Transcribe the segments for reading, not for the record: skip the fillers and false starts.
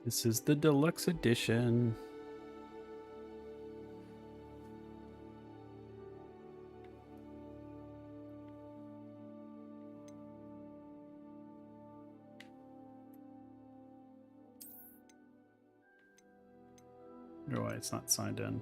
This is the deluxe edition. I wonder why it's not signed in.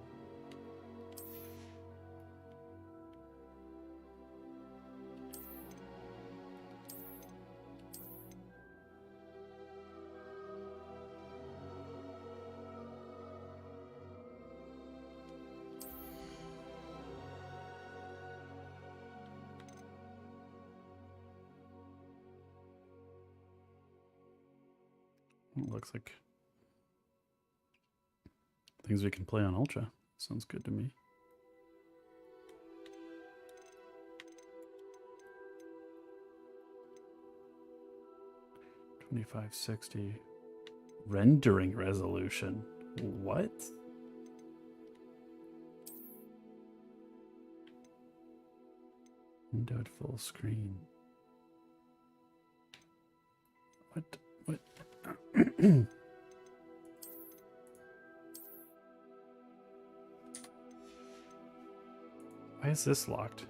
It looks like things we can play on Ultra. Sounds good to me. $2560 rendering resolution. What? Windowed full screen. What? Why is this locked?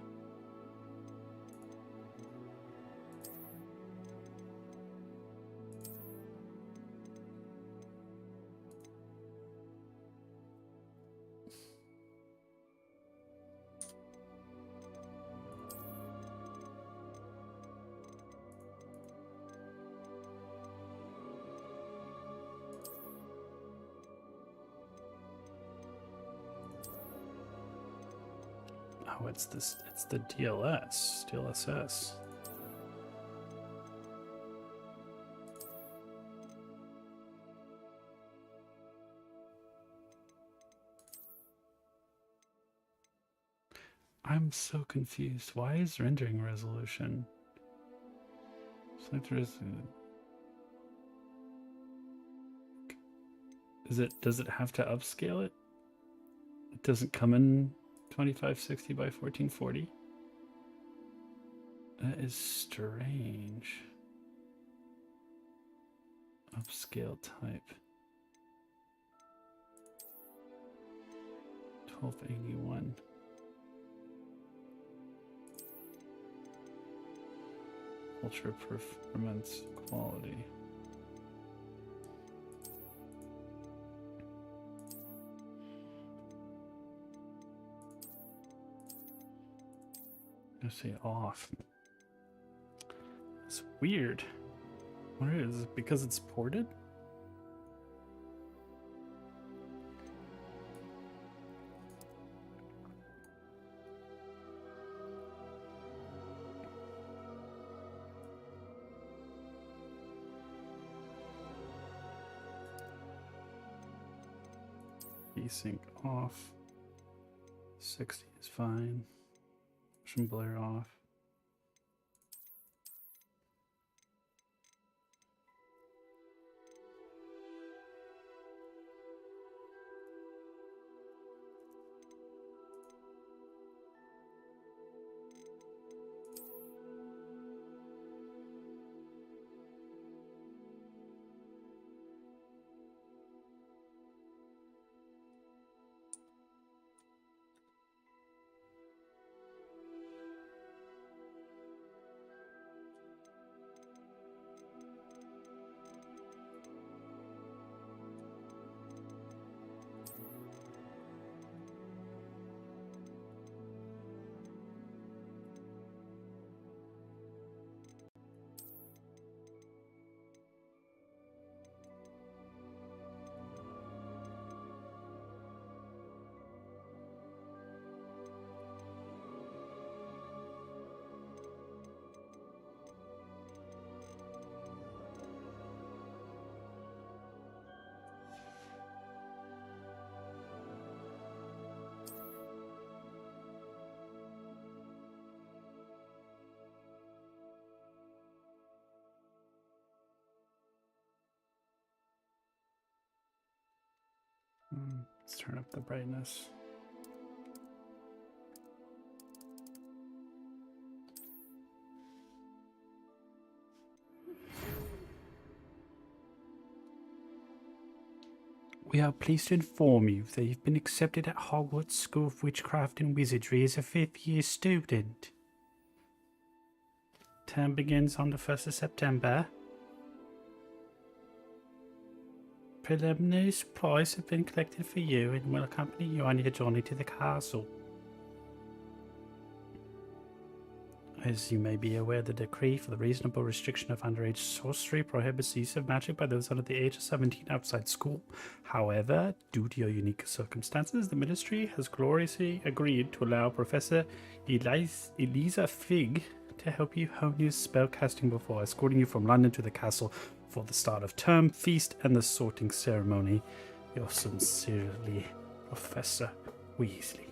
Oh, it's this. It's the DLSS. I'm so confused. Why is rendering resolution? Does it have to upscale it? It doesn't come in 2560 by 1440. That is strange. Upscale type. 1281. Ultra performance quality. I say off. It's weird. What is it? Because it's ported? Desync off. 60 is fine. Motion blur off. Let's turn up the brightness. We are pleased to inform you that you've been accepted at Hogwarts School of Witchcraft and Wizardry as a 5th year student. Term begins on the 1st of September. Preliminary supplies have been collected for you and will accompany you on your journey to the castle. As you may be aware, the decree for the reasonable restriction of underage sorcery prohibits the use of magic by those under the age of 17 outside school. However, due to your unique circumstances, the Ministry has gloriously agreed to allow Professor Eliza Fig to help you hone your spellcasting before escorting you from London to the castle for the start of term, feast, and the sorting ceremony. Yours sincerely, Professor Weasley.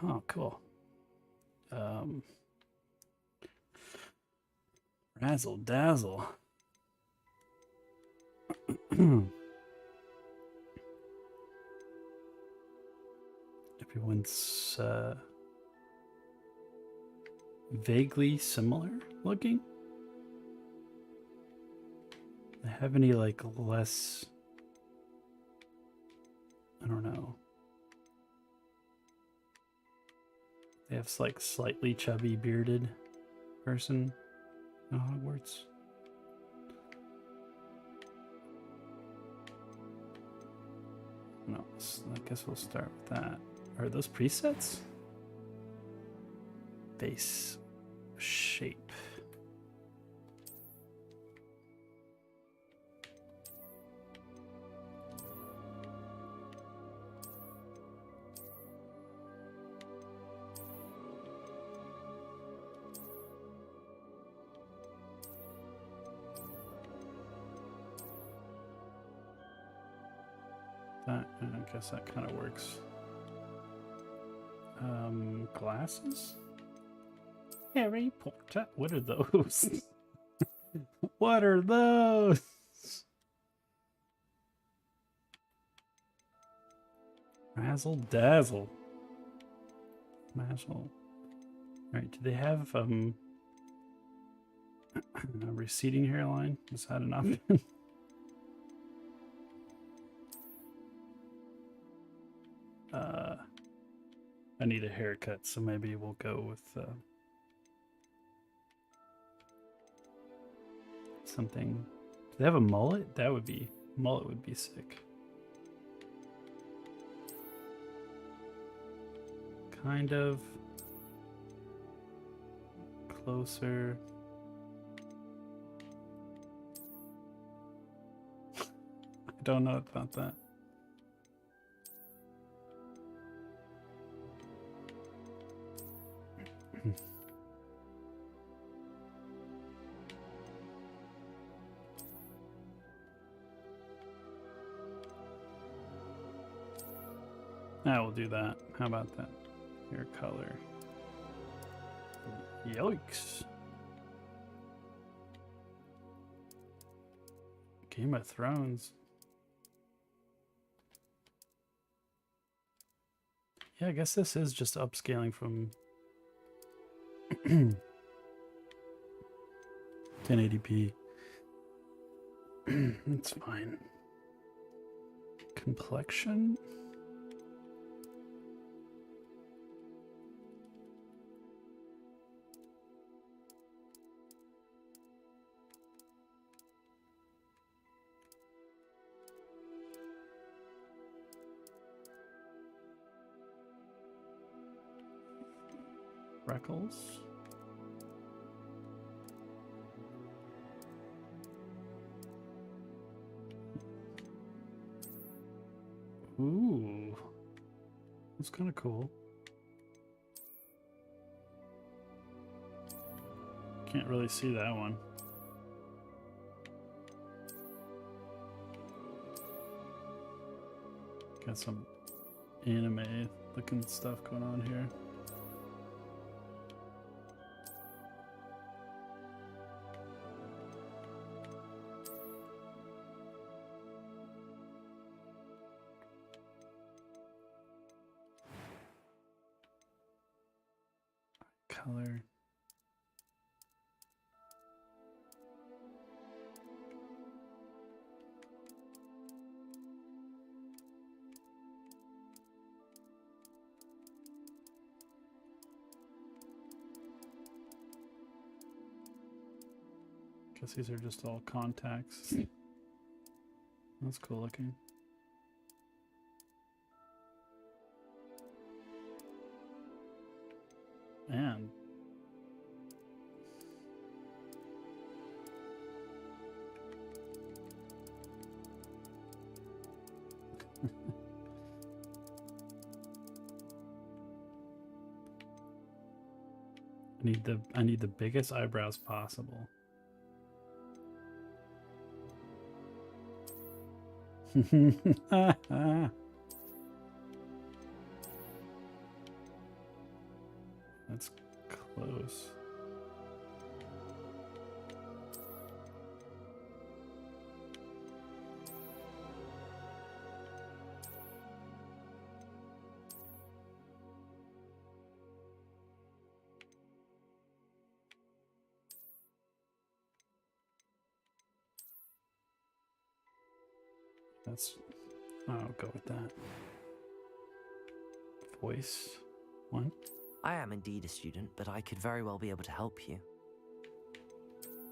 Oh, cool. Razzle dazzle. Everyone's vaguely similar looking. Do they have any like less, I don't know. They have like slightly chubby bearded person in Hogwarts. No, I guess we'll start with that. Are those presets? Face shape. That, I guess that kind of works. Glasses? Harry Potter. What are those? What are those? Razzle dazzle. Mazzle. Alright, do they have a receding hairline? Is that an option? I need a haircut, so maybe we'll go with something. Do they have a mullet? Mullet would be sick. Kind of closer. I don't know about that. We'll do that. How about that? Hair color. Yikes. Game of Thrones. Yeah, I guess this is just upscaling from 1080p. That's fine. Complexion. Freckles. Ooh, that's kind of cool. Can't really see that one. Got some anime looking stuff going on here. Color. Guess these are just all contacts. That's cool looking. Man. I need the biggest eyebrows possible. That's close. I'll go with that. Voice 1. I am indeed a student, but I could very well be able to help you.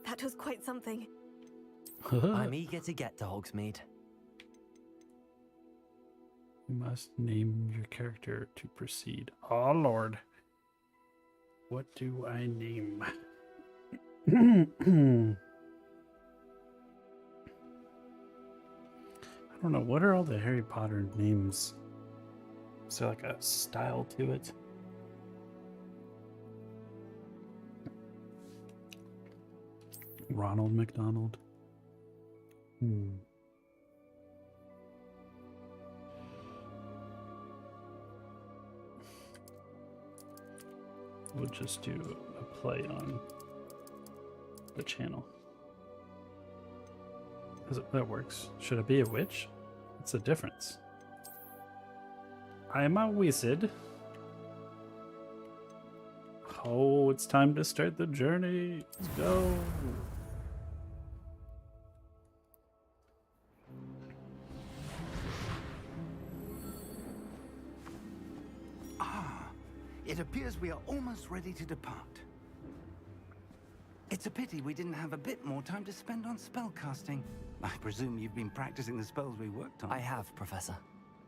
That was quite something. I'm eager to get to Hogsmeade. You must name your character to proceed. Oh Lord. What do I name? I don't know. What are all the Harry Potter names? Is there like a style to it? Ronald McDonald. We'll just do a play on the channel. That works. Should I be a witch? What's the difference? I am a wizard. Oh, it's time to start the journey. Let's go. It appears we are almost ready to depart. It's a pity we didn't have a bit more time to spend on spellcasting. I presume you've been practicing the spells we worked on. I have, Professor.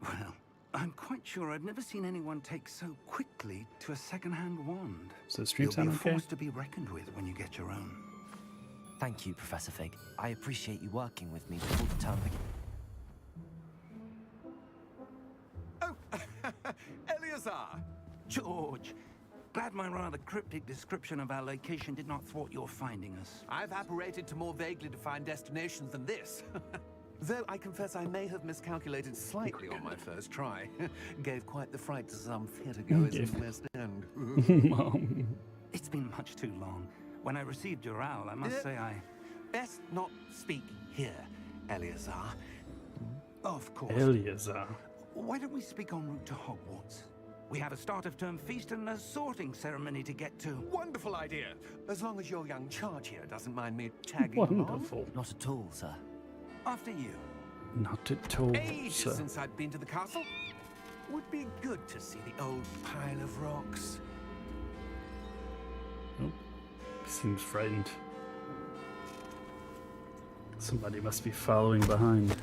Well, I'm quite sure I've never seen anyone take so quickly to a second-hand wand. So stream You'll sound be a okay? force to be reckoned with when you get your own. Thank you, Professor Fig. I appreciate you working with me before the term begins. Oh, Eleazar! George! Glad my rather cryptic description of our location did not thwart your finding us. I've apparated to more vaguely defined destinations than this. Though I confess I may have miscalculated slightly on my first try. Gave quite the fright to some theatergoers in the West End. Mom. It's been much too long. When I received your owl, I must say I... Best not speak here, Eleazar. Of course. Eleazar. Why don't we speak en route to Hogwarts? We have a start-of-term feast and a sorting ceremony to get to. Wonderful idea. As long as your young charge here doesn't mind me tagging along. Wonderful. Not at all, sir. After you. Not at all, Ages sir. since I'd been to the castle. Would be good to see the old pile of rocks. Oh, seems frightened. Somebody must be following behind.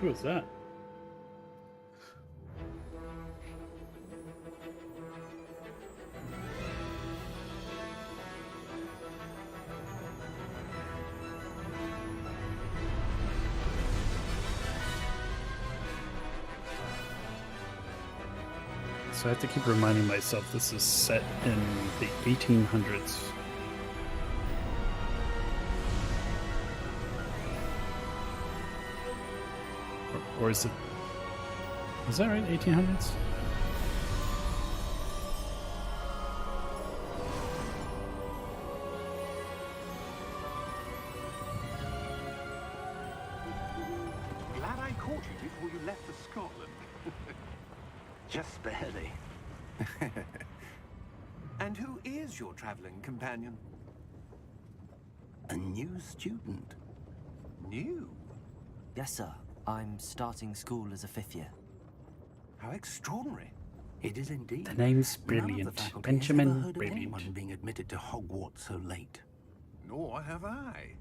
Who is that? So I have to keep reminding myself this is set in the 1800s. Or is it... Is that right? 1800s? Glad I caught you before you left for Scotland. Just barely. And who is your traveling companion? A new student. New? Yes, sir. I'm starting school as a 5th year. How extraordinary. It is indeed. The name's None of brilliant. the faculty has ever Benjamin heard of Brilliant. anyone being admitted to Hogwarts so late. Nor have I.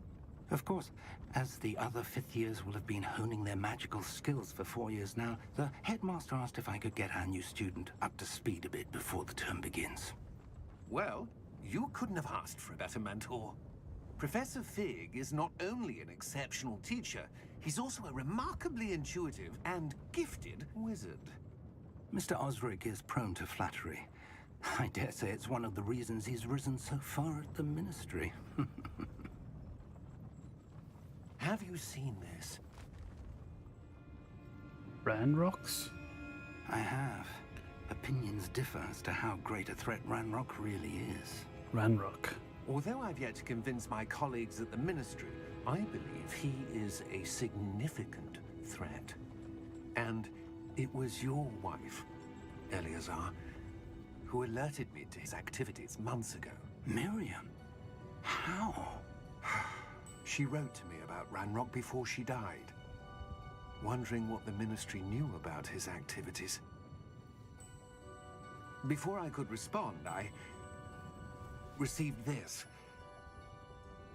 Of course, as the other 5th years will have been honing their magical skills for 4 years now, the headmaster asked if I could get our new student up to speed a bit before the term begins. Well, you couldn't have asked for a better mentor. Professor Fig is not only an exceptional teacher, he's also a remarkably intuitive and gifted wizard. Mr. Osric is prone to flattery. I dare say it's one of the reasons he's risen so far at the Ministry. Have you seen this? Ranrocks? I have. Opinions differ as to how great a threat Ranrock really is. Ranrock. Although I've yet to convince my colleagues at the Ministry, I believe he is a significant threat. And it was your wife, Eleazar, who alerted me to his activities months ago. Miriam? How? She wrote to me about Ranrock before she died, wondering what the Ministry knew about his activities. Before I could respond, I received this.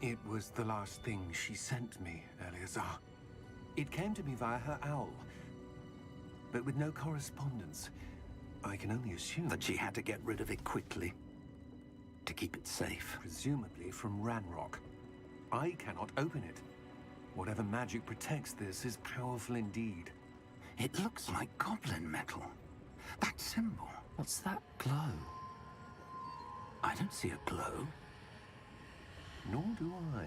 It was the last thing she sent me, Eleazar. It came to me via her owl, but with no correspondence. I can only assume That she had to get rid of it quickly. To keep it safe. presumably from Ranrock. I cannot open it. Whatever magic protects this is powerful indeed. It looks like goblin metal. That symbol. What's that glow? I don't see a glow. Nor do I.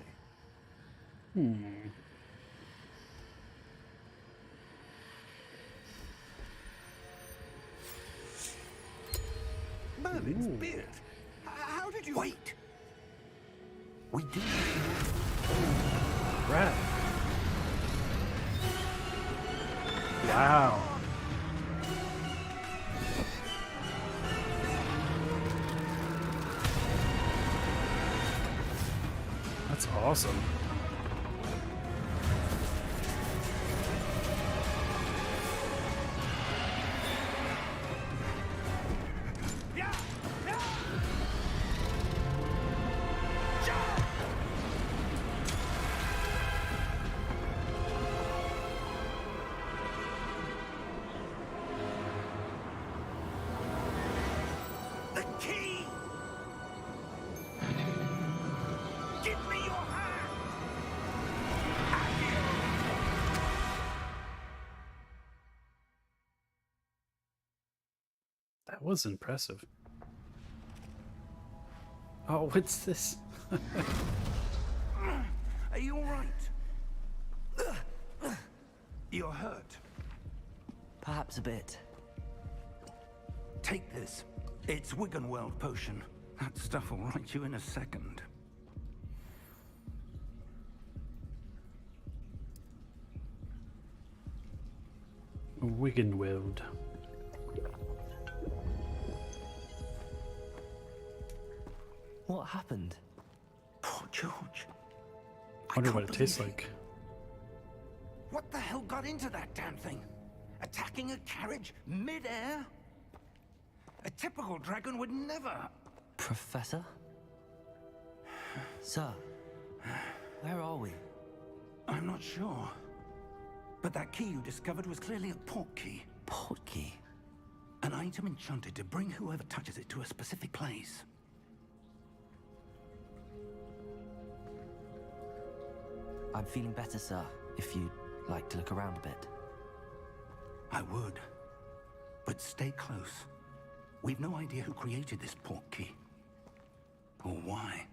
Merlin's beard. How did you... Wait! We do. Rat. Wow. That's awesome. The key! Give me your hand! That was impressive. Oh, what's this? Are you all right? You're hurt. Perhaps a bit. Take this. It's Wiggenweld potion. That stuff will right you in a second. Wiggenweld. What happened? Poor George. I wonder what can't it tastes believe like. What the hell got into that damn thing? Attacking a carriage mid-air? A typical dragon would never. Professor? Sir, where are we? I'm not sure. But that key you discovered was clearly a port key. Port key? An item enchanted to bring whoever touches it to a specific place. I'm feeling better, sir, if you'd like to look around a bit. I would. But stay close. We've no idea who created this port key. Or why.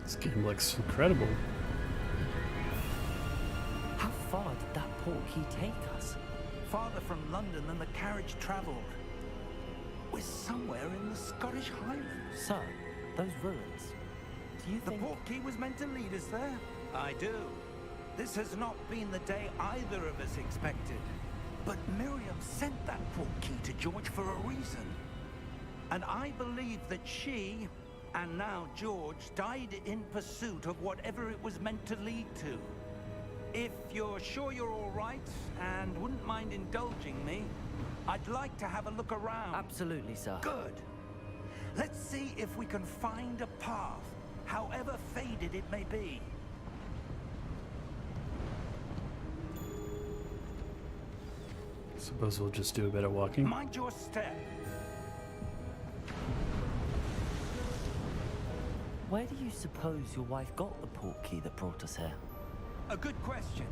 This game looks incredible. portkey take us? Farther from London than the carriage travelled. We're somewhere in the Scottish Highlands. Sir, those ruins. Do you The think... portkey was meant to lead us there? I do. This has not been the day either of us expected. But Miriam sent that portkey to George for a reason. And I believe that she, and now George, died in pursuit of whatever it was meant to lead to. If you're sure you're all right, and wouldn't mind indulging me, I'd like to have a look around. Absolutely, sir. Good. Let's see if we can find a path, however faded it may be. Suppose we'll just do a bit of walking. Mind your step. Where do you suppose your wife got the portkey that brought us here? A good question.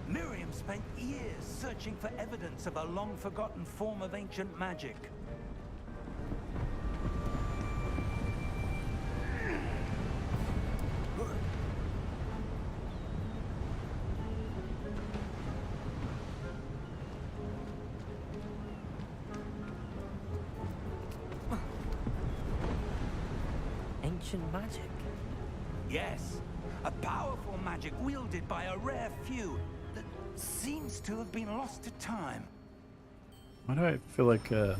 Miriam spent years searching for evidence of a long-forgotten form of ancient magic. Ancient magic? Yes, a powerful magic wielded by a rare few that seems to have been lost to time. Why do I feel like I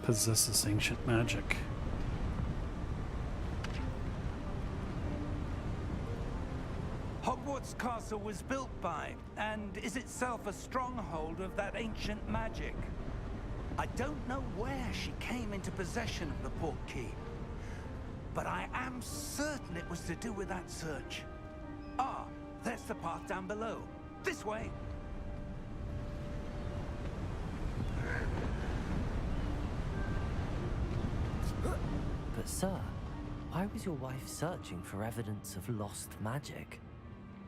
possess this ancient magic? Hogwarts Castle was built by, and is itself a stronghold of that ancient magic. I don't know where she came into possession of the portkey, but I am certain it was to do with that search. Ah, there's the path down below. This way. But sir, why was your wife searching for evidence of lost magic?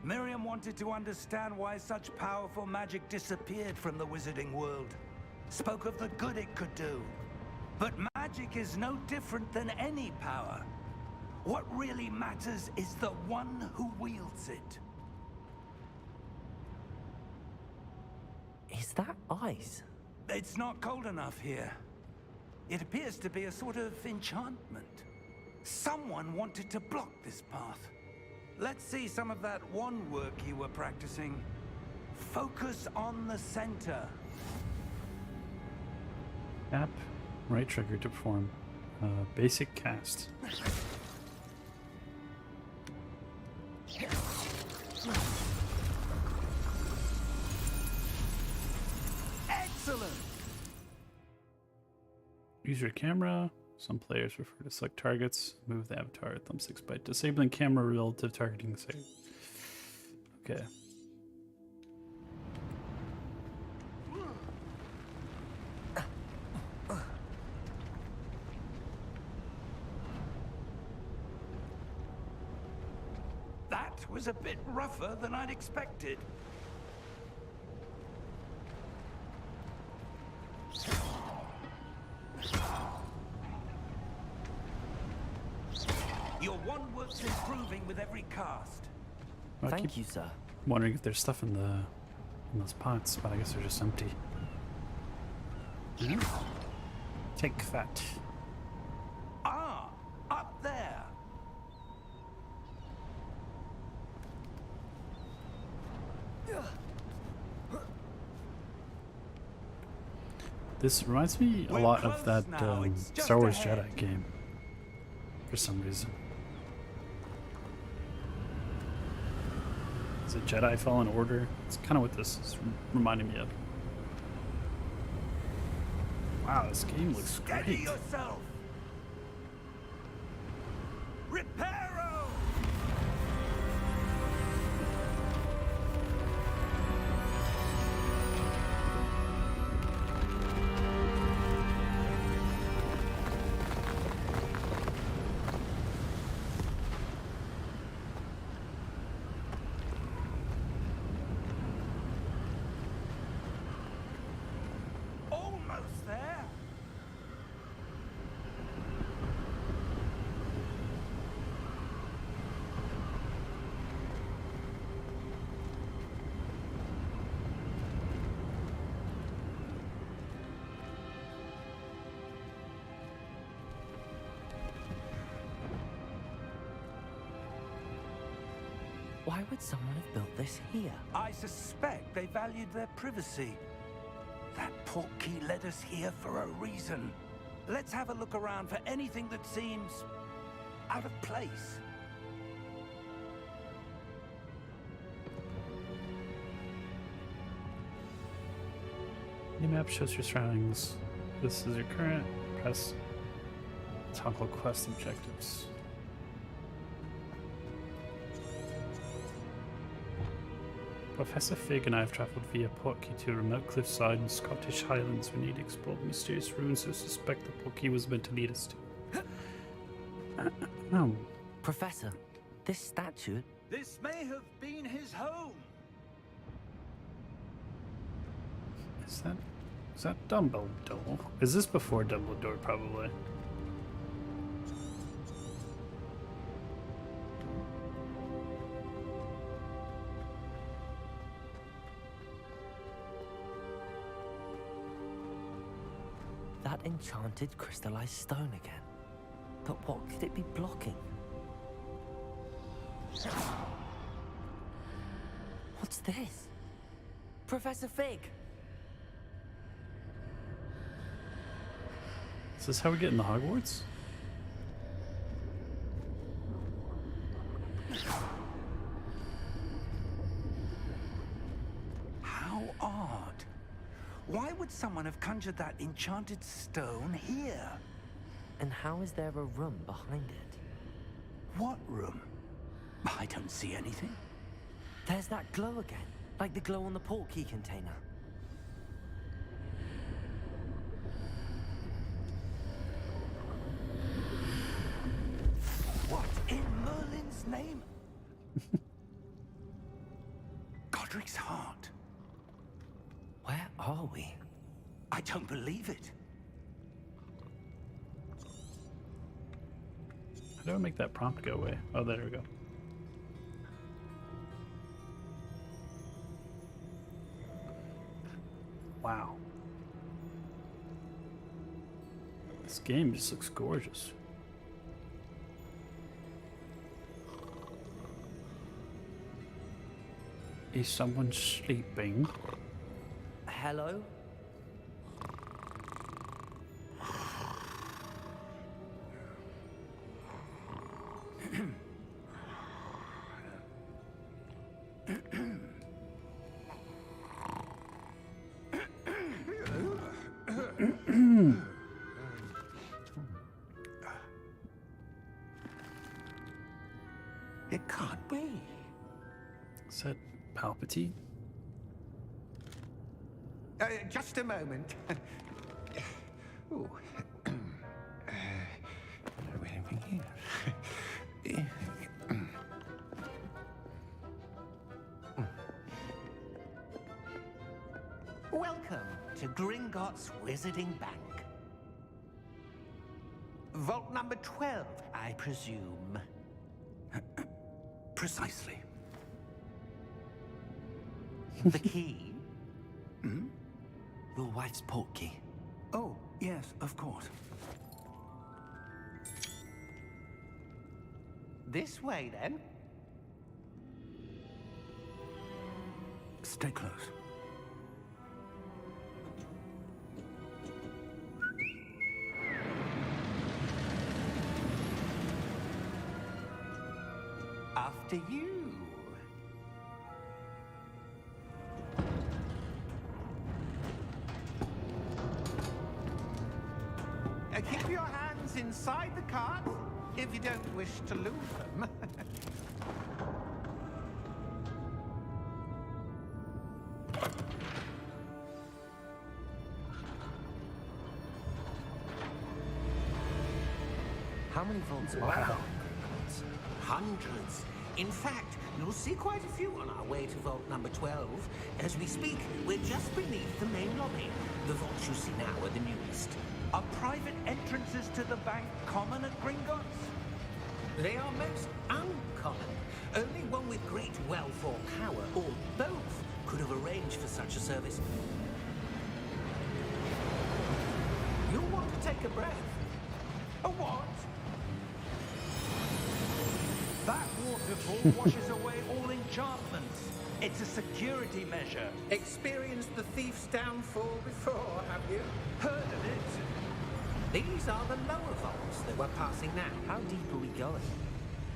Miriam wanted to understand why such powerful magic disappeared from the wizarding world. Spoke of the good it could do. But magic is no different than any power. What really matters is the one who wields it. Is that ice? It's not cold enough here. It appears to be a sort of enchantment. Someone wanted to block this path. Let's see some of that wand work you were practicing. Focus on the center. Tap right trigger to perform basic cast. Excellent! Use your camera. Some players prefer to select targets. Move the avatar at thumbsticks by disabling camera relative targeting. Okay. That was a bit rougher than I'd expected. Your wand work's improving with every cast. I Thank keep you, sir. wondering if there's stuff in those pots, but I guess they're just empty. Take that. Ah, up there. This reminds me a We're lot of close that now, it's just Star Wars ahead. Jedi game. For some reason. Is it Jedi Fallen Order? It's kind of what this is reminding me of. Wow, this game looks Steady great. yourself. Reparo! Almost there. Why would someone have built this here? I suspect they valued their privacy. That portkey led us here for a reason. Let's have a look around for anything that seems out of place. The map shows your surroundings. This is your current press toggle quest objectives. Professor Fig and I have travelled via Portkey to a remote cliffside in Scottish Highlands. We need to explore the mysterious ruins we suspect the Portkey was meant to lead us to. Professor, this statue... This may have been his home. Is that Dumbledore? Is this before Dumbledore, probably? That enchanted crystallized stone again. But what could it be blocking? What's this? Professor Fig! Is this how we get into Hogwarts? How odd. Why would someone have conjured that enchanted stone here? And how is there a room behind it? What room? I don't see anything. There's that glow again, like the glow on the portkey container. What in Merlin's name? Godric's heart. Where are we? I don't believe it. How do I make that prompt go away? Oh, there we go. Wow. This game just looks gorgeous. Is someone sleeping? Hello? It can't be. Is that Palpatine? Just a moment. Ooh. Anything here? Welcome to Gringotts Wizarding Bank. Vault number 12, I presume. Precisely. The key? Your wife's portkey. Oh, yes, of course. This way, then. Stay close. After you. Keep your hands inside the cart if you don't wish to lose them. How many vaults are there? Hundreds. In fact, you'll see quite a few on our way to vault number 12. As we speak, we're just beneath the main lobby. The vaults you see now are the newest. Are private entrances to the bank common at Gringotts? They are most uncommon. Only one with great wealth or power, or both, could have arranged for such a service. You'll want to take a breath. A what? That waterfall washes away all enchantments. It's a security measure. Experienced the thief's downfall before, have you? Heard of it? These are the lower vaults that we're passing now. How deep are we going?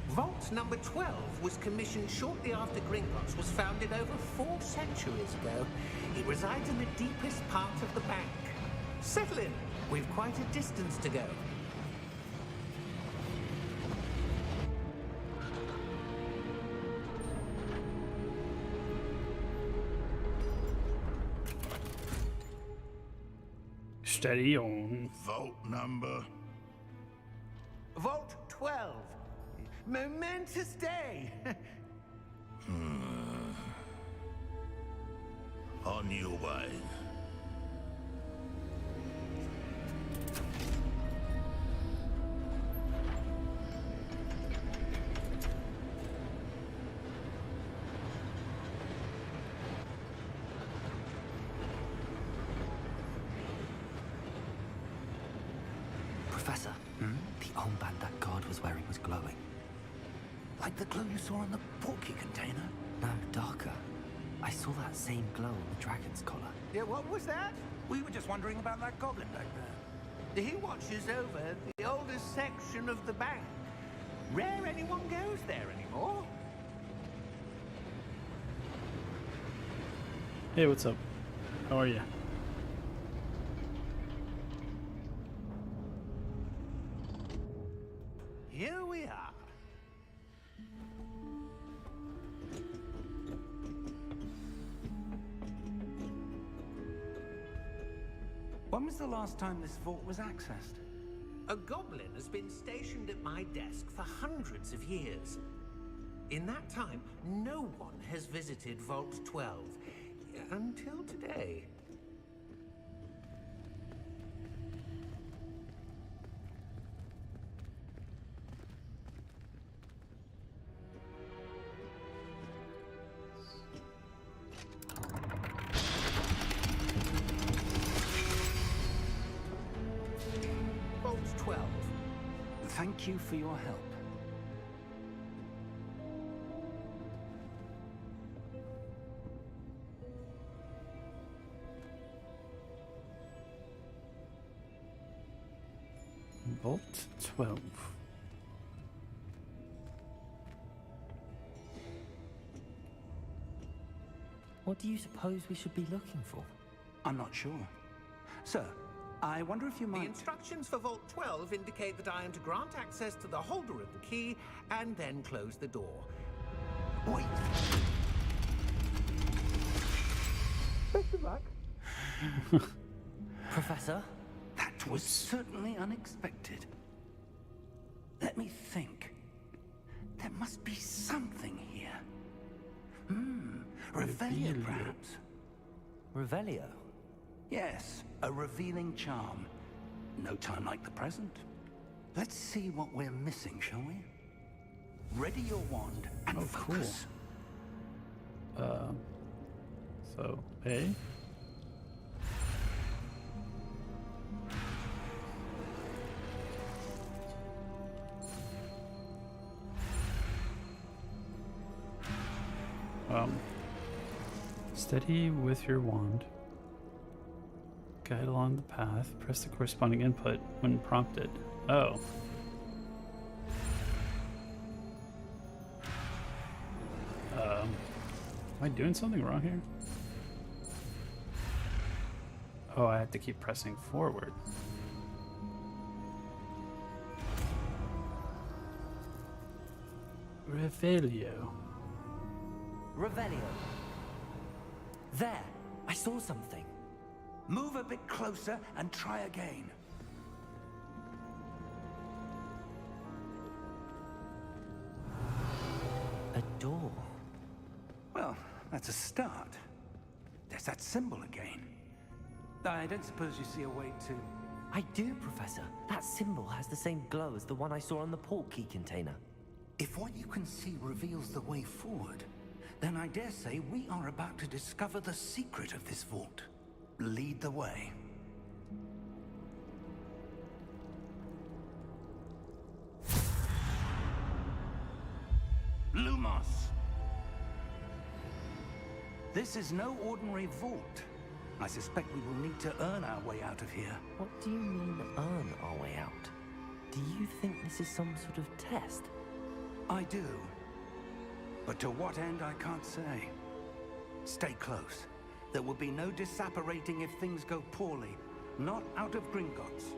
Vault number 12 was commissioned shortly after Gringotts was founded over 4 centuries ago. It resides in the deepest part of the bank. Settle in. We've quite a distance to go. Steady on. Vault number. Vault 12. Momentous day. On your way. Professor, the armband that guard was wearing was glowing. Like the glow you saw on the porky container? No, darker. I saw that same glow on the dragon's collar. Yeah, what was that? We were just wondering about that goblin back there. He watches over the oldest section of the bank. Rare anyone goes there anymore. Hey, what's up? How are you? Here we are. When was the last time this vault was accessed? A goblin has been stationed at my desk for hundreds of years. In that time, no one has visited Vault 12 until today. Vault 12. Thank you for your help. Vault 12. What do you suppose we should be looking for? I'm not sure. Sir, I wonder if you The might... instructions for Vault 12 indicate that I am to grant access to the holder of the key and then close the door. Wait! Best of luck. Professor? That was certainly unexpected. Let me think. There must be something here. Revelio, Revelio. perhaps? Revelio? Yes, a revealing charm. No time like the present. Let's see what we're missing, shall we? Ready your wand and Oh, cool. focus. So, A. Steady with your wand. Guide along the path. Press the corresponding input when prompted. Oh. Am I doing something wrong here? Oh, I have to keep pressing forward. Revelio. Revelio. There! I saw something. Move a bit closer and try again. A door. Well, that's a start. There's that symbol again. I don't suppose you see a way to... I do, Professor. That symbol has the same glow as the one I saw on the port key container. If what you can see reveals the way forward, then I dare say we are about to discover the secret of this vault. Lead the way. Lumos. This is no ordinary vault. I suspect we will need to earn our way out of here. What do you mean, earn our way out? Do you think this is some sort of test? I do. But to what end, I can't say. Stay close. There will be no disapparating if things go poorly. Not out of Gringotts.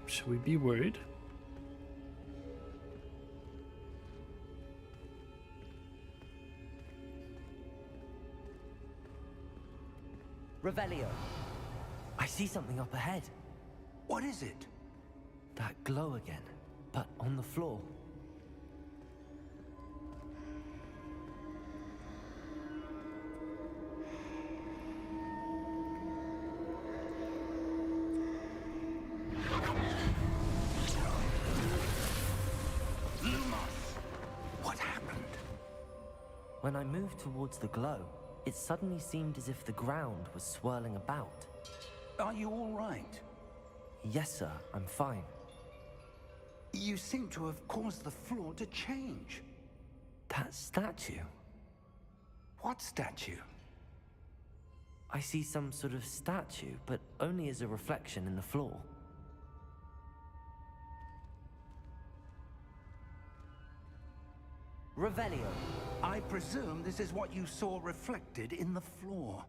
Should we be worried? Revelio. I see something up ahead. What is it? That glow again, but on the floor. What happened? When I moved towards the glow, it suddenly seemed as if the ground was swirling about. Are you all right? Yes, sir, I'm fine. You seem to have caused the floor to change. That statue. What statue? I see some sort of statue, but only as a reflection in the floor. Revelio. I presume this is what you saw reflected in the floor.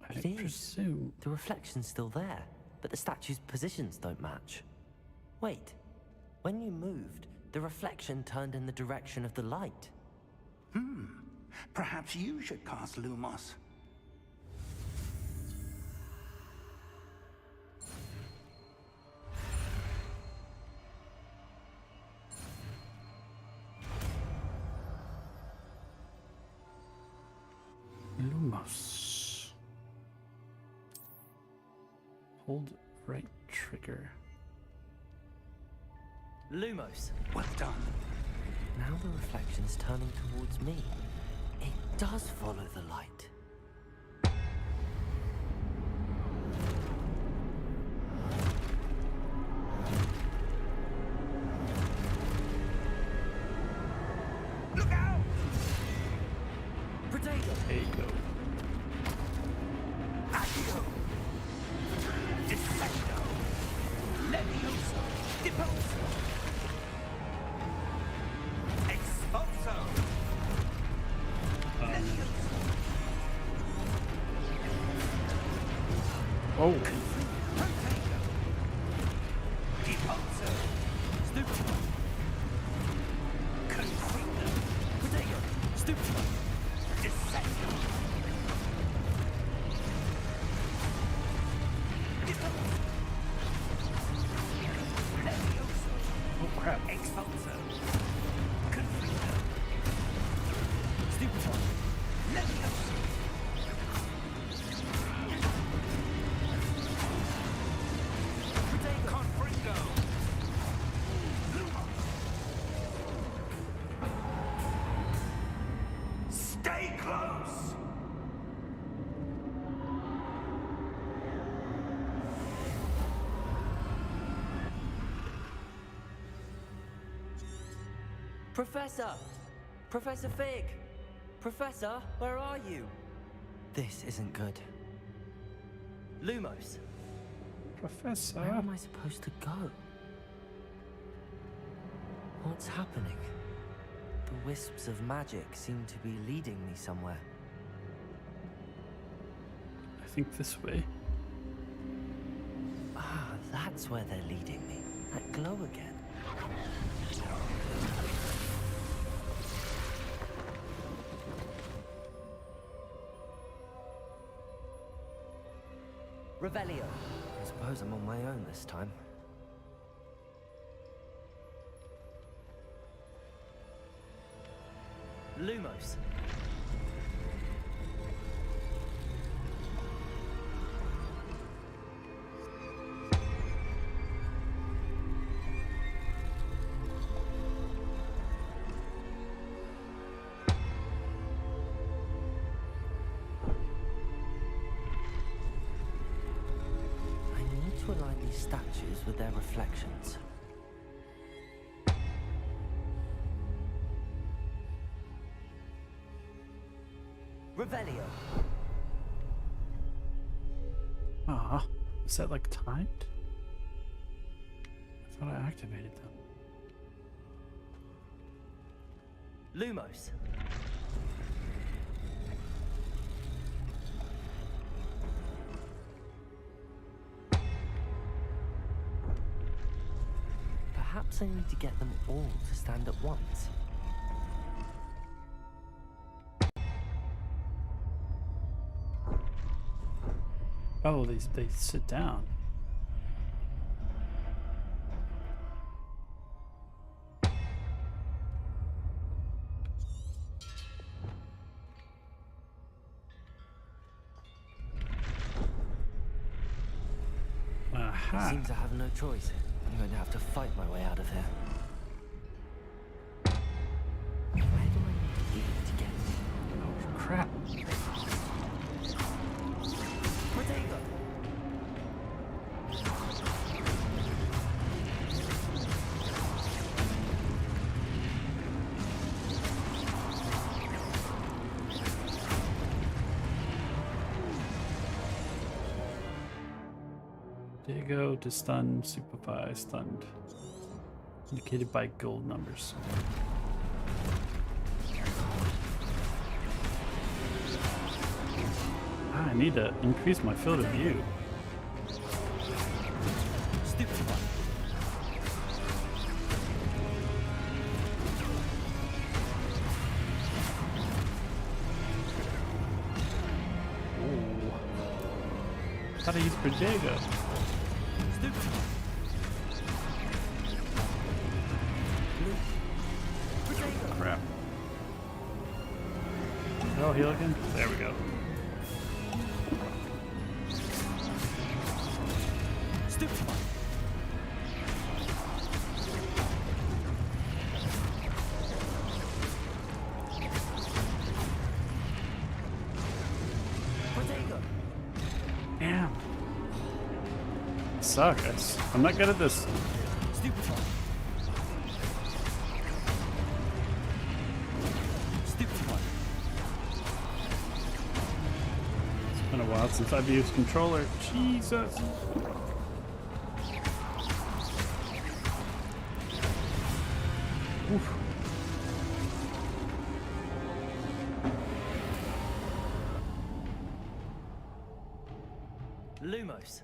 I It is. presume. The reflection's still there, but the statue's positions don't match. Wait, when you moved, the reflection turned in the direction of the light. Perhaps you should cast Lumos. Lumos. Hold right trigger. Lumos. Well done. Now the reflection's turning towards me. It does follow the light. Look out! Potato! There you go. Accio! Dissecto! Levioso! Deposo! Expulso! Levioso! Oh, Potato! Deposo! Stupid! Confringo! Potato! Stupid! Dissecto! Deposo! Levioso! oh crap. Expulso! Confringo! Stupid! Levioso! Potato! Confringo! Lumos! Stay close! Professor! Professor Fig! Professor, where are you? This isn't good. Lumos, Professor. where am I supposed to go? What's happening? The wisps of magic seem to be leading me somewhere. I think this way. Ah, that's where they're leading me. That glow again. Revelio. I suppose I'm on my own this time. Lumos. I need to align these statues with their reflections? Revelio. Ah, is that like timed? I thought I activated them. Lumos. Perhaps I need to get them all to stand at once. Oh, they sit down. Aha. Seems I have no choice. I'm going to have to fight my way out of here. Where do I need to be to get there? Oh, crap. Protego! Diego to stun, supervise, stunned. Indicated by gold numbers. I need to increase my field of view. Stupefy. Ooh. Gotta use Protego. Stupefy. Protego. Crap. Oh, heal again? There we go. Stupefy. Protego. Damn. Suck. I'm not good at this. Stupefy. Stupefy. It's been a while since I've used controller. Jesus. Oof. Lumos.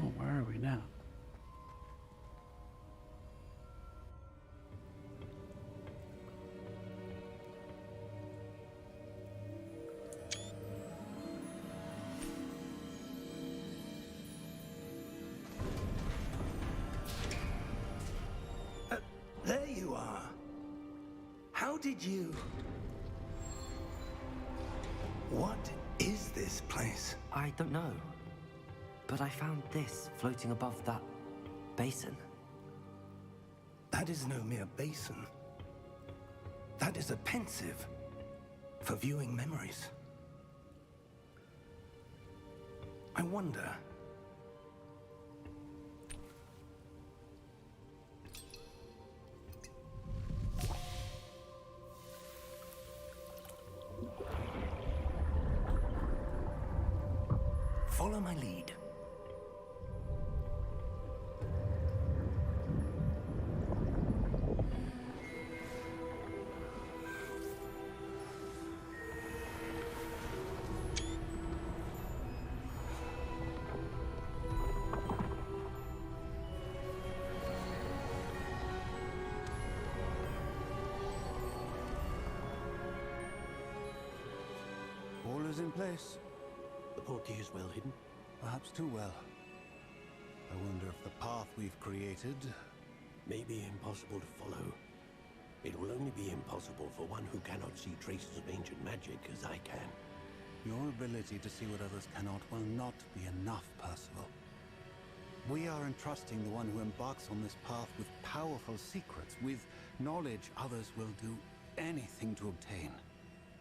Oh, where are we now? There you are. How did you... What is this place? I don't know. But I found this floating above that basin. That is no mere basin. That is a pensive for viewing memories. I wonder... Follow my lead. All is in place. The portkey is well hidden. Perhaps too well. I wonder if the path we've created... May be impossible to follow. It will only be impossible for one who cannot see traces of ancient magic as I can. Your ability to see what others cannot will not be enough, Percival. We are entrusting the one who embarks on this path with powerful secrets, with knowledge others will do anything to obtain.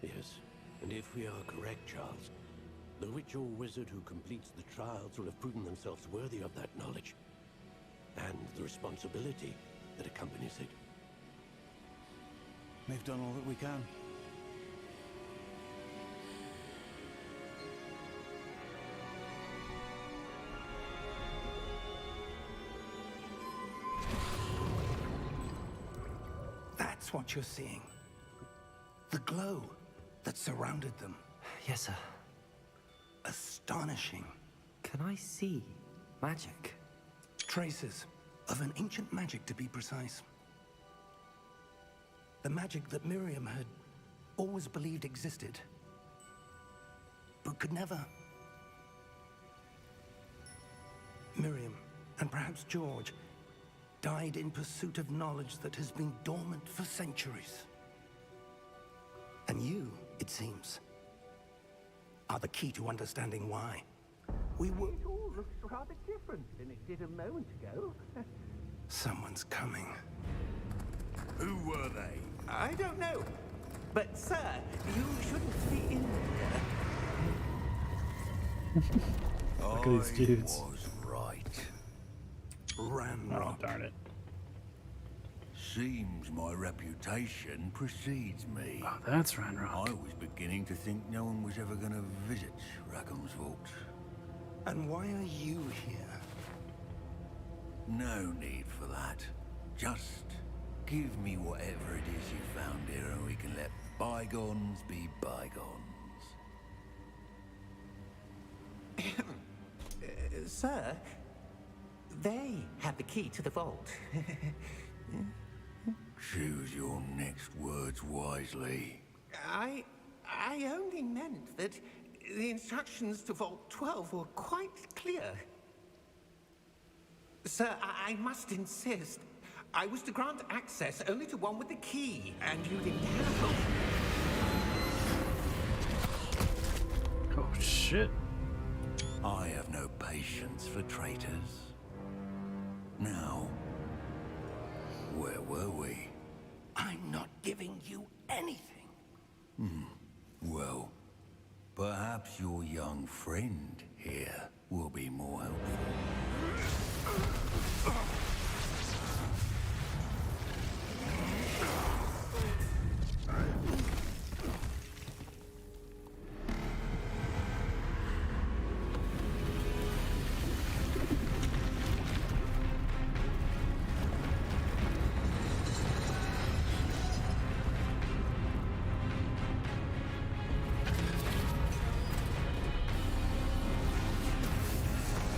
Yes, and if we are correct, Charles, the witch or wizard who completes the trials will have proven themselves worthy of that knowledge, and the responsibility that accompanies it. We've done all that we can. That's what you're seeing. The glow that surrounded them. Yes, sir. Astonishing. Can I see magic? Traces of an ancient magic, to be precise. The magic that Miriam had always believed existed, but could never. Miriam, and perhaps George, died in pursuit of knowledge that has been dormant for centuries. And you, it seems, are the key to understanding why. We were... It all looks rather different than it did a moment ago. Someone's coming. Who were they? I don't know. But, sir, you shouldn't be in here. Look at these dudes. Was right. Oh, Ranrock. darn it. Seems my reputation precedes me. Oh, that's I Ranrock. was beginning to think no one was ever going to visit Rackham's vault. And why are you here? No need for that. Just give me whatever it is you found here and we can let bygones be bygones. Sir, they have the key to the vault. Choose your next words wisely. I only meant that the instructions to Vault 12 were quite clear. Sir, I must insist. I was to grant access only to one with the key, and you didn't have it. Oh, shit. I have no patience for traitors. Now, where were we? I'm not giving you anything. Well, perhaps your young friend here will be more helpful.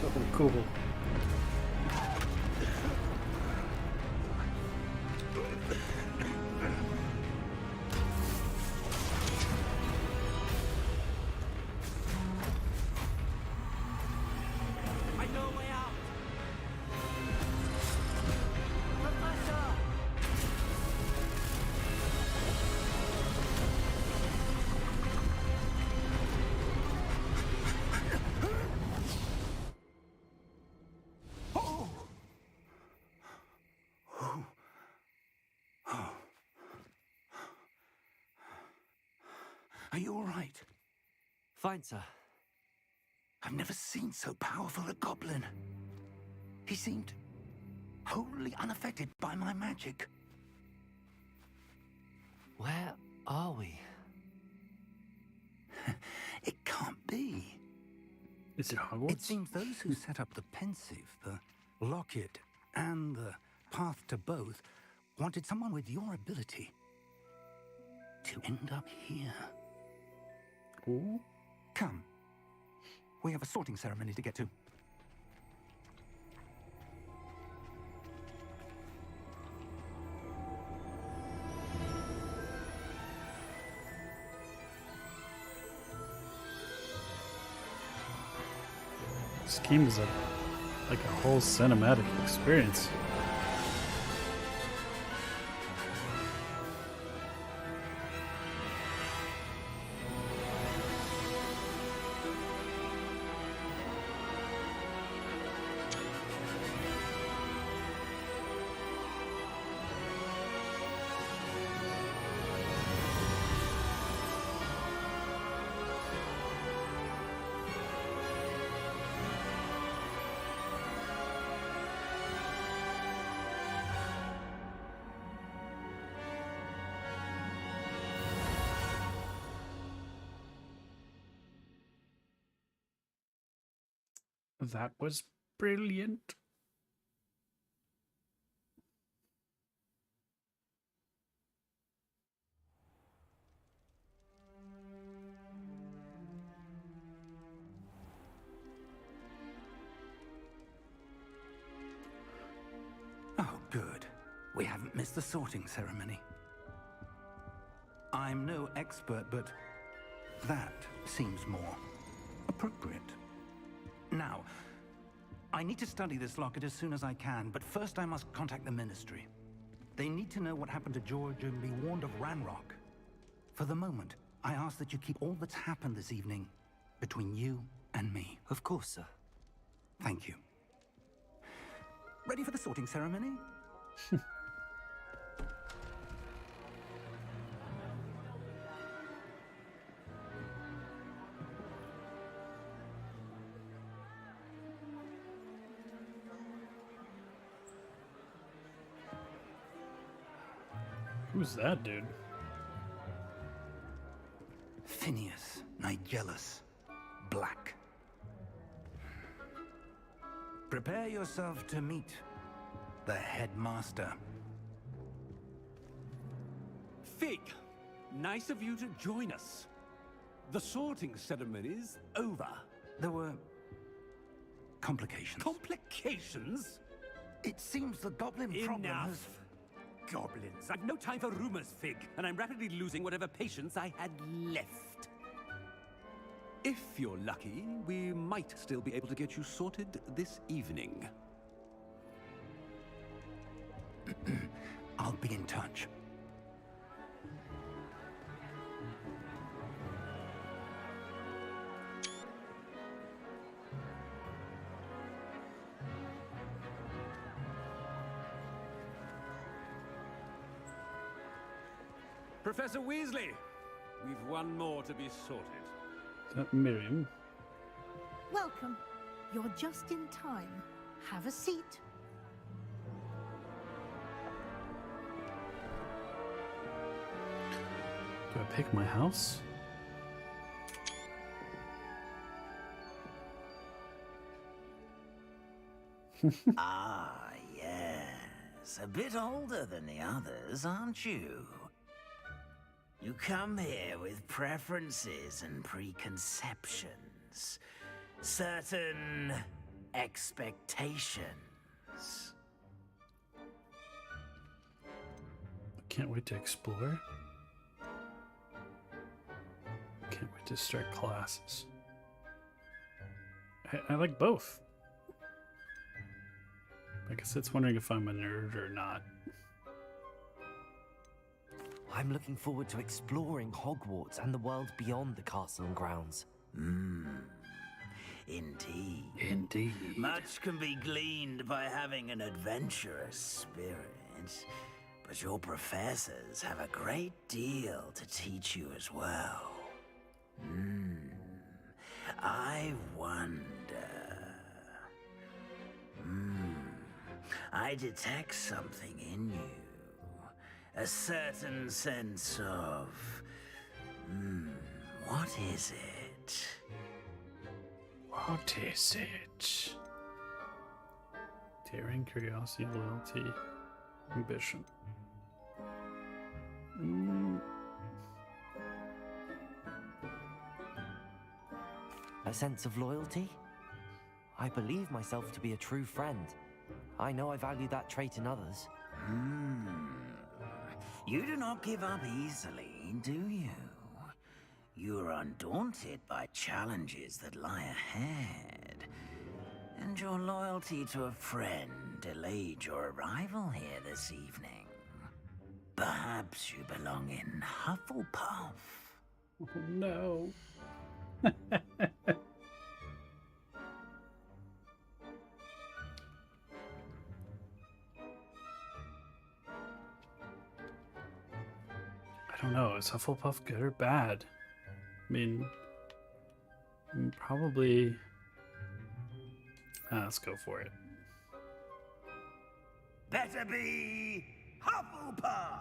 Oh, cool. I know a way out. Are you all right? Fine, sir. I've never seen so powerful a goblin. He seemed wholly unaffected by my magic. Where are we? It can't be. Is it Hogwarts? It seems those who set up the pensive, the locket, and the path to both wanted someone with your ability to end up here. Ooh. Come. We have a sorting ceremony to get to. This game is like a whole cinematic experience. That was brilliant. Oh, good. We haven't missed the sorting ceremony. I'm no expert, but that seems more appropriate. Now, I need to study this locket as soon as I can, but first I must contact the Ministry. They need to know what happened to George and be warned of Ranrock. For the moment, I ask that you keep all that's happened this evening between you and me. Of course, sir. Thank you. Ready for the sorting ceremony? Who's that dude? Phineas Nigellus Black. Prepare yourself to meet the headmaster. Fig, nice of you to join us. The sorting ceremony's over. There were complications. Complications? It seems the goblin problem has... Enough. Goblins. I've no time for rumors, Fig, and I'm rapidly losing whatever patience I had left. If you're lucky, we might still be able to get you sorted this evening. I'll be in touch. Professor Weasley, we've one more to be sorted. Is that Miriam? Welcome. You're just in time. Have a seat. Do I pick my house? Ah, yes. A bit older than the others, aren't you? You come here with preferences and preconceptions. Certain expectations. Can't wait to explore. Can't wait to start classes. I like both. I guess it's wondering if I'm a nerd or not. I'm looking forward to exploring Hogwarts and the world beyond the castle and grounds. Indeed. Indeed. Much can be gleaned by having an adventurous spirit, but your professors have a great deal to teach you as well. I wonder... I detect something in you. A certain sense of... what is it? What is it? Daring, curiosity, loyalty, ambition. A sense of loyalty? I believe myself to be a true friend. I know I value that trait in others. You do not give up easily, do you? You are undaunted by challenges that lie ahead. And your loyalty to a friend delayed your arrival here this evening. Perhaps you belong in Hufflepuff. Oh, no. I don't know. Is Hufflepuff good or bad? I mean, probably. Let's go for it. Better be Hufflepuff!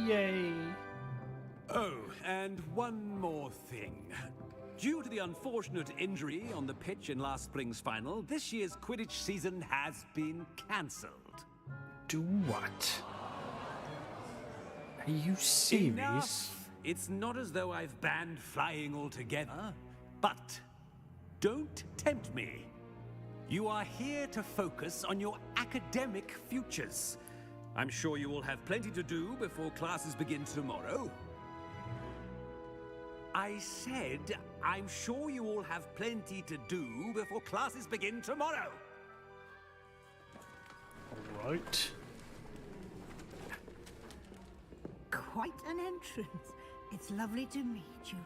Yay! Oh, and one more thing. Due to the unfortunate injury on the pitch in last spring's final, this year's Quidditch season has been cancelled. Do what? Are you serious? Enough. It's not as though I've banned flying altogether, but don't tempt me. You are here to focus on your academic futures. I'm sure you will have plenty to do before classes begin tomorrow. I said, I'm sure you all have plenty to do before classes begin tomorrow. All right. Quite an entrance. It's lovely to meet you.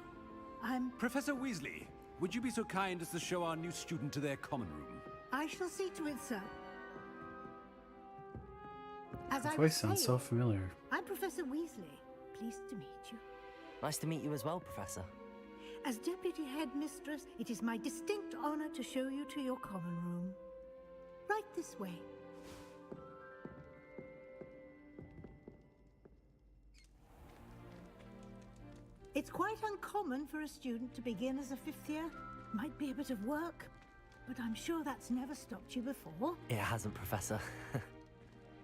I'm... Professor Weasley, would you be so kind as to show our new student to their common room? I shall see to it, sir. As The I voice sounds so familiar. I'm Professor Weasley. Pleased to meet you. Nice to meet you as well, Professor. As Deputy Headmistress, it is my distinct honor to show you to your common room. Right this way. It's quite uncommon for a student to begin as a fifth year. Might be a bit of work, but I'm sure that's never stopped you before. It hasn't, Professor.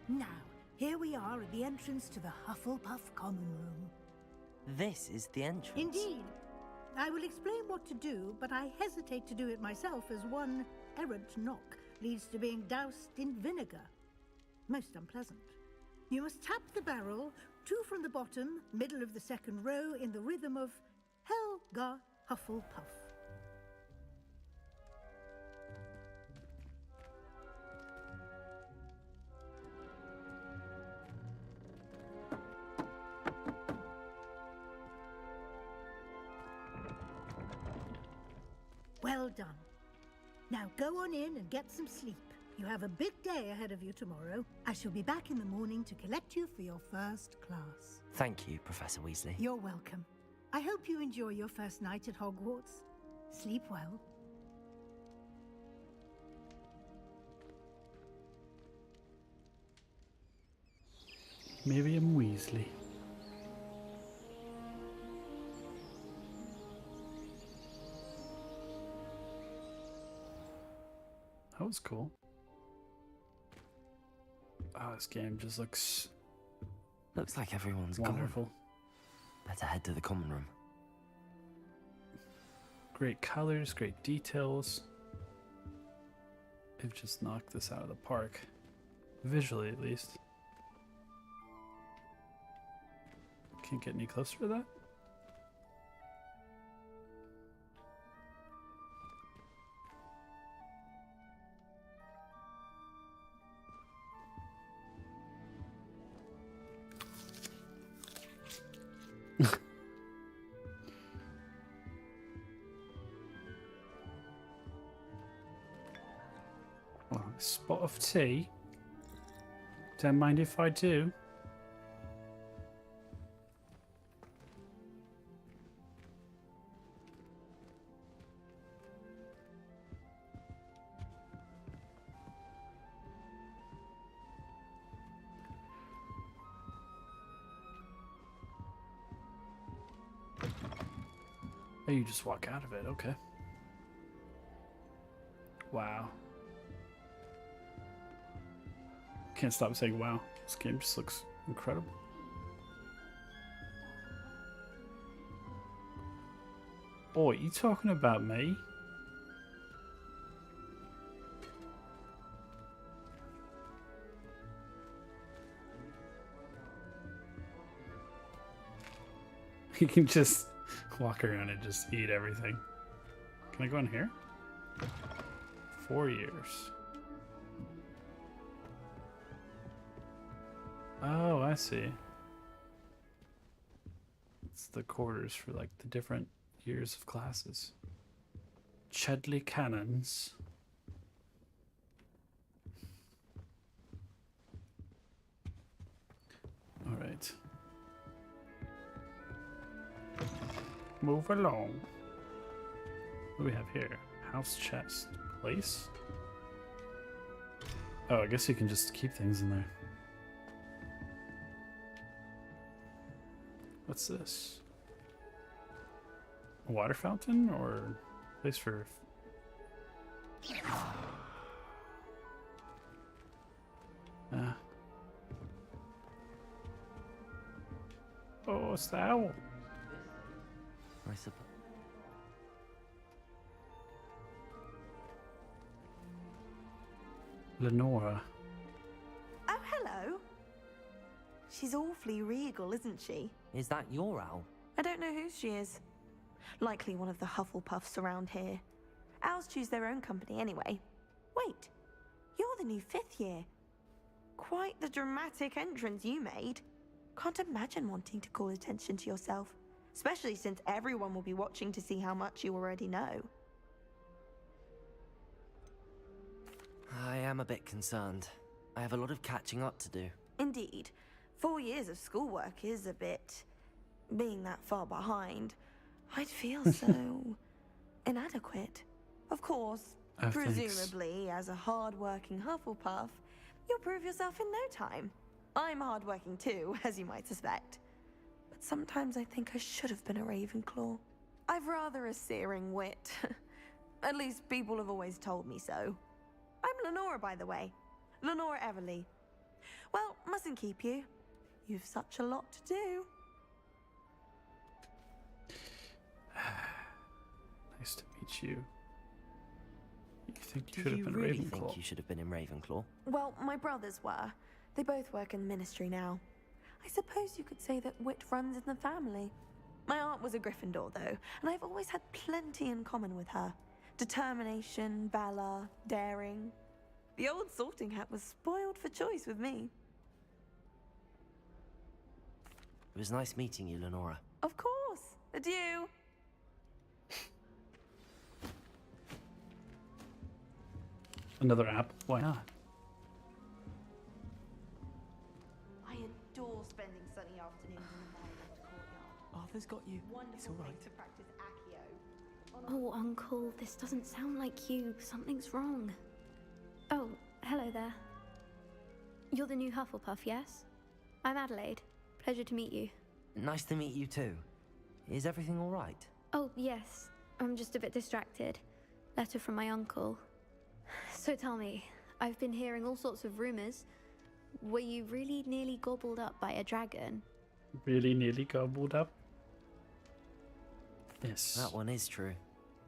Now, here we are at the entrance to the Hufflepuff common room. This is the entrance. Indeed. I will explain what to do, but I hesitate to do it myself as one errant knock leads to being doused in vinegar. Most unpleasant. You must tap the barrel, 2 from the bottom, middle of the second row, in the rhythm of Helga Hufflepuff. Well done. Now go on in and get some sleep. You have a big day ahead of you tomorrow. I shall be back in the morning to collect you for your first class. Thank you, Professor Weasley. You're welcome. I hope you enjoy your first night at Hogwarts. Sleep well. Miriam Weasley. That was cool. Oh, this game just looks Looks like everyone's wonderful. gone. Better head to the common room. Great colors, great details. They've just knocked this out of the park. Visually, at least. Can't get any closer to that. Well, a spot of tea. Don't mind if I do. Oh, you just walk out of it. Okay. Wow. Can't stop saying wow. This game just looks incredible. Boy, you talking about me? You can just walk around and just eat everything. Can I go in here? 4 years. Oh, I see. It's the quarters for like the different years of classes. Chedley Cannons. All right. Move along. What do we have here? House chest. Place? Oh, I guess you can just keep things in there. What's this? A water fountain or place for... Ah. Oh, it's the owl. I suppose. Lenora. Oh, hello. She's awfully regal, isn't she? Is that your owl? I don't know who she is. Likely one of the Hufflepuffs around here. Owls choose their own company anyway. Wait, you're the new 5th year. Quite the dramatic entrance you made. Can't imagine wanting to call attention to yourself, especially since everyone will be watching to see how much you already know. I am a bit concerned. I have a lot of catching up to do. Indeed. 4 years of schoolwork is a bit... being that far behind, I'd feel so... inadequate. Of course, presumably, as a hard-working Hufflepuff, you'll prove yourself in no time. I'm hard-working too, as you might suspect. But sometimes I think I should have been a Ravenclaw. I've rather a searing wit. At least people have always told me so. I'm Lenora, by the way. Lenora Everly. Well, mustn't keep you. You've such a lot to do. Nice to meet you. You think you Do should have you been really Ravenclaw? think you should have been in Ravenclaw? Well, my brothers were. They both work in the ministry now. I suppose you could say that wit runs in the family. My aunt was a Gryffindor, though, and I've always had plenty in common with her. Determination, valor, daring. The old sorting hat was spoiled for choice with me. It was nice meeting you, Lenora. Of course. Adieu. Another app? Why not? I adore spending sunny afternoons in the Maryland courtyard. Arthur's got you. Wonderful It's all right. place to practice Accio. Oh, Uncle, this doesn't sound like you. Something's wrong. Oh, hello there. You're the new Hufflepuff, yes? I'm Adelaide. Pleasure to meet you. Nice to meet you too. Is everything all right? Oh, yes. I'm just a bit distracted. Letter from my uncle. So tell me, I've been hearing all sorts of rumors. Were you really nearly gobbled up by a dragon? Really nearly gobbled up? Yes. That one is true.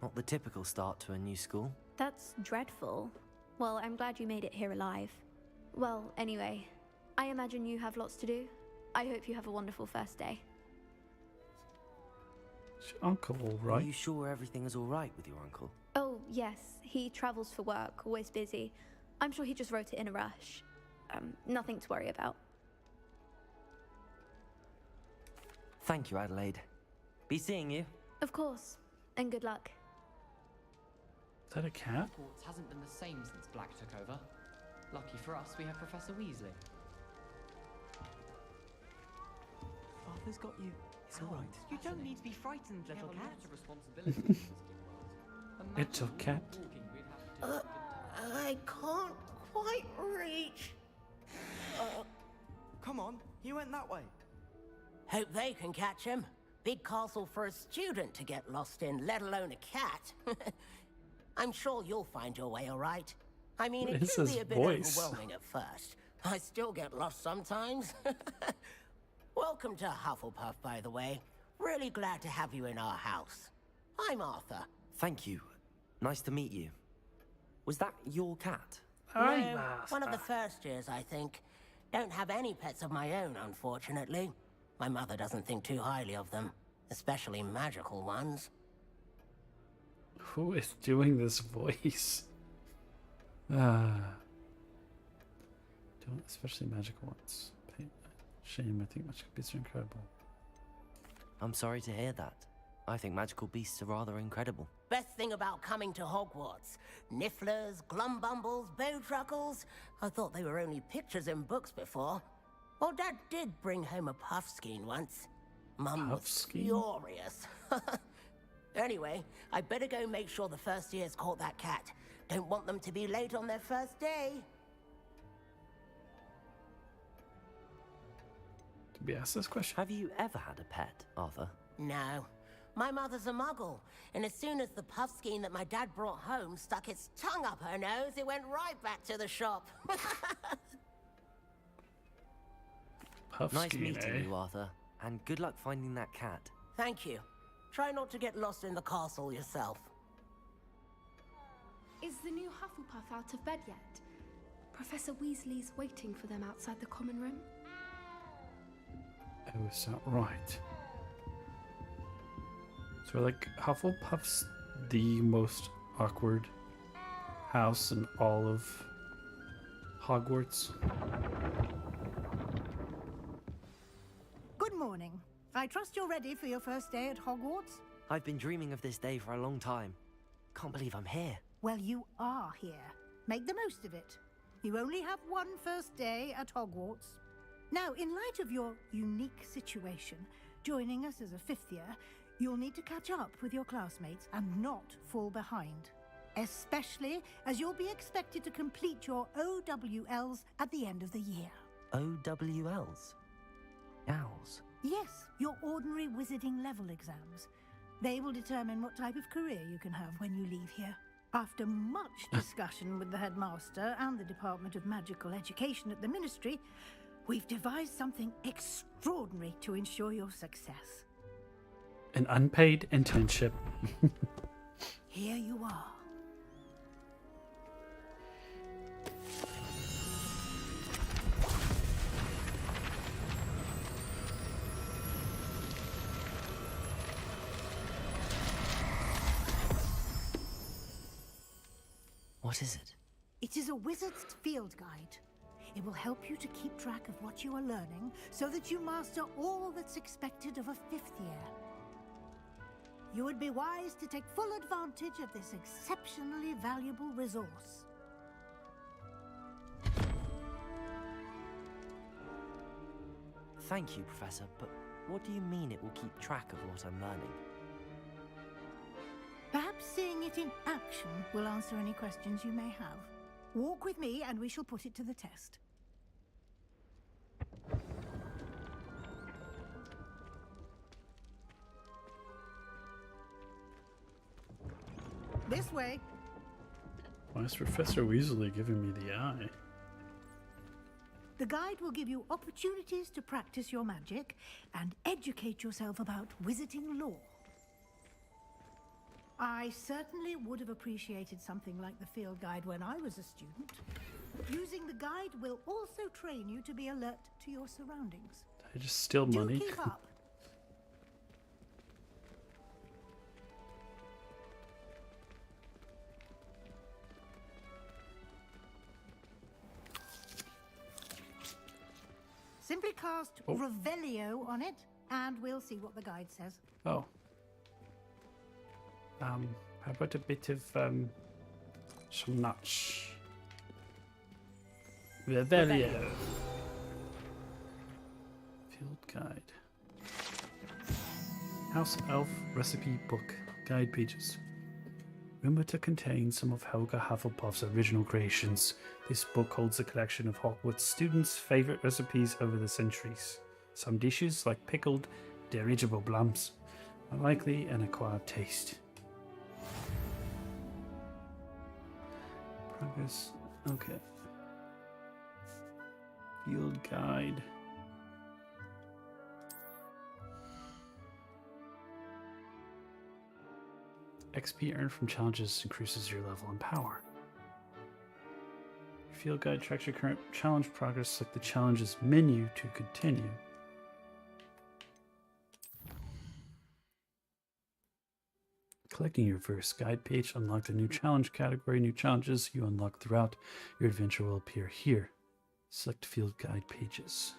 Not the typical start to a new school. That's dreadful. Well, I'm glad you made it here alive. Well, anyway, I imagine you have lots to do. I hope you have a wonderful first day. Is your uncle all Are right? you sure everything is all right with your uncle? Oh, yes. He travels for work, always busy. I'm sure he just wrote it in a rush. Nothing to worry about. Thank you, Adelaide. Be seeing you. Of course. And good luck. Is that a cat? Hogwarts hasn't been the same since Black took over. Lucky for us, we have Professor Weasley. Arthur's got you. It's all right. You don't need to be frightened, We little have a cat. lot of responsibilities in this world. Little cat. I can't quite reach. Come on, he went that way. Hope they can catch him. big castle for a student to get lost in, let alone a cat. I'm sure you'll find your way all right. I mean, it can be a bit overwhelming at first. I still get lost sometimes. Welcome to Hufflepuff, by the way. Really glad to have you in our house. I'm Arthur. Thank you. Nice to meet you. Was that your cat? No, one of the first years, I think. Don't have any pets of my own, unfortunately. My mother doesn't think too highly of them, especially magical ones. Who is doing this voice? Especially magical ones. Shame, I think magical beasts are incredible. I'm sorry to hear that. I think magical beasts are rather incredible. Best thing about coming to Hogwarts. Nifflers, Glumbumbles, Bowtruckles. I thought they were only pictures in books before. Well, Dad did bring home a Puffskein once. Mum was furious. Anyway, I better go make sure the first years caught that cat. Don't want them to be late on their first day. Did we ask this question? Have you ever had a pet, Arthur? No. My mother's a muggle, and as soon as the Puffskein that my dad brought home stuck its tongue up her nose, it went right back to the shop. Nice meeting you, Arthur, and good luck finding that cat. Thank you. Try not to get lost in the castle yourself. Is the new Hufflepuff out of bed yet? Professor Weasley's waiting for them outside the common room. Oh, is that right? So, like, Hufflepuff's the most awkward house in all of Hogwarts. Good morning. I trust you're ready for your first day at Hogwarts? I've been dreaming of this day for a long time. Can't believe I'm here. Well, you are here. Make the most of it. You only have one first day at Hogwarts. Now, in light of your unique situation, joining us as a fifth year, you'll need to catch up with your classmates and not fall behind. Especially as you'll be expected to complete your OWLs at the end of the year. OWLs? Owls? Yes, your ordinary wizarding level exams. They will determine what type of career you can have when you leave here. After much discussion with the headmaster and the Department of Magical Education at the Ministry, we've devised something extraordinary to ensure your success. An unpaid internship. Here you are. What is it? It is a wizard's field guide. It will help you to keep track of what you are learning so that you master all that's expected of a fifth year. You would be wise to take full advantage of this exceptionally valuable resource. Thank you, Professor, but what do you mean it will keep track of what I'm learning? Perhaps seeing it in action will answer any questions you may have. Walk with me and we shall put it to the test. This way. Why is Professor Weasley giving me the eye? The guide will give you opportunities to practice your magic and educate yourself about wizarding lore. I certainly would have appreciated something like the field guide when I was a student. Using the guide will also train you to be alert to your surroundings. I just steal money. Do keep up. Simply cast Revelio on it, and we'll see what the guide says. Oh. How about a bit of, schnatch? Revelio. Field guide. House Elf Recipe Book. Guide pages. Rumored to contain some of Helga Hufflepuff's original creations, this book holds a collection of Hogwarts students' favourite recipes over the centuries. Some dishes, like pickled dirigible blums, Likely an acquired taste. Progress. Okay. Field guide. XP earned from challenges increases your level and power. Field guide tracks your current challenge progress. Select the challenges menu to continue. Collecting your first guide page unlocked a new challenge category. New challenges you unlock throughout your adventure will appear here. Select field guide pages.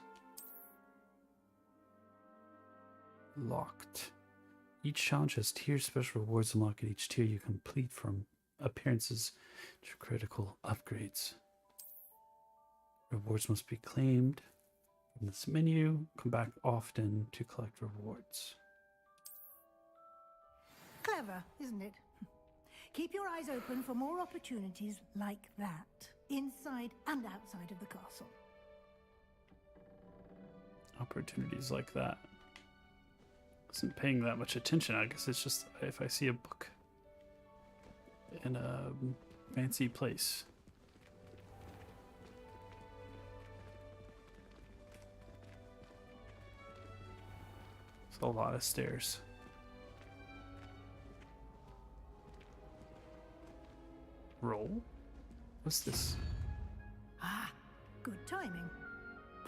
Locked. Each challenge has tiers. Special rewards unlock at each tier you complete, from appearances to critical upgrades. Rewards must be claimed from this menu. Come back often to collect rewards. Clever, isn't it? Keep your eyes open for more opportunities like that, inside and outside of the castle. Opportunities like that. Wasn't paying that much attention. I guess it's just if I see a book in a fancy place. It's a lot of stairs. Roll? What's this? Ah, good timing.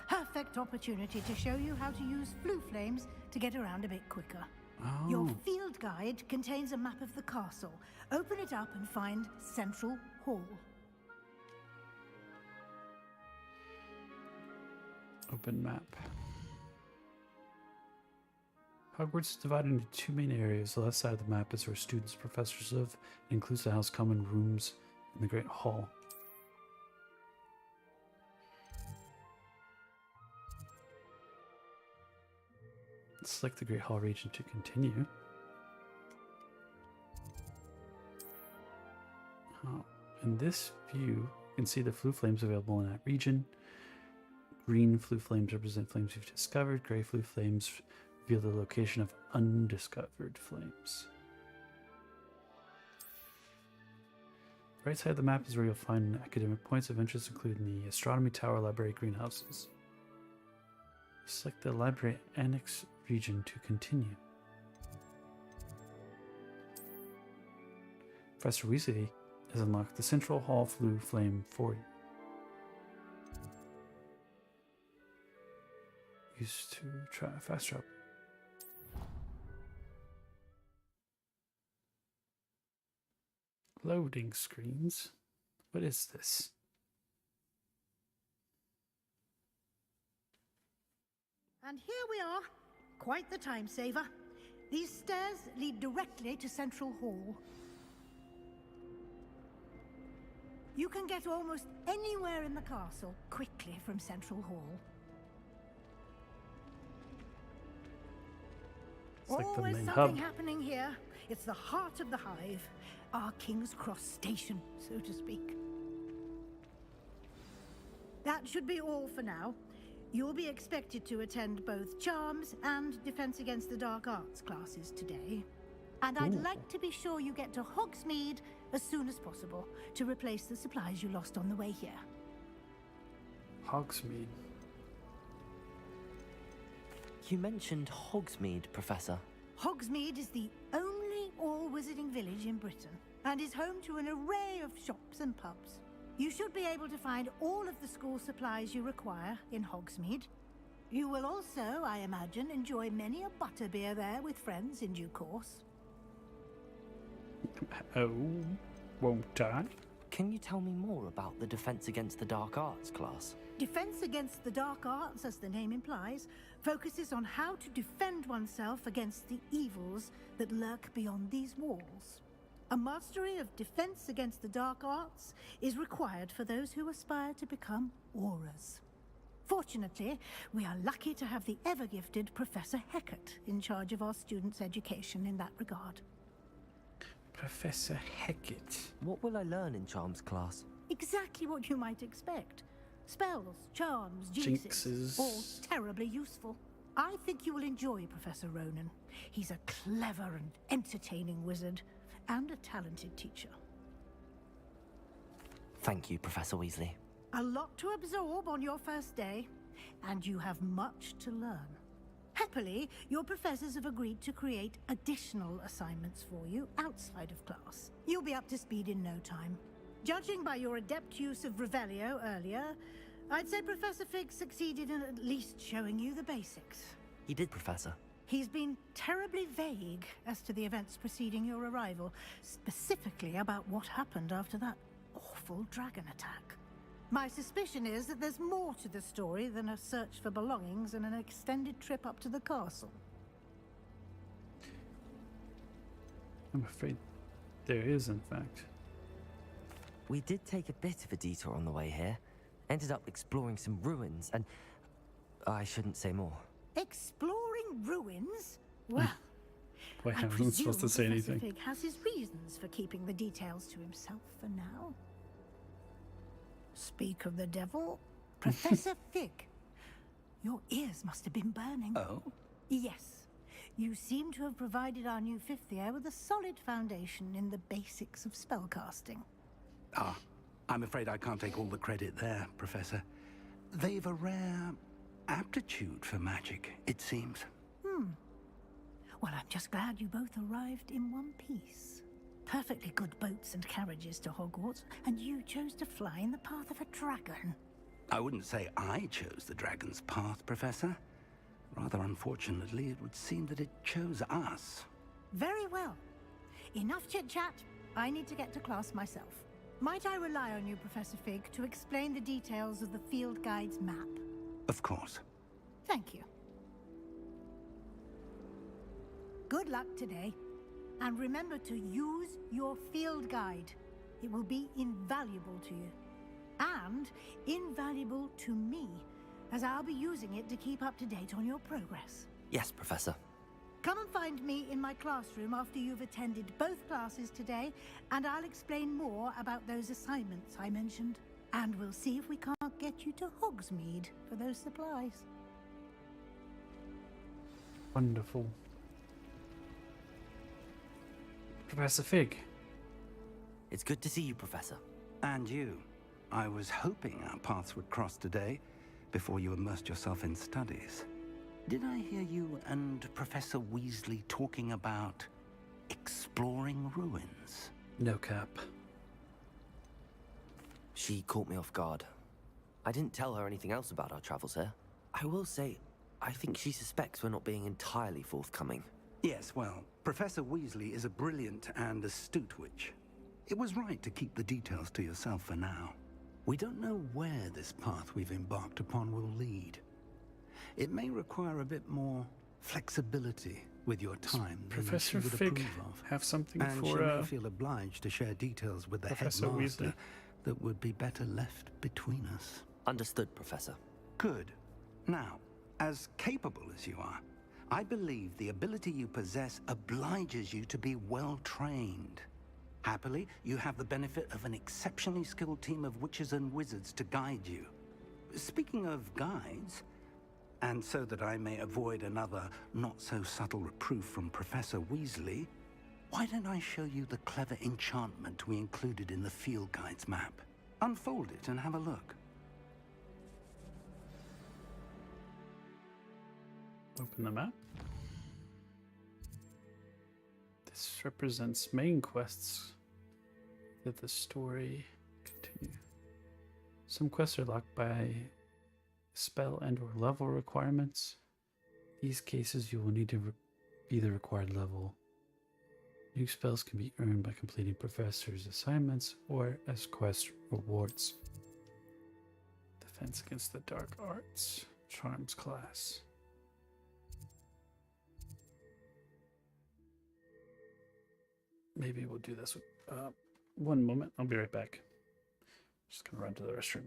Perfect opportunity to show you how to use flue flames to get around a bit quicker. Oh. Your field guide contains a map of the castle. Open it up and find Central Hall. Open map. Hogwarts is divided into two main areas. The left side of the map is where students and professors live. It includes the house common rooms in the Great Hall. Select the Great Hall region to continue. In this view, you can see the flue flames available in that region. Green flue flames represent flames you've discovered. Gray flue flames reveal the location of undiscovered flames. Right side of the map is where you'll find academic points of interest, including the astronomy tower, library, greenhouses. Select the library annex region to continue. Professor Weasley has unlocked the Central Hall flue flame for you. Used to try fast travel. Loading screens. What is this? And here we are. Quite the time saver. These stairs lead directly to Central Hall. You can get almost anywhere in the castle quickly from Central Hall. It's like the Always main something hub. happening here. It's the heart of the hive. Our King's Cross station, so to speak. That should be all for now. You'll be expected to attend both Charms and Defense Against the Dark Arts classes today. And I'd like to be sure you get to Hogsmeade as soon as possible to replace the supplies you lost on the way here. Hogsmeade. You mentioned Hogsmeade, Professor. Hogsmeade is the only all-wizarding village in Britain and is home to an array of shops and pubs. You should be able to find all of the school supplies you require in Hogsmeade. You will also, I imagine, enjoy many a butterbeer there with friends in due course. Oh, won't I? Can you tell me more about the Defense Against the Dark Arts class? Defense Against the Dark Arts, as the name implies, focuses on how to defend oneself against the evils that lurk beyond these walls. A mastery of Defense Against the Dark Arts is required for those who aspire to become Aurors. Fortunately, we are lucky to have the ever-gifted Professor Hecat in charge of our students' education in that regard. Professor Hecat. What will I learn in Charms class? Exactly what you might expect. Spells, charms, jinxes, Jinxes. all terribly useful. I think you will enjoy Professor Ronan. He's a clever and entertaining wizard, and a talented teacher. Thank you, Professor Weasley. A lot to absorb on your first day, and you have much to learn. Happily, your professors have agreed to create additional assignments for you outside of class. You'll be up to speed in no time. Judging by your adept use of Revelio earlier, I'd say Professor Fig succeeded in at least showing you the basics. He did, Professor. He's been terribly vague as to the events preceding your arrival, specifically about what happened after that awful dragon attack. My suspicion is that there's more to the story than a search for belongings and an extended trip up to the castle. I'm afraid there is, in fact. We did take a bit of a detour on the way here. Ended up exploring some ruins, and I shouldn't say more. Exploring ruins? Well, Boy, I I wasn't supposed to say Professor anything. Fig has his reasons for keeping the details to himself for now. Speak of the devil, Professor Fig. Your ears must have been burning. Oh? Yes. You seem to have provided our new fifth year with a solid foundation in the basics of spellcasting. Ah, I'm afraid I can't take all the credit there, Professor. They've a rare aptitude for magic, it seems. Well, I'm just glad you both arrived in one piece. Perfectly good boats and carriages to Hogwarts, and you chose to fly in the path of a dragon. I wouldn't say I chose the dragon's path, Professor. Rather unfortunately, it would seem that it chose us. Very well. Enough chit-chat. I need to get to class myself. Might I rely on you, Professor Fig, to explain the details of the field guide's map? Of course. Thank you. Good luck today. And remember to use your field guide. It will be invaluable to you. And invaluable to me, as I'll be using it to keep up to date on your progress. Yes, Professor. Come and find me in my classroom after you've attended both classes today, and I'll explain more about those assignments I mentioned. And we'll see if we can't get you to Hogsmeade for those supplies. Wonderful. Professor Fig. It's good to see you, Professor. And you. I was hoping our paths would cross today, before you immersed yourself in studies. Did I hear you and Professor Weasley talking about exploring ruins? No cap. She caught me off guard. I didn't tell her anything else about our travels here. I will say, I think she suspects we're not being entirely forthcoming. Yes, well, Professor Weasley is a brilliant and astute witch. It was right to keep the details to yourself for now. We don't know where this path we've embarked upon will lead. It may require a bit more flexibility with your time than Professor she would Fig approve of. have something And she for may feel obliged to share details with the Professor headmaster Weasley? that would be better left between us. Understood, Professor. Good. Now, as capable as you are, I believe the ability you possess obliges you to be well trained. Happily, you have the benefit of an exceptionally skilled team of witches and wizards to guide you. Speaking of guides, and so that I may avoid another not-so-subtle reproof from Professor Weasley, why don't I show you the clever enchantment we included in the field guide's map? Unfold it and have a look. Open the map. This represents main quests that the story continue. Some quests are locked by spell and or level requirements. In these cases, you will need to be the required level. New spells can be earned by completing professors' assignments or as quest rewards. Defense against the dark arts, charms class. Maybe we'll do this with, one moment, I'll be right back. Just gonna run to the restroom.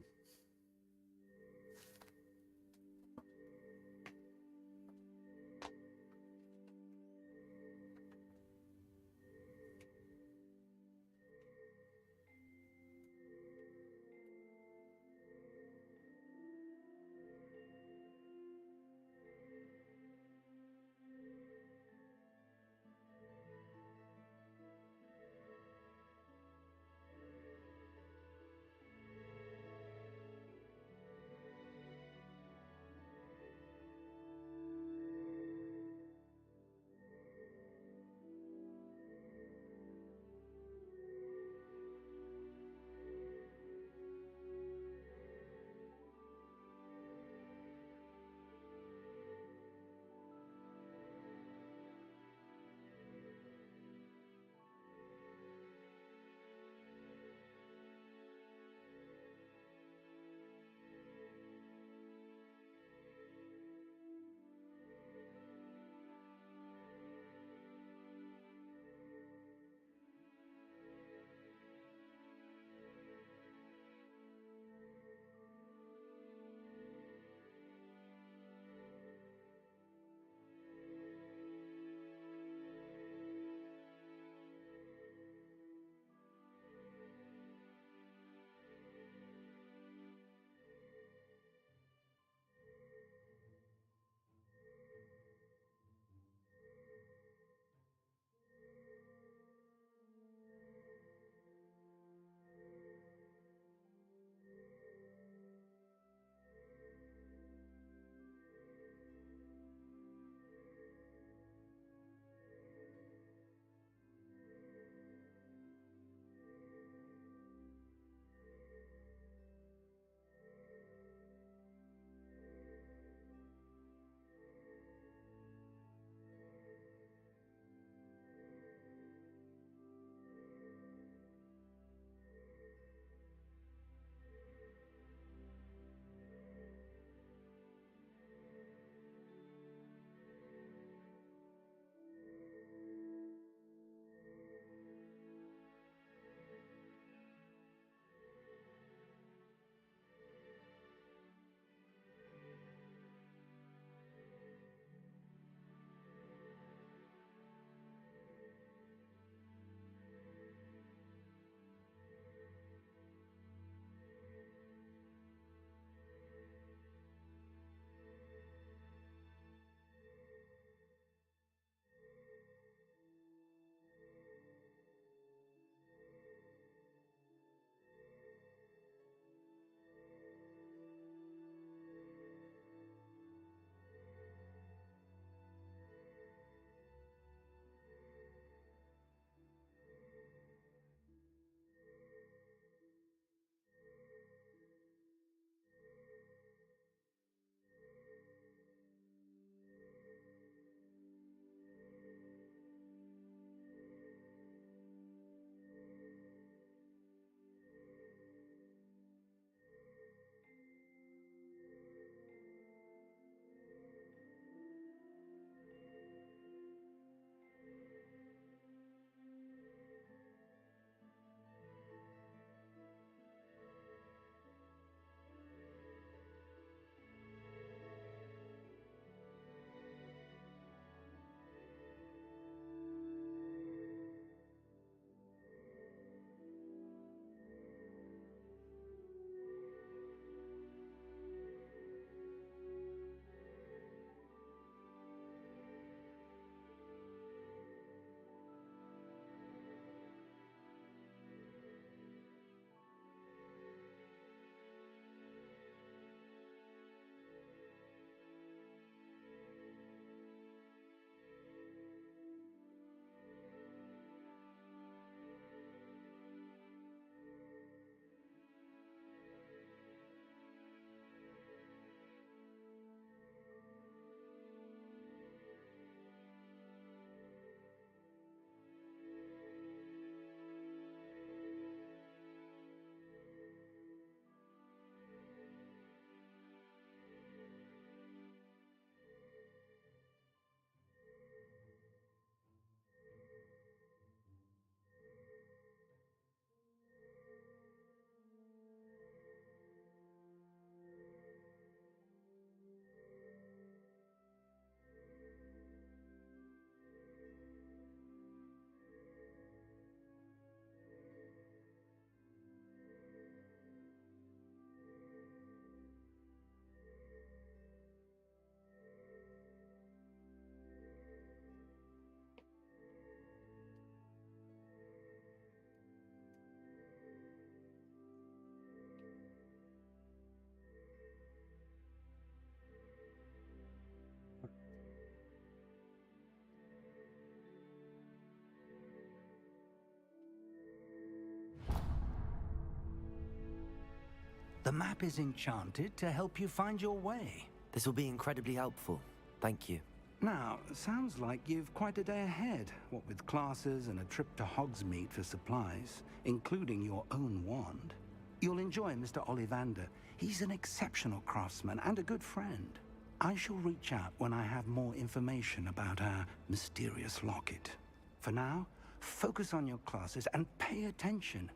The map is enchanted to help you find your way. This will be incredibly helpful. Thank you. Now, sounds like you've quite a day ahead, what with classes and a trip to Hogsmeade for supplies, including your own wand. You'll enjoy Mr. Ollivander. He's an exceptional craftsman and a good friend. I shall reach out when I have more information about our mysterious locket. For now, focus on your classes and pay attention.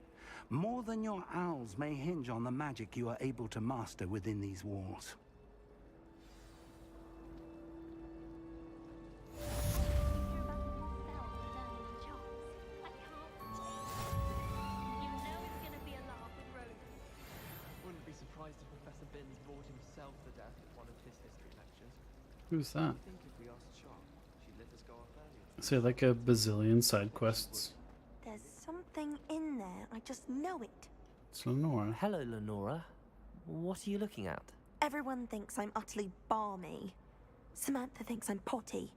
More than your owls may hinge on the magic you are able to master within these walls. Wouldn't be surprised if Professor Binns bored himself to death at one of his history lectures. Who's that? I think if we asked Sharp, she'd let us go off earlier. Say like a bazillion side quests. There's something in there. I just know it. It's Lenora. Hello, Lenora. What are you looking at? Everyone thinks I'm utterly balmy. Samantha thinks I'm potty.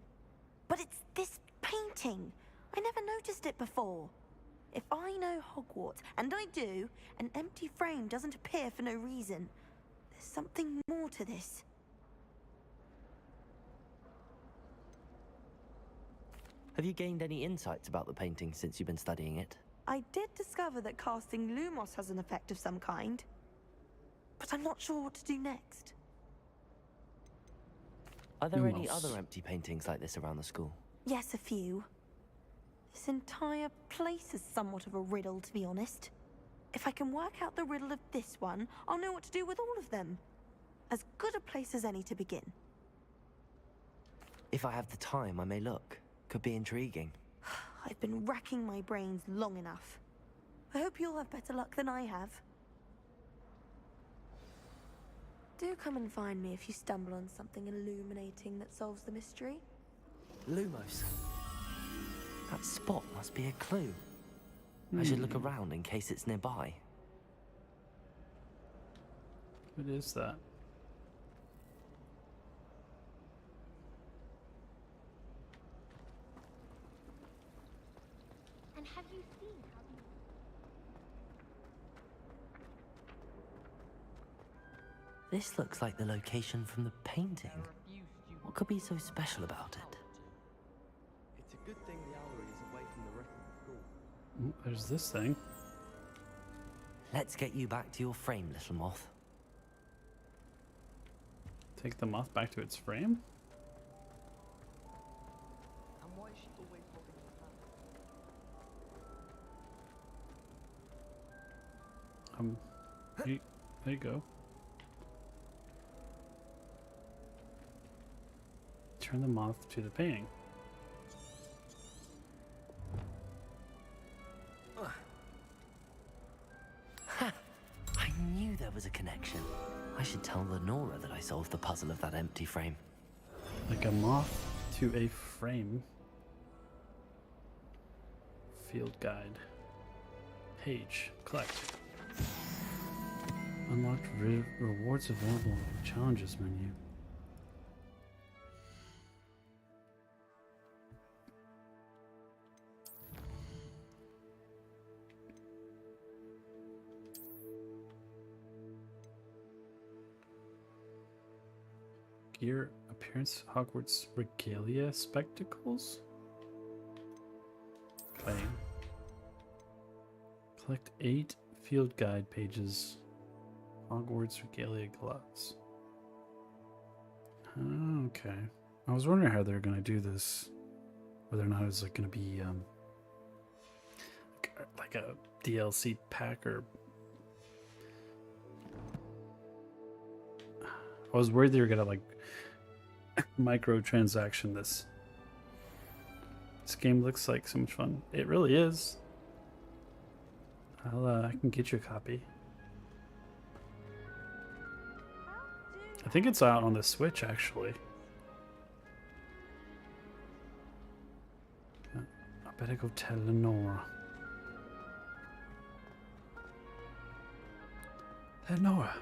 But it's this painting. I never noticed it before. If I know Hogwarts, and I do, an empty frame doesn't appear for no reason. There's something more to this. Have you gained any insights about the painting since you've been studying it? I did discover that casting Lumos has an effect of some kind. But I'm not sure what to do next. Are there any Lumos. other empty paintings like this around the school? Yes, a few. This entire place is somewhat of a riddle, to be honest. If I can work out the riddle of this one, I'll know what to do with all of them. As good a place as any to begin. If I have the time, I may look. Could be intriguing. I've been racking my brains long enough. I hope you'll have better luck than I have. Do come and find me if you stumble on something illuminating that solves the mystery. Lumos. That spot must be a clue. I should look around in case it's nearby. What is that? And have you seen how the This looks like the location from the painting. What could be so special about it? It's a good thing the owlery is away from the rest of the school. Oh, there's this thing. Let's get you back to your frame, little moth. Take the moth back to its frame? And why is she always popping in the fan? There you go. Turn the moth to the painting. Ha! I knew there was a connection. I should tell Lenora that I solved the puzzle of that empty frame. Like a moth to a frame. Field guide. Page. Collect. Unlocked rewards available in the challenges menu. Gear appearance Hogwarts regalia spectacles. Claim. Collect 8 field guide pages. Hogwarts regalia gloves. Okay. I was wondering how they're gonna do this. Whether or not it's like gonna be like a DLC pack or. I was worried they were gonna like microtransaction this. This game looks like so much fun. It really is. I can get you a copy. I think it's out on the Switch actually. I better go tell Lenora. Lenora.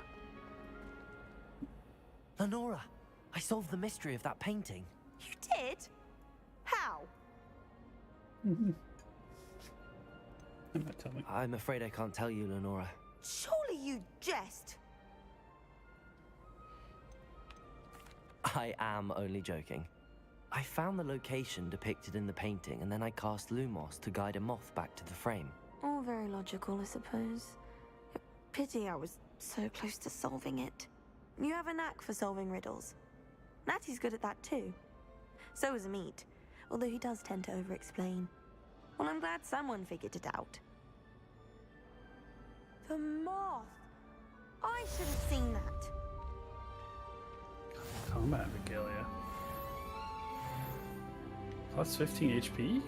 Lenora, I solved the mystery of that painting. You did? How? I'm not telling. I'm afraid I can't tell you, Lenora. Surely you jest. I am only joking. I found the location depicted in the painting, and then I cast Lumos to guide a moth back to the frame. All very logical, I suppose. Pity I was so close to solving it. You have a knack for solving riddles. Natty's good at that too. So is Amit, although he does tend to over-explain. Well, I'm glad someone figured it out. The moth! I should have seen that. Combat regalia. Plus 15 HP?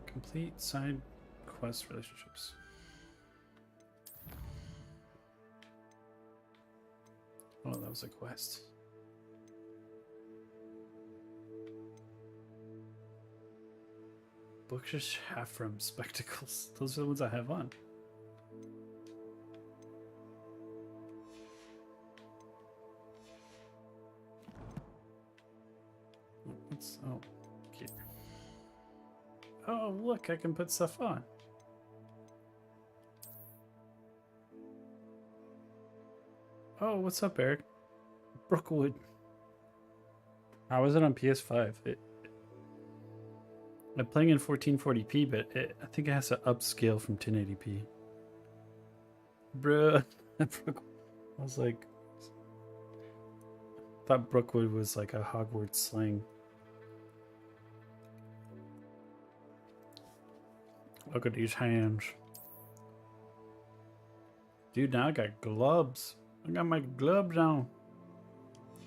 Complete side quest relationships. Oh, that was a quest. Bookish half rim spectacles. Those are the ones I have on. Oh, cute. Oh, look, I can put stuff on. Oh, what's up, Eric? Brookwood. How is it on PS5? I'm playing in 1440p, but I think it has to upscale from 1080p. Bruh. I was like... thought Brookwood was like a Hogwarts slang. Look at these hands. Dude, now I got gloves. I got my gloves on.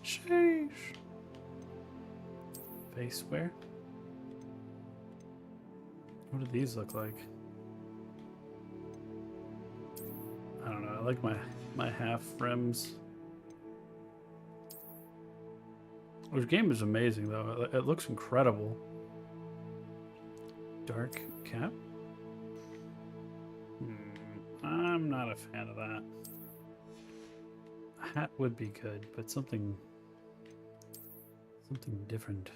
Sheesh. Face wear? What do these look like? I don't know. I like my half rims. This game is amazing though. It looks incredible. Dark cap? I'm not a fan of that. A hat would be good, but something different.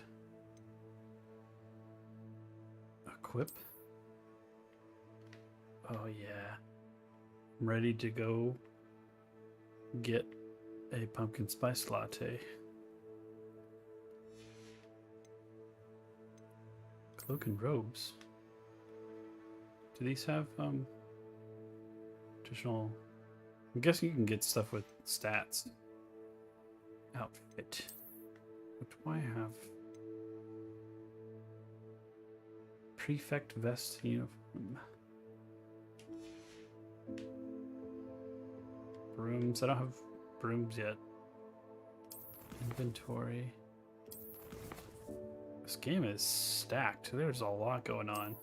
Equip? Oh yeah. I'm ready to go get a pumpkin spice latte. Cloak and robes. Do these have additional? I'm guessing you can get stuff with stats. Outfit. What do I have? Prefect vest uniform. Brooms. I don't have brooms yet. Inventory. This game is stacked. There's a lot going on.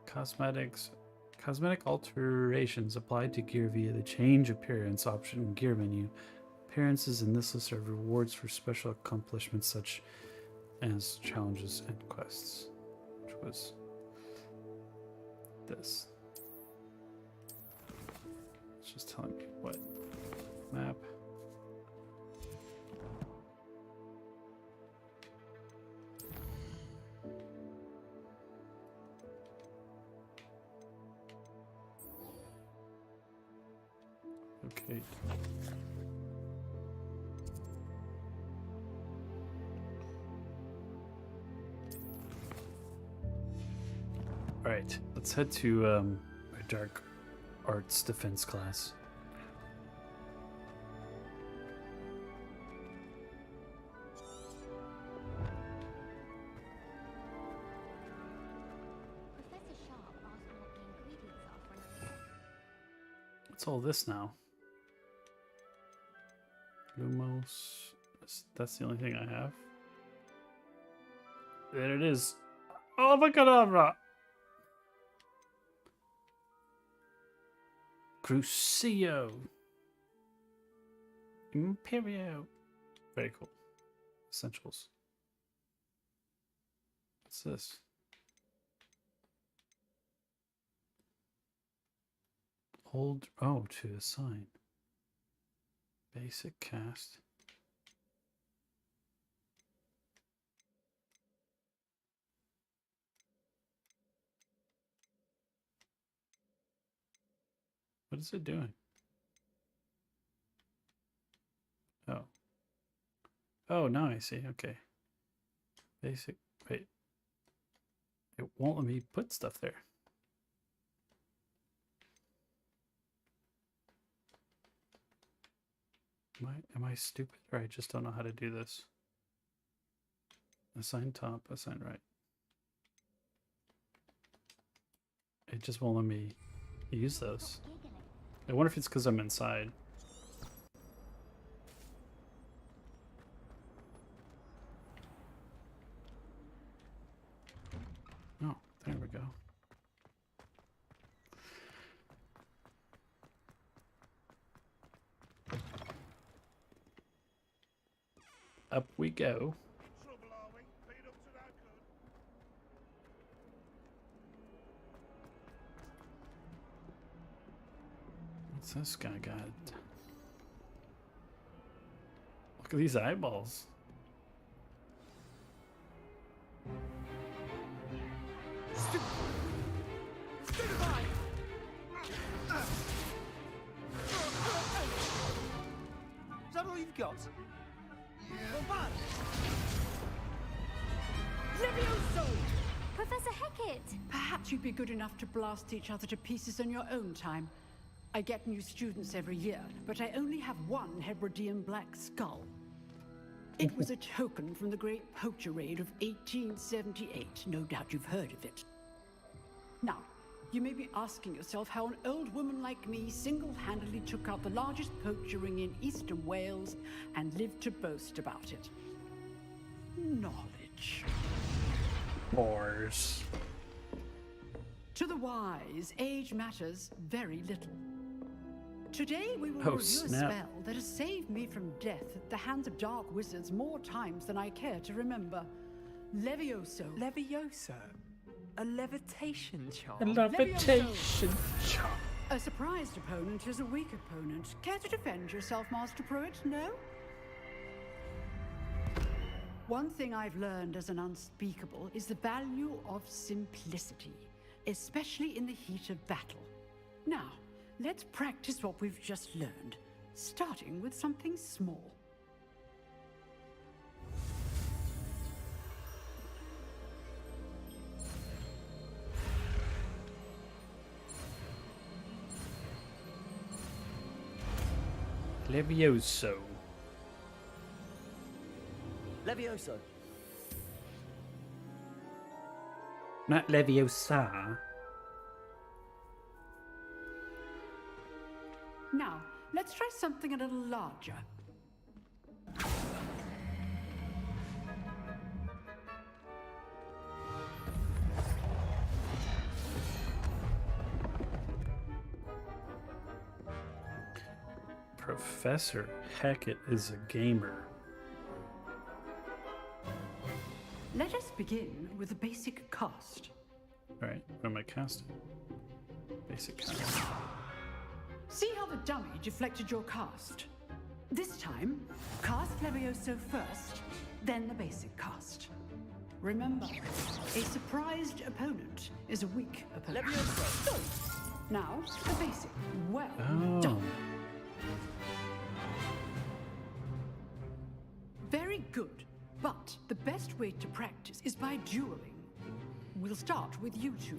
Cosmetics. Cosmetic alterations applied to gear via the change appearance option in gear menu. Appearances in this list are rewards for special accomplishments such as challenges and quests. Which was this. It's just telling me what map. Okay. All right, let's head to our dark arts defense class. What's all this now? Lumos. That's the only thing I have. There it is. Oh my god! Crucio. Imperio. Very cool. Essentials. What's this? Hold O to assign. Basic cast. What is it doing? Oh. Oh, now I see. Okay. Basic. Wait. It won't let me put stuff there. Am I stupid, or I just don't know how to do this? Assign top, assign right. It just won't let me use those. I wonder if it's because I'm inside. Oh, there we go. Up we go. What's this guy got? Look at these eyeballs. Is that all you've got? Levioso! Professor Hecat! Perhaps you'd be good enough to blast each other to pieces in your own time. I get new students every year, but I only have one Hebridean black skull. It was a token from the Great Poacher Raid of 1878. No doubt you've heard of it. Now, you may be asking yourself how an old woman like me single-handedly took out the largest poacher ring in eastern Wales and lived to boast about it. Knowledge. Wars. To the wise, age matters very little. Today we will review a spell that has saved me from death at the hands of dark wizards more times than I care to remember. Levioso. Levioso? A levitation charm? A levitation charm. A surprised opponent is a weak opponent. Care to defend yourself, Master Pruitt? No? One thing I've learned as an unspeakable is the value of simplicity, especially in the heat of battle. Now, let's practice what we've just learned, starting with something small. Levioso. Levioso. Not Leviosa. Now, let's try something a little larger. Professor Hecat is a gamer. Let us begin with a basic cast. Alright, what am I casting? Basic cast. See how the dummy deflected your cast? This time, cast Levioso first, then the basic cast. Remember, a surprised opponent is a weak opponent. Levioso! Now, the basic. Well done. Very good. But the best way to practice is by dueling. We'll start with you two.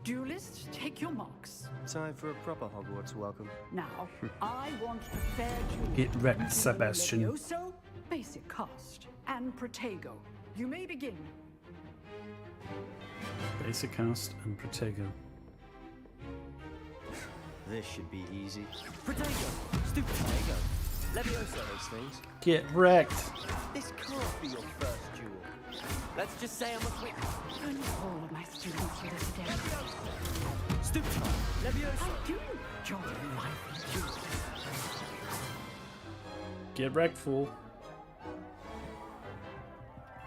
Duelists, take your marks. Time for a proper Hogwarts welcome. Now, I want a fair duel. Get wrecked, Sebastian. Levioso, basic cast, and Protego. You may begin. Basic cast and Protego. This should be easy. Protego! Stupid Protego! Levioso those things. Get wrecked. This can't be your first duel. Let's just say I'm a quick. Only all of my students will this day. Stupid Levioso! I do enjoy life in duels. Get wrecked, fool.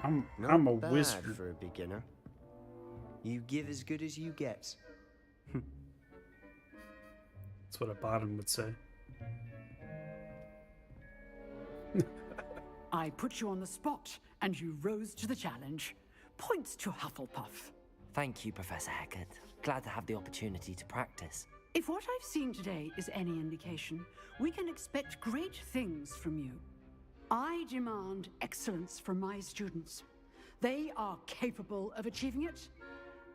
I'm a bad wizard. for a beginner. You give as good as you get. That's what a bottom would say. I put you on the spot, and you rose to the challenge. Points to Hufflepuff. Thank you, Professor Hecat. Glad to have the opportunity to practice. If what I've seen today is any indication, we can expect great things from you. I demand excellence from my students. They are capable of achieving it,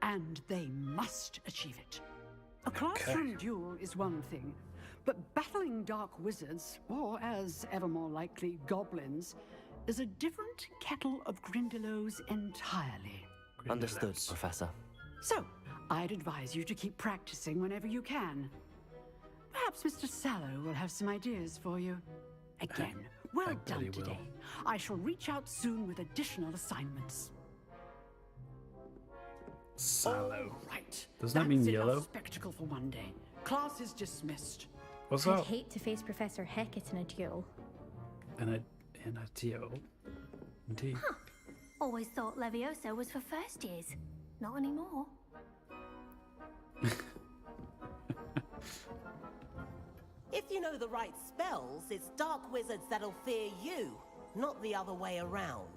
and they must achieve it. A classroom duel is one thing, but battling dark wizards, or as ever more likely, goblins, is a different kettle of Grindylows entirely. Understood, Professor. So, I'd advise you to keep practicing whenever you can. Perhaps Mr. Sallow will have some ideas for you. Again, well done today. I shall reach out soon with additional assignments. Sallow. Right. Doesn't that mean That's yellow? enough spectacle for one day. Class is dismissed. What's I'd up? hate to face Professor Hecat in a duel. In a duel. Indeed. Always thought Leviosa was for first years. Not anymore. If you know the right spells, it's dark wizards that'll fear you, not the other way around.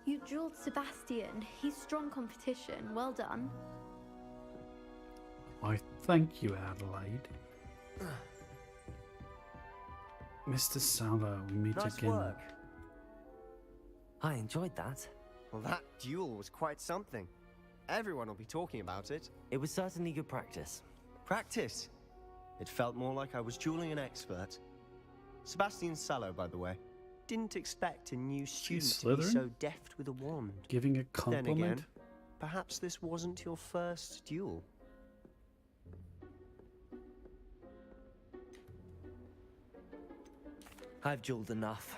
You dueled Sebastian. He's strong competition. Well done. I thank you, Adelaide. Mr. Sallow, we meet Nice again. work. I enjoyed that. Well, that duel was quite something. Everyone will be talking about it. It was certainly good practice. Practice? It felt more like I was dueling an expert. Sebastian Sallow, by the way. Didn't expect a new student to be Slytherin? so deft with a wand. Giving a Then compliment? again, perhaps this wasn't your first duel. I've dueled enough.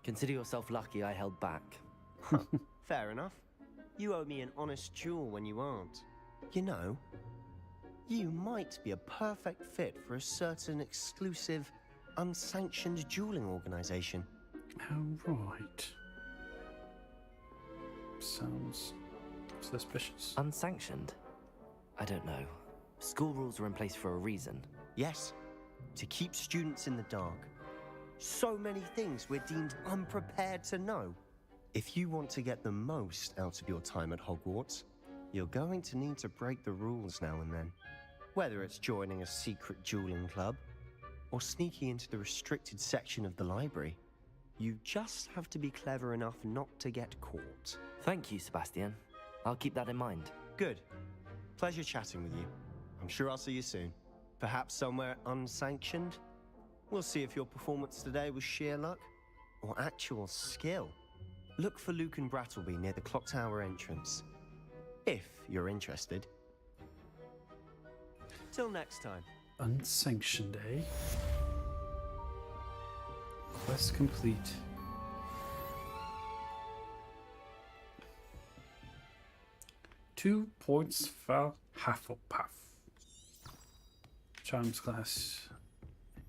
Consider yourself lucky I held back. Fair enough. You owe me an honest duel when you aren't. You know, you might be a perfect fit for a certain exclusive, unsanctioned dueling organization. Oh, right. Sounds suspicious. Unsanctioned? I don't know. School rules are in place for a reason. Yes, to keep students in the dark. So many things we're deemed unprepared to know. If you want to get the most out of your time at Hogwarts, you're going to need to break the rules now and then. Whether it's joining a secret dueling club, or sneaking into the restricted section of the library, you just have to be clever enough not to get caught. Thank you, Sebastian. I'll keep that in mind. Good. Pleasure chatting with you. I'm sure I'll see you soon. Perhaps somewhere unsanctioned? We'll see if your performance today was sheer luck or actual skill. Look for Luke and Brattleby near the clock tower entrance, if you're interested. Till next time. Unsanctioned, eh? Quest complete. Two points for Hufflepuff. Charms class.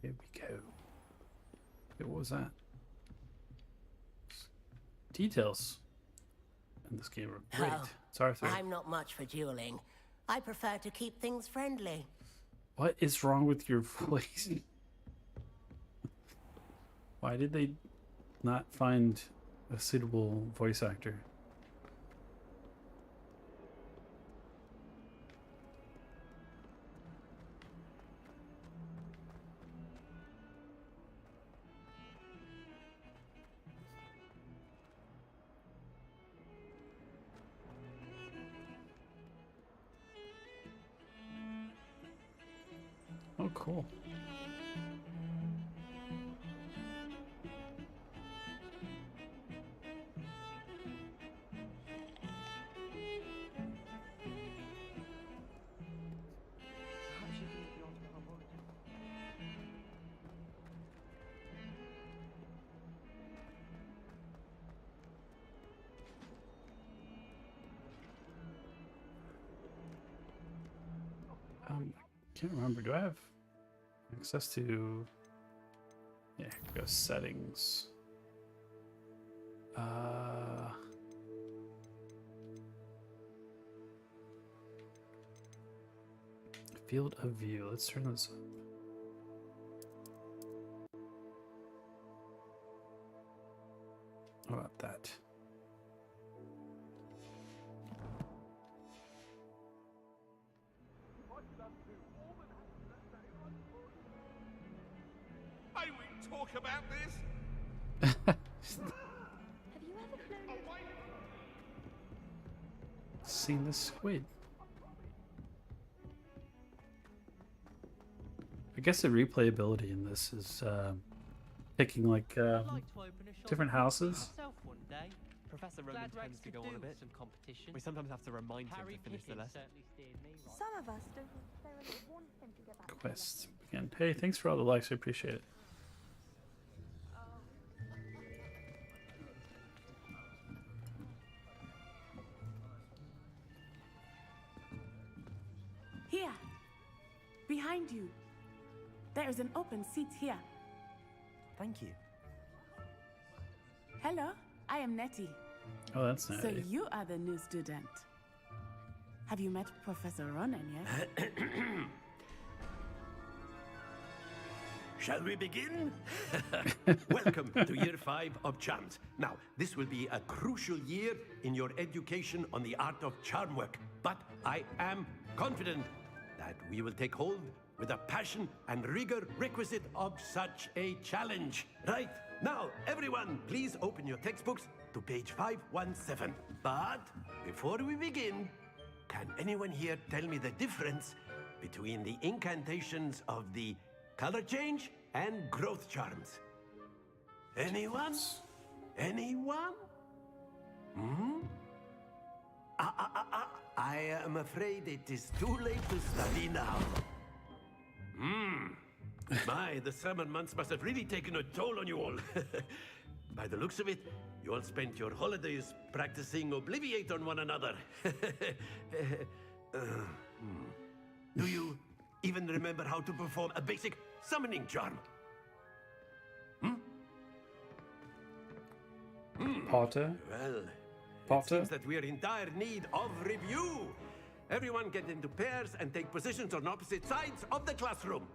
Here we go. Okay, what was that? Details in this game are great. Oh, It's Arthur. I'm not much for dueling. I prefer to keep things friendly. What is wrong with your voice? Why did they not find a suitable voice actor? Oh, cool. Can't remember. Do I have access to? Yeah, go settings. Field of view. Let's turn this up. How about that? May we talk about this? you ever flown? Seen the squid. I guess the replayability in this is picking like different houses. Professor Roman tends to go on a bit. Some competition. We sometimes have to remind him to finish the lesson. Some of us don't necessarily want him to get back. Quests again. Hey, thanks for all the likes. I appreciate it. Here, behind you. There is an open seat here. Thank you. Hello, I am Nettie. Oh, that's nice. So you are the new student. Have you met Professor Ronan yet? Shall we begin? Welcome to Year 5 of Charms. Now, this will be a crucial year in your education on the art of charm work. But I am confident that we will take hold with a passion and rigor requisite of such a challenge. Right, now, everyone, please open your textbooks to page 517. But before we begin, can anyone here tell me the difference between the incantations of the color change and growth charms? Anyone? Anyone? I am afraid it is too late to study now. My, the summer months must have really taken a toll on you all. By the looks of it, you all spent your holidays practicing Obliviate on one another. Do you even remember how to perform a basic summoning charm? Potter? Well, Potter? it seems that we are in dire need of review. Everyone get into pairs and take positions on opposite sides of the classroom.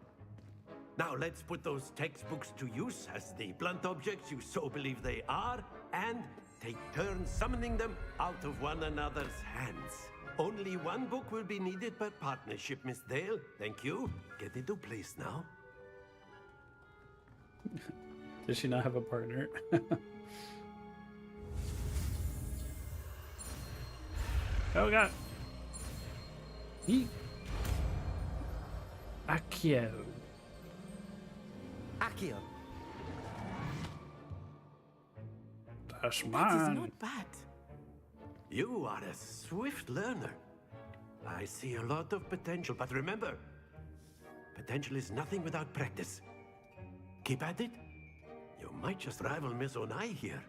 Now let's put those textbooks to use as the blunt objects you so believe they are, and take turns summoning them out of one another's hands. Only one book will be needed per partnership, Miss Dale. Thank you. Get into place now. Does she not have a partner? Oh god. Yeet. Accio. Accio. That's That is mine. not bad. You are a swift learner. I see a lot of potential, but remember, potential is nothing without practice. Keep at it. You might just rival Miss Onai here.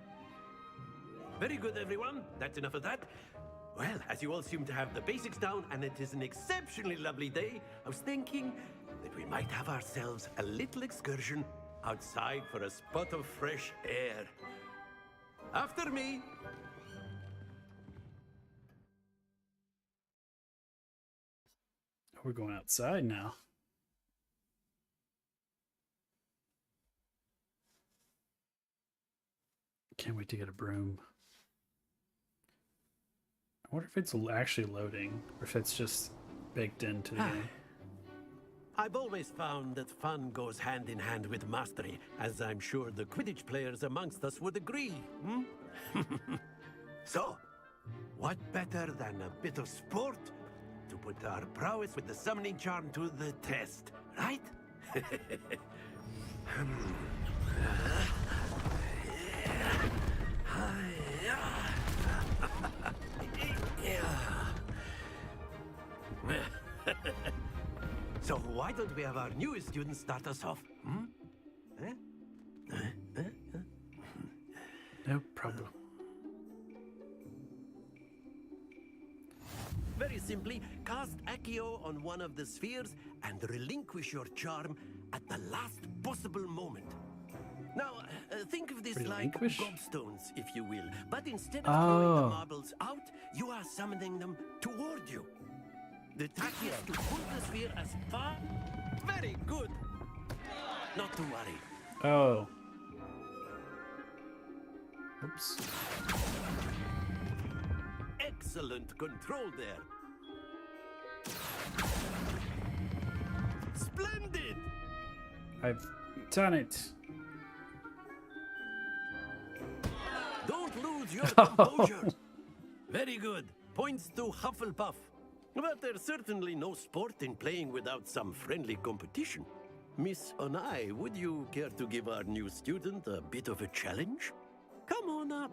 Very good, everyone. That's enough of that. Well, as you all seem to have the basics down, and it is an exceptionally lovely day, I was thinking that we might have ourselves a little excursion outside for a spot of fresh air. After me. We're going outside now. Can't wait to get a broom. I wonder if it's actually loading, or if it's just baked into the game. I've always found that fun goes hand in hand with mastery, as I'm sure the Quidditch players amongst us would agree. So, what better than a bit of sport to put our prowess with the summoning charm to the test, right? So why don't we have our newest student start us off? No problem. Very simply, cast Accio on one of the spheres and relinquish your charm at the last possible moment. Now, think of this Relinquish? like gobstones, if you will. But instead of throwing the marbles out, you are summoning them toward you. The trick is to pull the sphere as far... Very good. Not to worry. Oh. Oops. Excellent control there. Splendid! I've done it. lose your composure. Very good. Points to Hufflepuff. But there's certainly no sport in playing without some friendly competition. Miss Onai, would you care to give our new student a bit of a challenge? Come on up.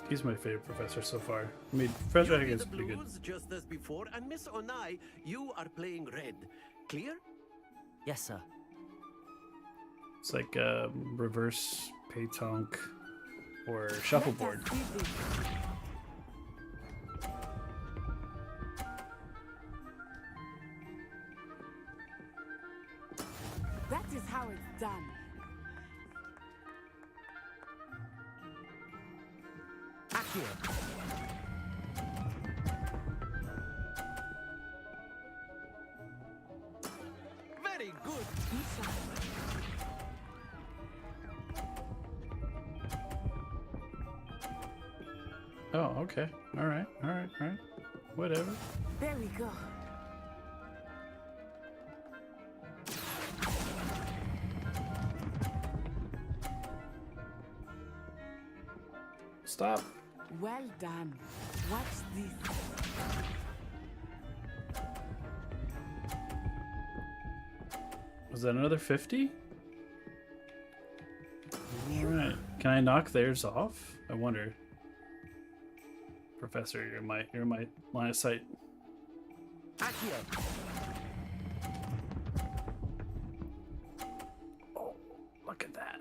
He's my favorite professor so far. I mean, Professor Higgins is the pretty good. blues just as before, and Miss Onai, you are playing red. Clear? Yes, sir. It's like reverse pétanque or shuffleboard. That is how it's done. Accio. Very good. Oh, okay. All right. Whatever. There we go. Stop. Well done. Watch this. Was that another 50? All right. Can I knock theirs off? I wonder. Professor, you're my line of sight. Accio. Oh, look at that.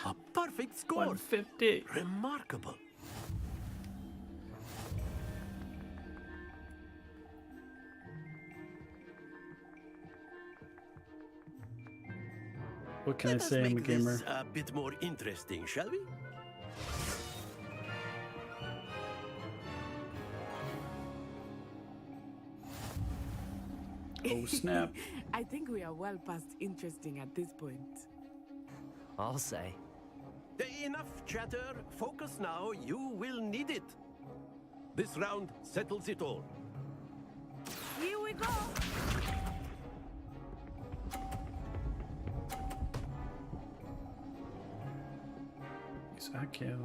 A perfect score. 150. Remarkable. What can Let I us say? I'm a make gamer. this a bit more interesting, shall we? Oh, snap. I think we are well past interesting at this point. I'll say. Enough chatter. Focus now. You will need it. This round settles it all. Here we go. It's Accio.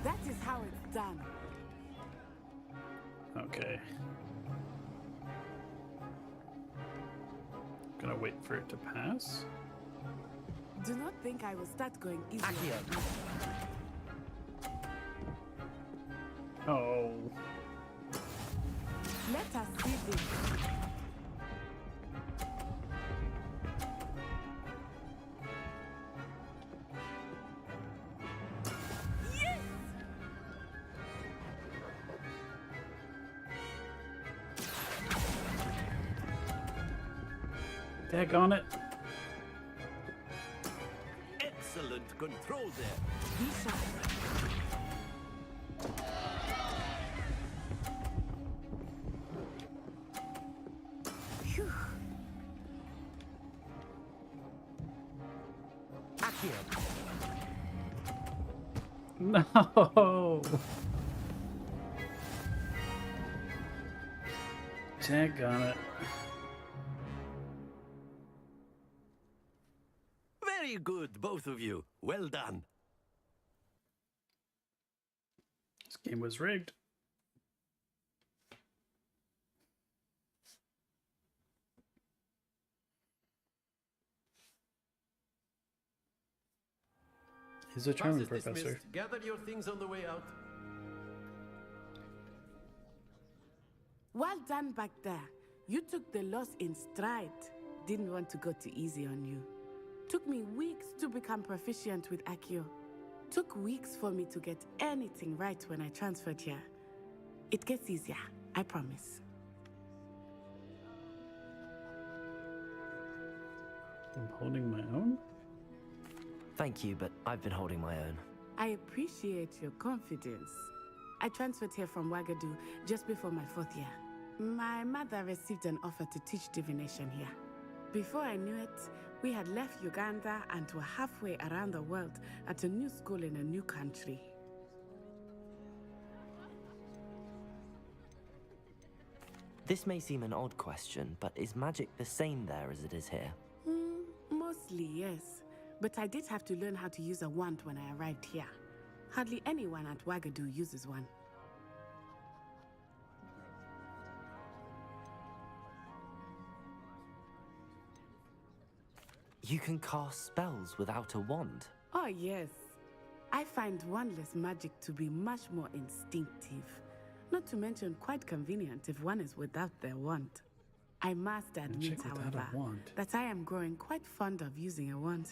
That is how it's done. Okay. Gonna wait for it to pass. Do not think I will start going easy. Accio. Oh. Let us see this. Yes! Daggone it. Excellent control there. Be sharp. Phew. Accio. No. Daggone it. Very good, both of you. Well done. This game was rigged. He's a charming Class is professor. dismissed. Gather your things on the way out. Well done back there. You took the loss in stride. Didn't want to go too easy on you. Took me weeks to become proficient with Accio. Took weeks for me to get anything right when I transferred here. It gets easier, I promise. I'm holding my own? Thank you, but I've been holding my own. I appreciate your confidence. I transferred here from Wagadu just before my 4th year. My mother received an offer to teach divination here. Before I knew it, we had left Uganda and were halfway around the world at a new school in a new country. This may seem an odd question, but is magic the same there as it is here? Mostly, yes. but I did have to learn how to use a wand when I arrived here. Hardly anyone at Wagadu uses one. You can cast spells without a wand? Oh, yes. I find wandless magic to be much more instinctive. Not to mention quite convenient if one is without their wand. I must admit, however, that I am growing quite fond of using a wand.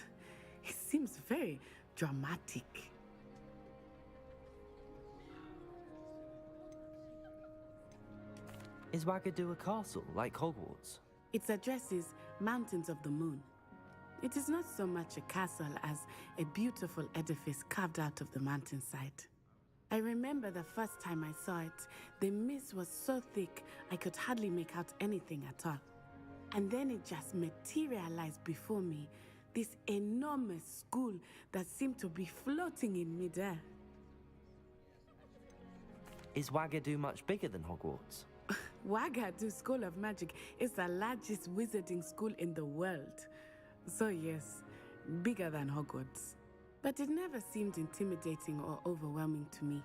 It seems very dramatic. Is Wagadu a castle, like Hogwarts? Its address is Mountains of the Moon. It is not so much a castle as a beautiful edifice carved out of the mountainside. I remember the first time I saw it, the mist was so thick I could hardly make out anything at all. And then it just materialized before me, this enormous school that seemed to be floating in midair. Is Wagadu much bigger than Hogwarts? Wagadu School of Magic is the largest wizarding school in the world. So yes, bigger than Hogwarts. But it never seemed intimidating or overwhelming to me.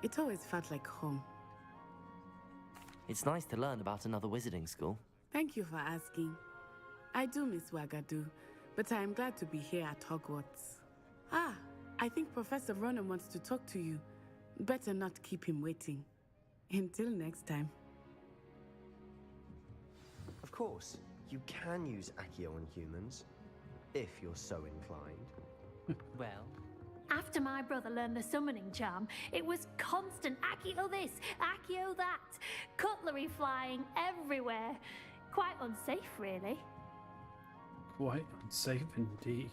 It always felt like home. It's nice to learn about another wizarding school. Thank you for asking. I do miss Wagadu, but I am glad to be here at Hogwarts. Ah, I think Professor Ronan wants to talk to you. Better not keep him waiting. Until next time. Of course, you can use Accio on humans, if you're so inclined. Well, after my brother learned the summoning charm, it was constant Accio this, Accio that, cutlery flying everywhere. Quite unsafe, really. Quite unsafe indeed.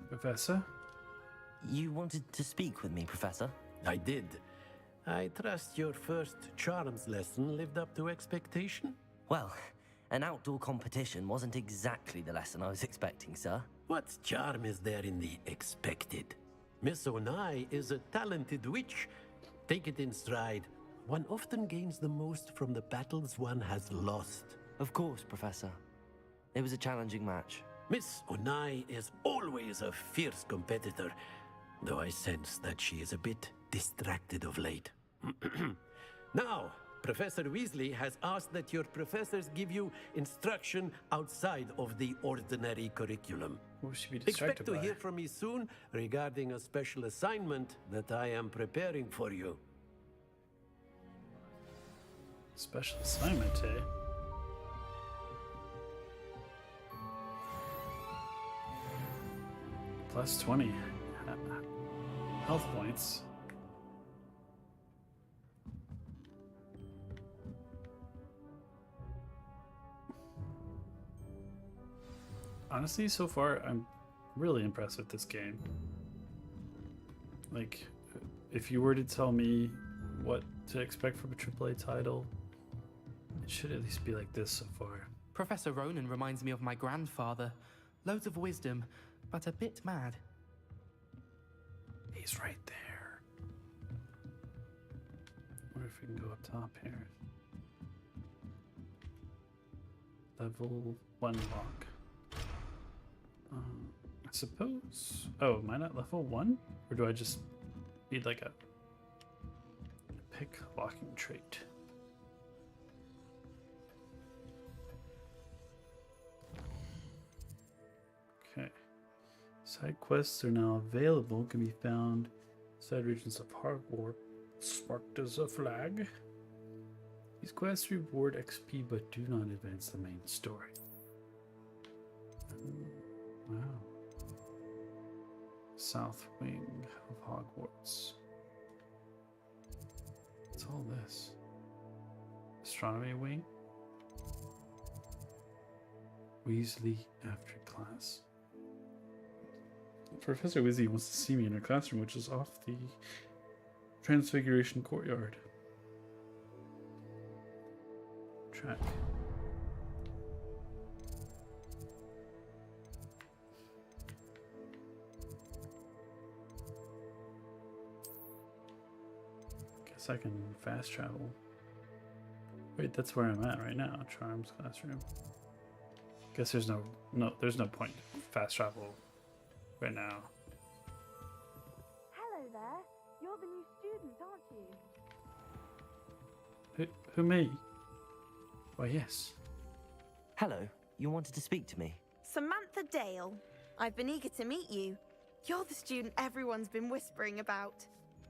Professor? You wanted to speak with me, Professor? I did. I trust your first charms lesson lived up to expectation? Well, an outdoor competition wasn't exactly the lesson I was expecting, sir. What charm is there in the expected? Miss Onai is a talented witch. Take it in stride. One often gains the most from the battles one has lost. Of course, Professor. It was a challenging match. Miss Onai is always a fierce competitor, though I sense that she is a bit distracted of late. Now, Professor Weasley has asked that your professors give you instruction outside of the ordinary curriculum. What should be distracted Expect to by? hear from me soon regarding a special assignment that I am preparing for you. Special assignment, eh? Plus 20 health points. Honestly, so far, I'm really impressed with this game. Like, if you were to tell me what to expect from a AAA title, it should at least be like this so far. Professor Ronan reminds me of my grandfather. Loads of wisdom, but a bit mad. He's right there. What if we can go up top here? Level 1 lock. I suppose. Oh, am I not level 1? Or do I just need like a pick locking trait? Okay. Side quests are now available. Can be found inside regions of Hogwarts, marked as a flag. These quests reward XP but do not advance the main story. Wow. South wing of Hogwarts. What's all this? Astronomy wing? Weasley after class. Professor Weasley wants to see me in her classroom, which is off the Transfiguration Courtyard. Track. Guess I can fast travel. Wait, that's where I'm at right now. Charms classroom. Guess there's no point fast travel right now. Hello there. You're the new student, aren't you? Who me? Why, yes. Hello, you wanted to speak to me? Samantha Dale. I've been eager to meet you. You're the student everyone's been whispering about.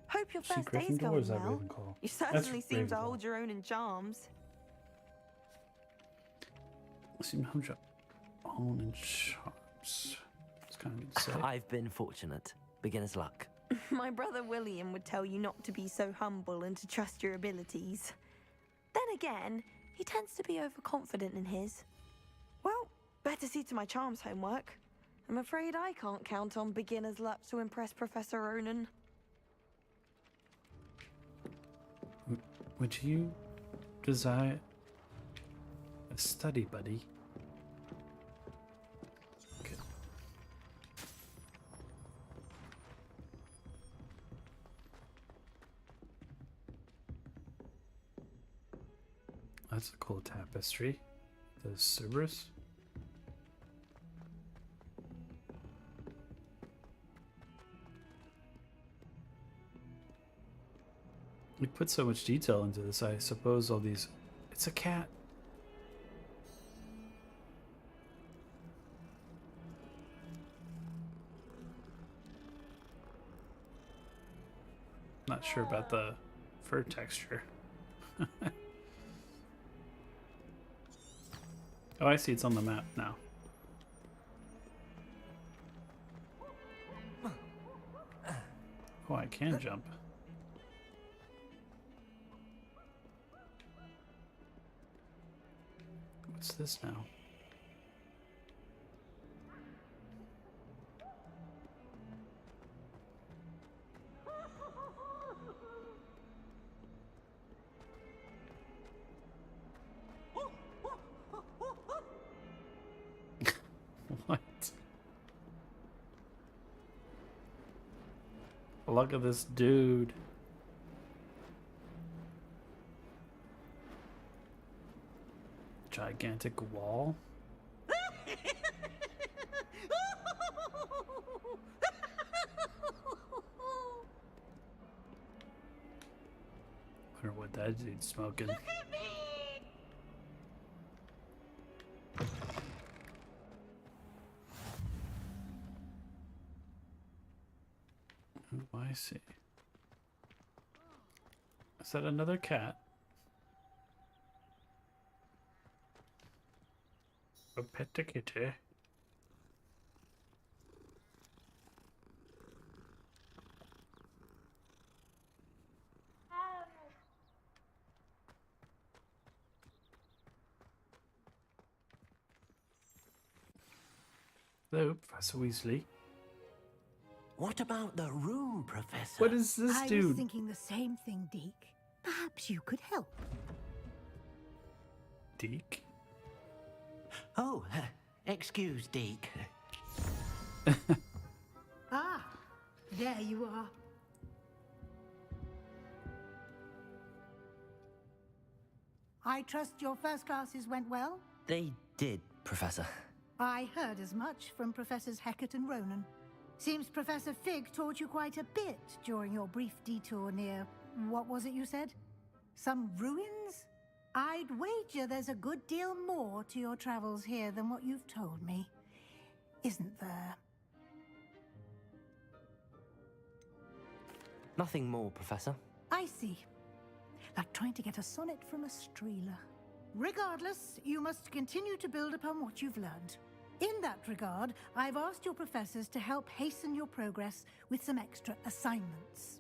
Hope your first day's Gryffindor or going is that well. Ravenclaw? You That's certainly seem to Ravenclaw. hold your own in charms. Seem to hold your own in charms. It's kind of mean to say. I've been fortunate. Beginner's luck. My brother William would tell you not to be so humble and to trust your abilities. Then again, he tends to be overconfident in his. Well, better see to my charms homework. I'm afraid I can't count on beginner's luck to impress Professor Ronan. Would you desire a study buddy? Okay. That's a cool tapestry. The Cerberus. We put so much detail into this, I suppose all these... It's a cat. Not sure about the fur texture. Oh, I see, it's on the map now. Oh, I can jump. What's this now? What? Look at this dude. Gigantic wall. Wonder what that dude's smoking. Oh, I see. Is that another cat? A pet kitty. Hello, Professor Weasley. What about the room, Professor? What is this I dude? was thinking the same thing, Deke. Perhaps you could help. Deke? Oh, excuse, Deke. Ah, there you are. I trust your first classes went well? They did, Professor. I heard as much from Professors Hecat and Ronan. Seems Professor Fig taught you quite a bit during your brief detour near... what was it you said? Some ruins? I'd wager there's a good deal more to your travels here than what you've told me. Isn't there? Nothing more, Professor. I see. Like trying to get a sonnet from a streeler. Regardless, you must continue to build upon what you've learned. In that regard, I've asked your professors to help hasten your progress with some extra assignments.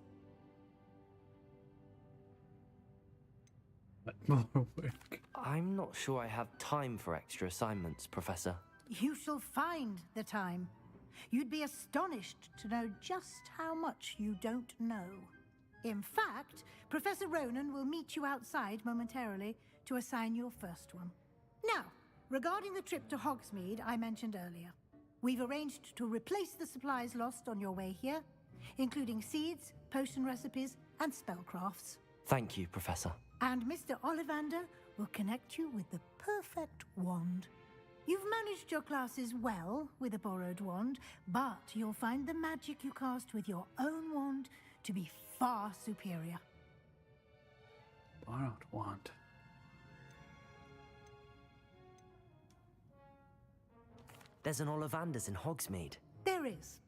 More work. I'm not sure I have time for extra assignments, Professor. You shall find the time. You'd be astonished to know just how much you don't know. In fact, Professor Ronan will meet you outside momentarily to assign your first one. Now, regarding the trip to Hogsmeade I mentioned earlier, we've arranged to replace the supplies lost on your way here, including seeds, potion recipes, and spellcrafts. Thank you, Professor. And Mr. Ollivander will connect you with the perfect wand. You've managed your classes well with a borrowed wand, but you'll find the magic you cast with your own wand to be far superior. Borrowed wand. There's an Ollivander's in Hogsmeade. There is.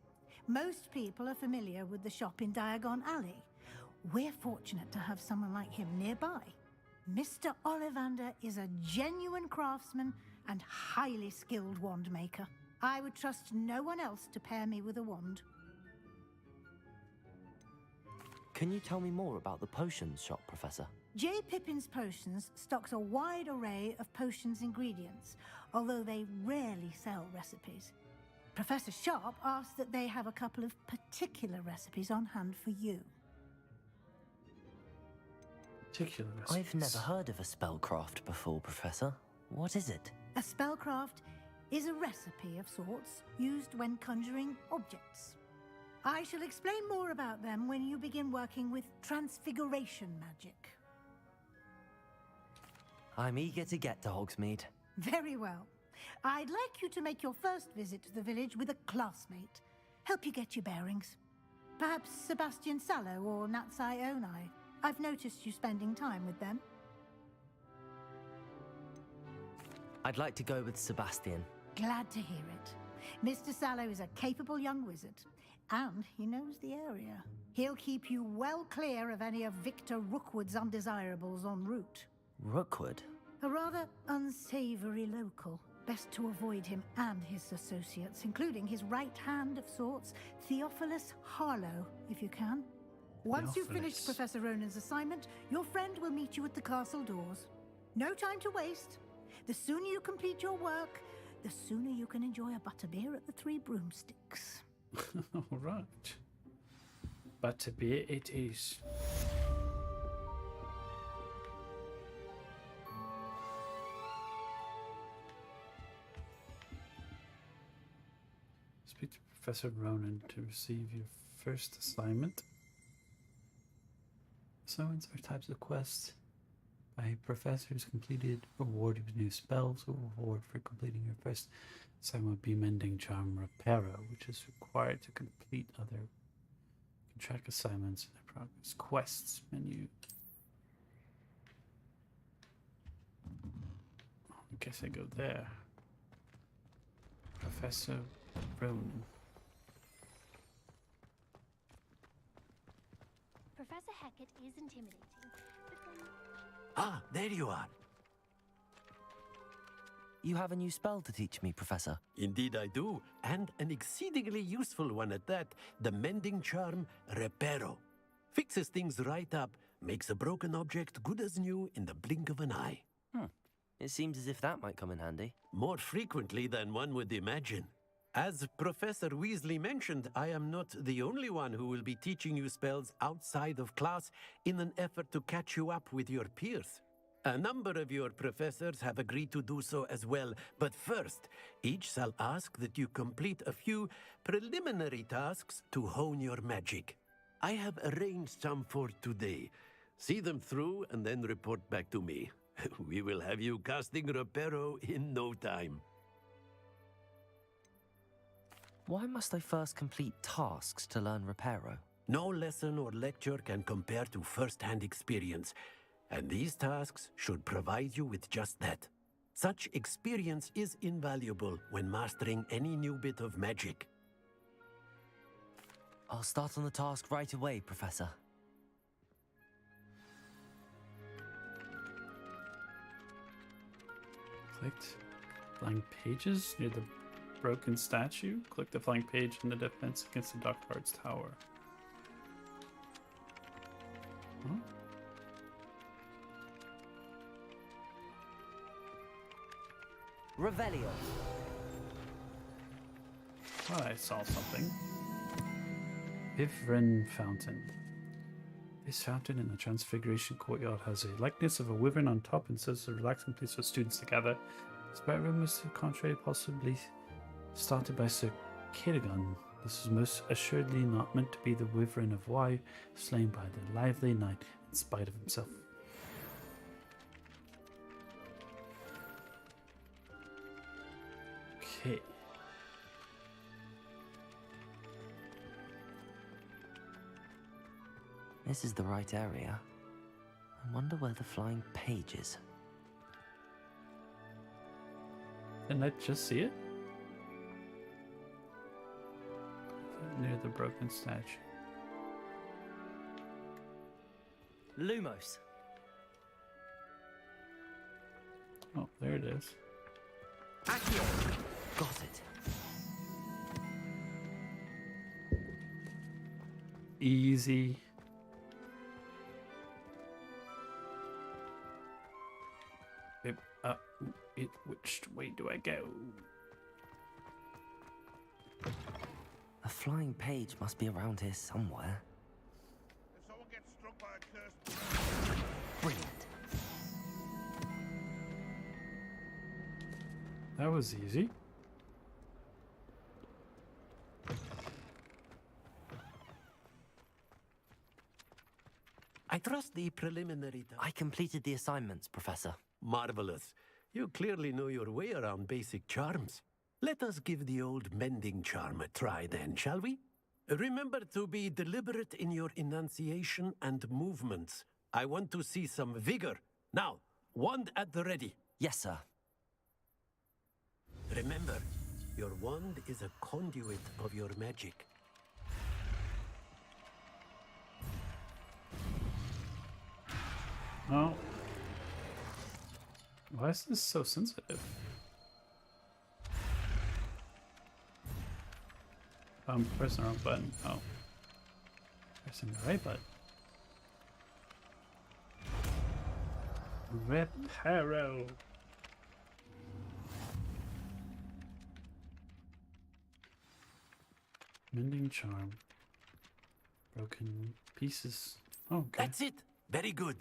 Most people are familiar with the shop in Diagon Alley. We're fortunate to have someone like him nearby. Mr. Ollivander is a genuine craftsman and highly skilled wand maker. I would trust no one else to pair me with a wand. Can you tell me more about the potions shop, Professor? J. Pippin's Potions stocks a wide array of potions ingredients, although they rarely sell recipes. Professor Sharp asked that they have a couple of particular recipes on hand for you. Particular recipes? I've never heard of a spellcraft before, Professor. What is it? A spellcraft is a recipe of sorts used when conjuring objects. I shall explain more about them when you begin working with transfiguration magic. I'm eager to get to Hogsmeade. Very well. I'd like you to make your first visit to the village with a classmate. Help you get your bearings. Perhaps Sebastian Sallow or Natsai Onai. I've noticed you spending time with them. I'd like to go with Sebastian. Glad to hear it. Mr. Sallow is a capable young wizard, and he knows the area. He'll keep you well clear of any of Victor Rookwood's undesirables en route. Rookwood? A rather unsavory local. Best to avoid him and his associates, including his right hand of sorts, Theophilus Harlow, if you can. Once you've finished Professor Ronan's assignment, your friend will meet you at the castle doors. No time to waste. The sooner you complete your work, the sooner you can enjoy a butterbeer at the Three Broomsticks. All right. Butterbeer it is. Speak to Professor Ronan to receive your first assignment. Assignments are types of quests by professors completed, rewarded with new spells, or reward for completing your first assignment would be Mending Charm Reparo, which is required to complete other. You can track assignments in the progress quests menu. I guess I go there. Professor Ronan. Professor Hecat is intimidating, but then... Ah, there you are. You have a new spell to teach me, Professor. Indeed I do, and an exceedingly useful one at that, the Mending Charm Reparo. Fixes things right up, makes a broken object good as new in the blink of an eye. It seems as if that might come in handy. More frequently than one would imagine. As Professor Weasley mentioned, I am not the only one who will be teaching you spells outside of class in an effort to catch you up with your peers. A number of your professors have agreed to do so as well, but first, each shall ask that you complete a few preliminary tasks to hone your magic. I have arranged some for today. See them through and then report back to me. We will have you casting Reparo in no time. Why must I first complete tasks to learn Reparo? No lesson or lecture can compare to first-hand experience, and these tasks should provide you with just that. Such experience is invaluable when mastering any new bit of magic. I'll start on the task right away, Professor. Clicked blank pages near the broken statue. Click the blank page in the defense against the Dark Arts Tower. Huh? Revelio. Oh, I saw something. Wyvern Fountain. This fountain in the Transfiguration Courtyard has a likeness of a wyvern on top and serves as a relaxing place for students to gather. Despite rumors to the contrary, possibly started by Sir Cadogan, this is most assuredly not meant to be the wyvern of Wye, slain by the lively knight in spite of himself. Okay. This is the right area. I wonder where the flying page is. Didn't I just see it? Near the broken statue. Lumos. Oh, there it is. Accio! Got it. Easy. Which way do I go? A flying page must be around here somewhere. If someone gets struck by a cursed... Brilliant. That was easy. I trust the preliminary... I completed the assignments, Professor. Marvelous. You clearly know your way around basic charms. Let us give the old mending charm a try then, shall we? Remember to be deliberate in your enunciation and movements. I want to see some vigor. Now, wand at the ready. Yes, sir. Remember, your wand is a conduit of your magic. Oh. Why is this so sensitive? I'm pressing the wrong button. Oh. Pressing the right button. Reparo. Mending charm. Broken pieces. Oh, okay. That's it. Very good.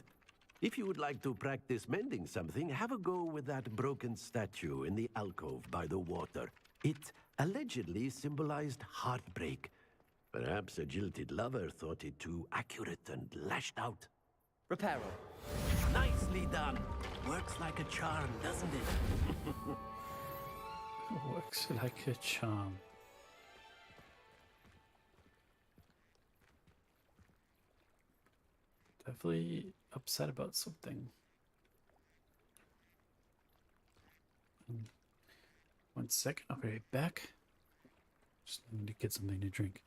If you would like to practice mending something, have a go with that broken statue in the alcove by the water. It allegedly symbolized heartbreak. Perhaps a jilted lover thought it too accurate and lashed out. Reparo. Nicely done. Works like a charm, doesn't it? Works like a charm. Definitely upset about something. 1 second, I'll be right back. Just need to get something to drink.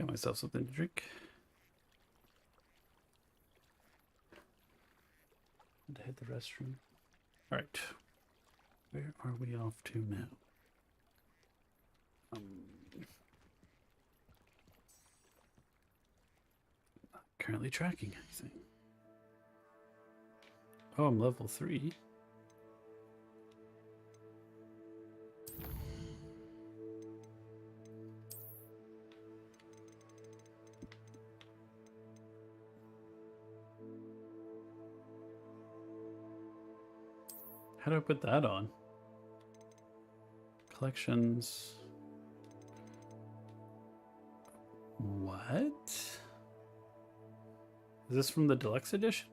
Get myself something to drink. And hit the restroom. Alright. Where are we off to now? Not currently tracking anything. Oh, I'm level 3. How do I put that on? Collections. What? Is this from the deluxe edition?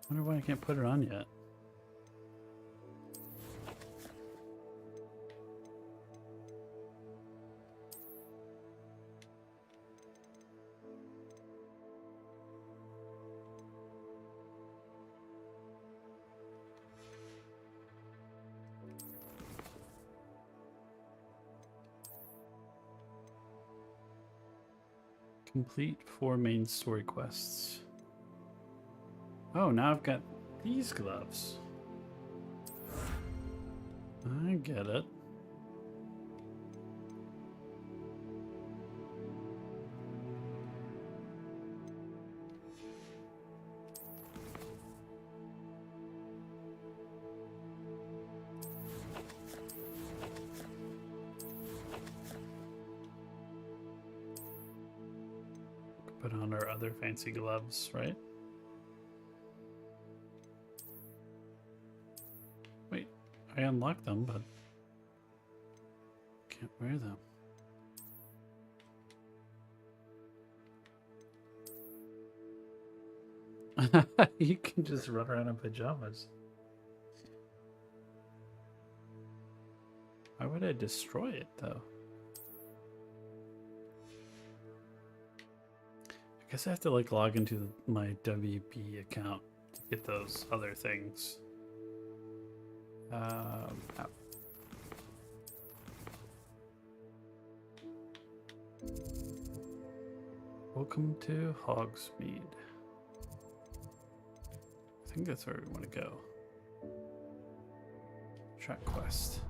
I wonder why I can't put it on yet. Complete 4 main story quests. Oh, now I've got these gloves. I get it. Put on our other fancy gloves, right? Wait, I unlocked them, but can't wear them. You can just run around in pajamas. Why would I destroy it, though? I guess I have to like log into my WP account to get those other things. Oh. Welcome to Hogsmeade. I think that's where we want to go. Track quest.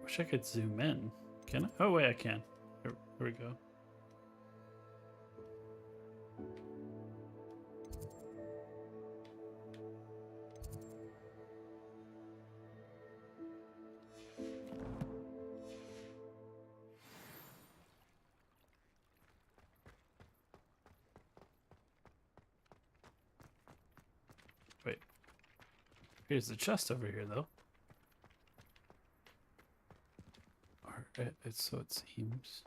Wish I could zoom in. Can I? Oh wait, I can. Here we go. Wait. Here's the chest over here, though. So it seems.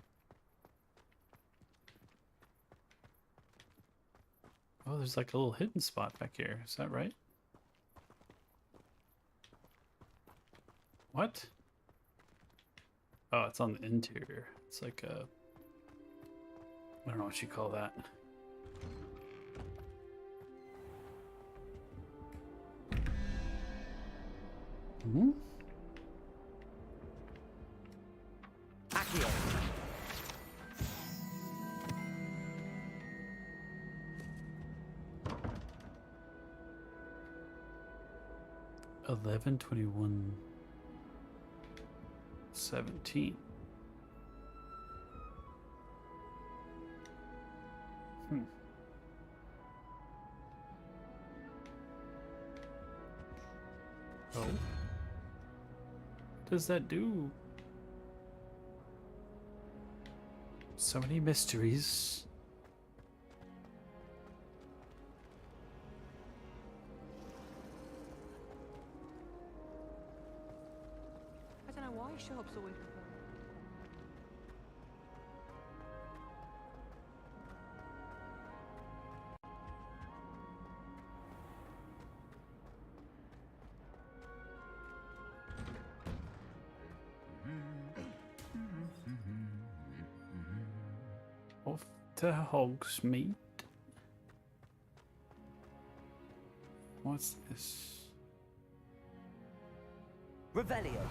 Oh, there's like a little hidden spot back here. Is that right? What? Oh, it's on the interior. It's like a... I don't know what you call that. Hmm? Accio. 11/21/17. Oh. What does that do? So many mysteries. I don't know why shops always prefer. Off to Hogsmeade. What's this? Revelio.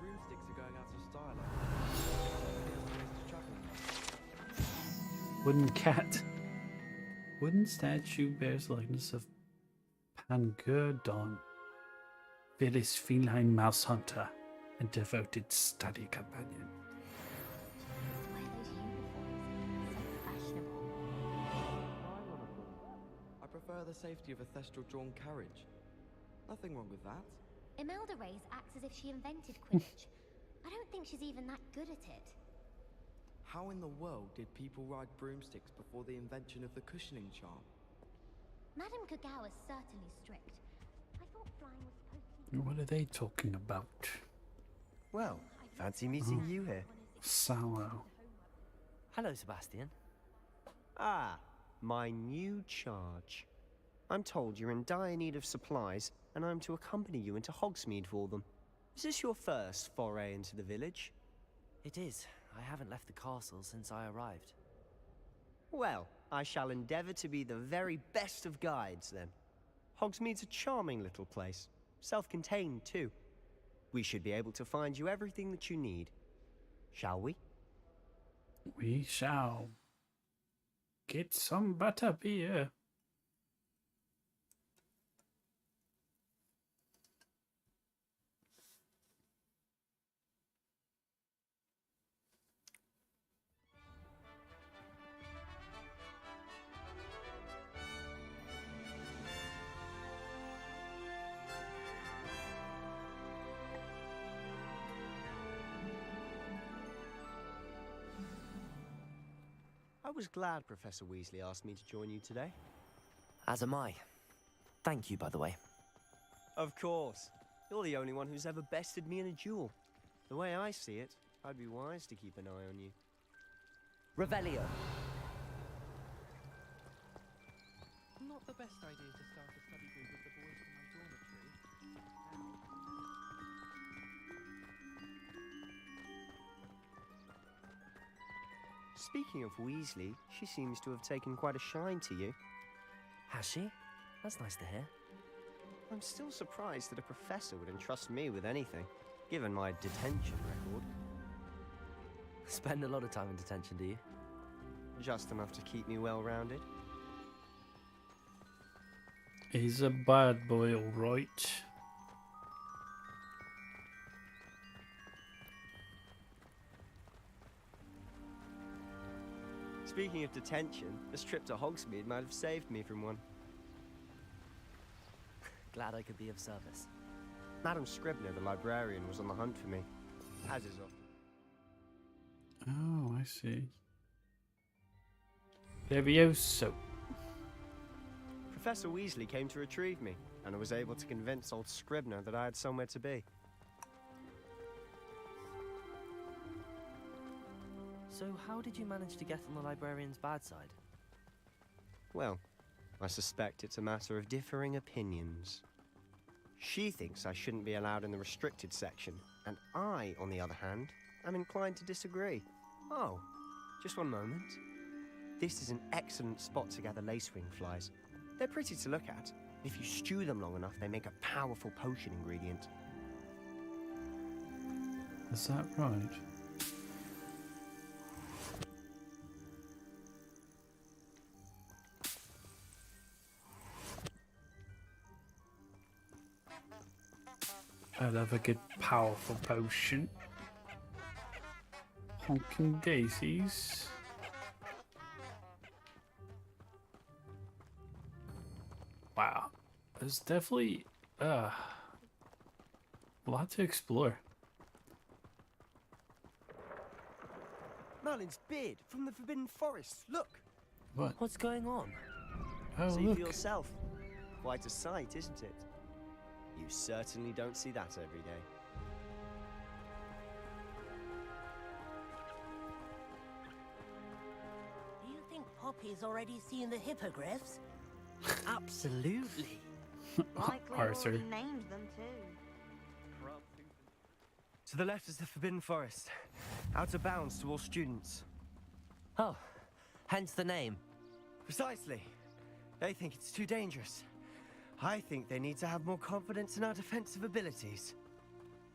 Broomsticks are going out of style. Wooden cat. Wooden statue bears the likeness of Pangurdon, fearless feline mouse hunter and devoted study companion. I prefer the safety of a thestral-drawn carriage. Nothing wrong with that. Imelda Reyes acts as if she invented Quidditch. I don't think she's even that good at it. How in the world did people ride broomsticks before the invention of the cushioning charm? Madame Kagao is certainly strict. I thought flying was supposed to be... What are they talking about? Well, fancy meeting you here. Sallow. Hello, Sebastian. Ah, my new charge. I'm told you're in dire need of supplies, and I'm to accompany you into Hogsmeade for them. Is this your first foray into the village? It is. I haven't left the castle since I arrived. Well, I shall endeavour to be the very best of guides, then. Hogsmeade's a charming little place. Self-contained, too. We should be able to find you everything that you need. Shall we? We shall. Get some butter beer. I was glad Professor Weasley asked me to join you today. As am I. Thank you, by the way. Of course. You're the only one who's ever bested me in a duel. The way I see it, I'd be wise to keep an eye on you. Revelio. Not the best idea to start a study group with the boys from my dormitory. Speaking of Weasley, she seems to have taken quite a shine to you. Has she? That's nice to hear. I'm still surprised that a professor would entrust me with anything, given my detention record. Spend a lot of time in detention, do you? Just enough to keep me well-rounded. He's a bad boy, all right. Speaking of detention, this trip to Hogsmeade might have saved me from one. Glad I could be of service. Madam Scribner, the librarian, was on the hunt for me, as is often. Oh, I see. Levioso. Professor Weasley came to retrieve me, and I was able to convince old Scribner that I had somewhere to be. So how did you manage to get on the librarian's bad side? Well, I suspect it's a matter of differing opinions. She thinks I shouldn't be allowed in the restricted section, and I, on the other hand, am inclined to disagree. Oh, just one moment. This is an excellent spot to gather lacewing flies. They're pretty to look at. If you stew them long enough, they make a powerful potion ingredient. Is that right? I love a good powerful potion. Honking daisies. Wow. There's definitely a lot to explore. Merlin's beard from the Forbidden Forest. Look. What? What's going on? Oh, See look. for yourself. Quite a sight, isn't it? You certainly don't see that every day. Do you think Poppy's already seen the hippogriffs? Absolutely. Likely Arthur. already named them too. To the left is the Forbidden Forest. Out of bounds to all students. Oh, hence the name. Precisely. They think it's too dangerous. I think they need to have more confidence in our defensive abilities.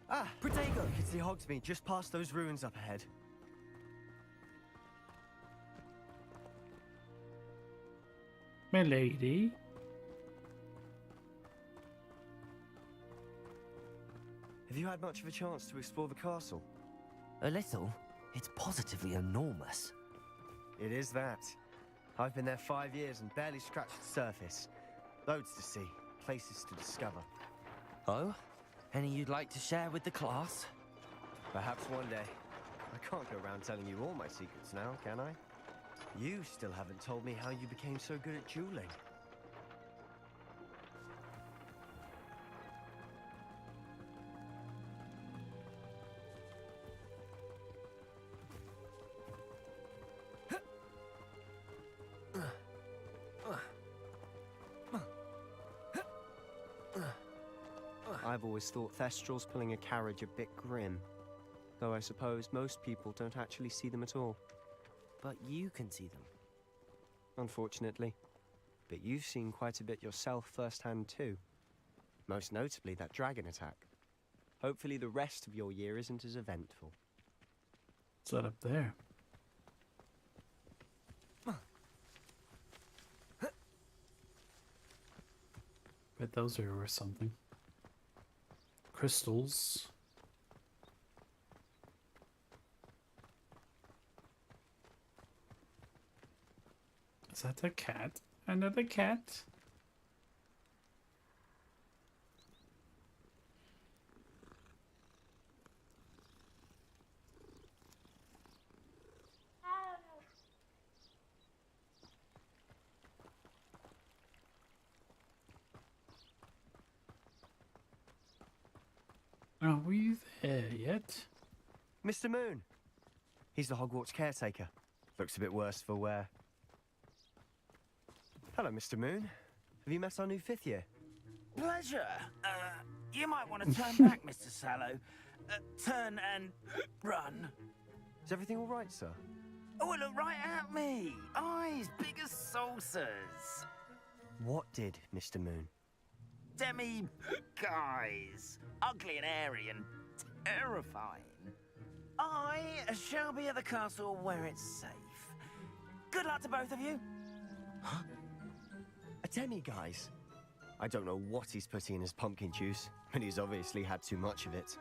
Ah, Protego! You can see Hogsmeade just past those ruins up ahead. Milady. Have you had much of a chance to explore the castle? A little. It's positively enormous. It is that. I've been there 5 years and barely scratched the surface. Loads to see, places to discover. Oh? Any you'd like to share with the class? Perhaps one day. I can't go around telling you all my secrets now, can I? You still haven't told me how you became so good at dueling. I've always thought Thestrals pulling a carriage a bit grim. Though I suppose most people don't actually see them at all. But you can see them. Unfortunately. But you've seen quite a bit yourself firsthand too. Most notably that dragon attack. Hopefully the rest of your year isn't as eventful. What's that up there? Bet those are worth something. Crystals. Is that a cat? Another cat? Are we there yet? Mr. Moon! He's the Hogwarts caretaker. Looks a bit worse for wear. Hello, Mr. Moon. Have you met our new 5th year? Pleasure. You might want to turn back, Mr. Sallow. Turn and run. Is everything all right, sir? Oh, look right at me. Eyes big as saucers. What did, Mr. Moon? Demi guys. Ugly and airy and terrifying. I shall be at the castle where it's safe. Good luck to both of you. Huh? A demi-guise? I don't know what he's putting in his pumpkin juice, but he's obviously had too much of it.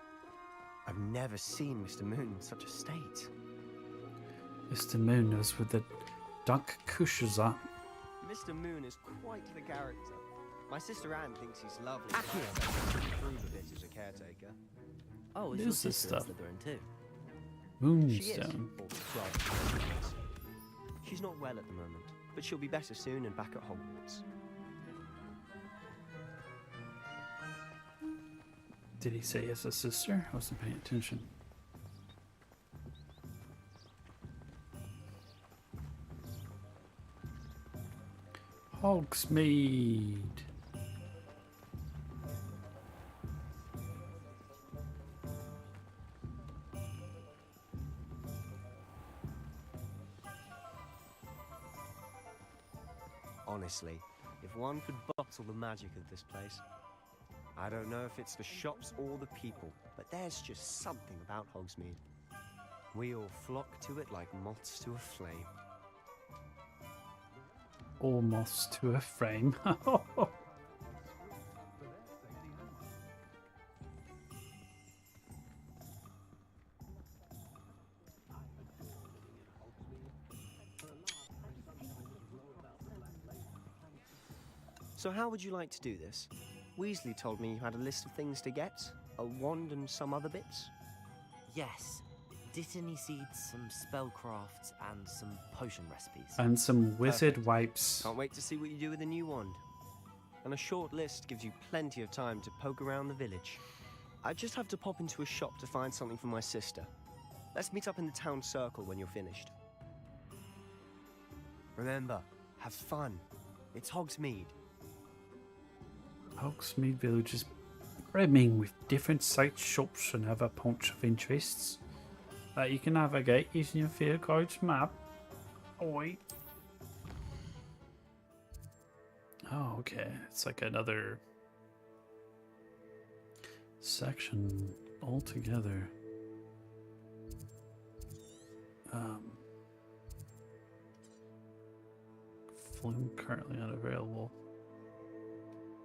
I've never seen Mr. Moon in such a state. Mr. Moon knows with the duck cushions on. Mr. Moon is quite the character. My sister Anne thinks he's lovely. Prove a bit as a caretaker. Oh, What is your is this sister stuff? Slytherin too? Moonstone. She's not well at the moment, but she'll be better soon and back at Hogwarts. Did he say as a sister? I wasn't paying attention. Hogsmeade. Honestly, if one could bottle the magic of this place. I don't know if it's the shops or the people, but there's just something about Hogsmeade. We all flock to it like moths to a flame. Almost to a frame. So how would you like to do this? Weasley told me you had a list of things to get. A wand and some other bits. Yes. Dittany seeds, some spellcrafts, and some potion recipes. And some wizard Perfect. wipes. Can't wait to see what you do with the new wand. And a short list gives you plenty of time to poke around the village. I just have to pop into a shop to find something for my sister. Let's meet up in the town circle when you're finished. Remember, have fun. It's Hogsmeade. Hogsmeade Village is brimming with different sites, shops, and other points of interests that you can navigate using your field guide's map. Oi. Oh, okay. It's like another section altogether. Flume currently unavailable.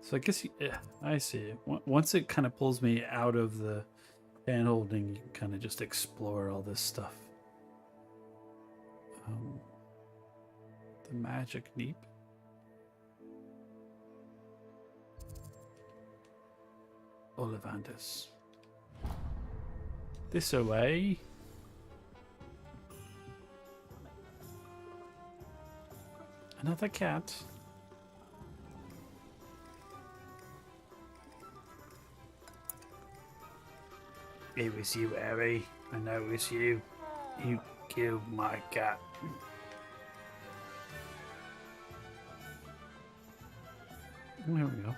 So I guess yeah, I see. Once it kind of pulls me out of the handholding, you can kind of just explore all this stuff. The magic neep. Ollivanders. This away. Another cat. It was you, Harry. I know it was you. You killed my cat. There we go.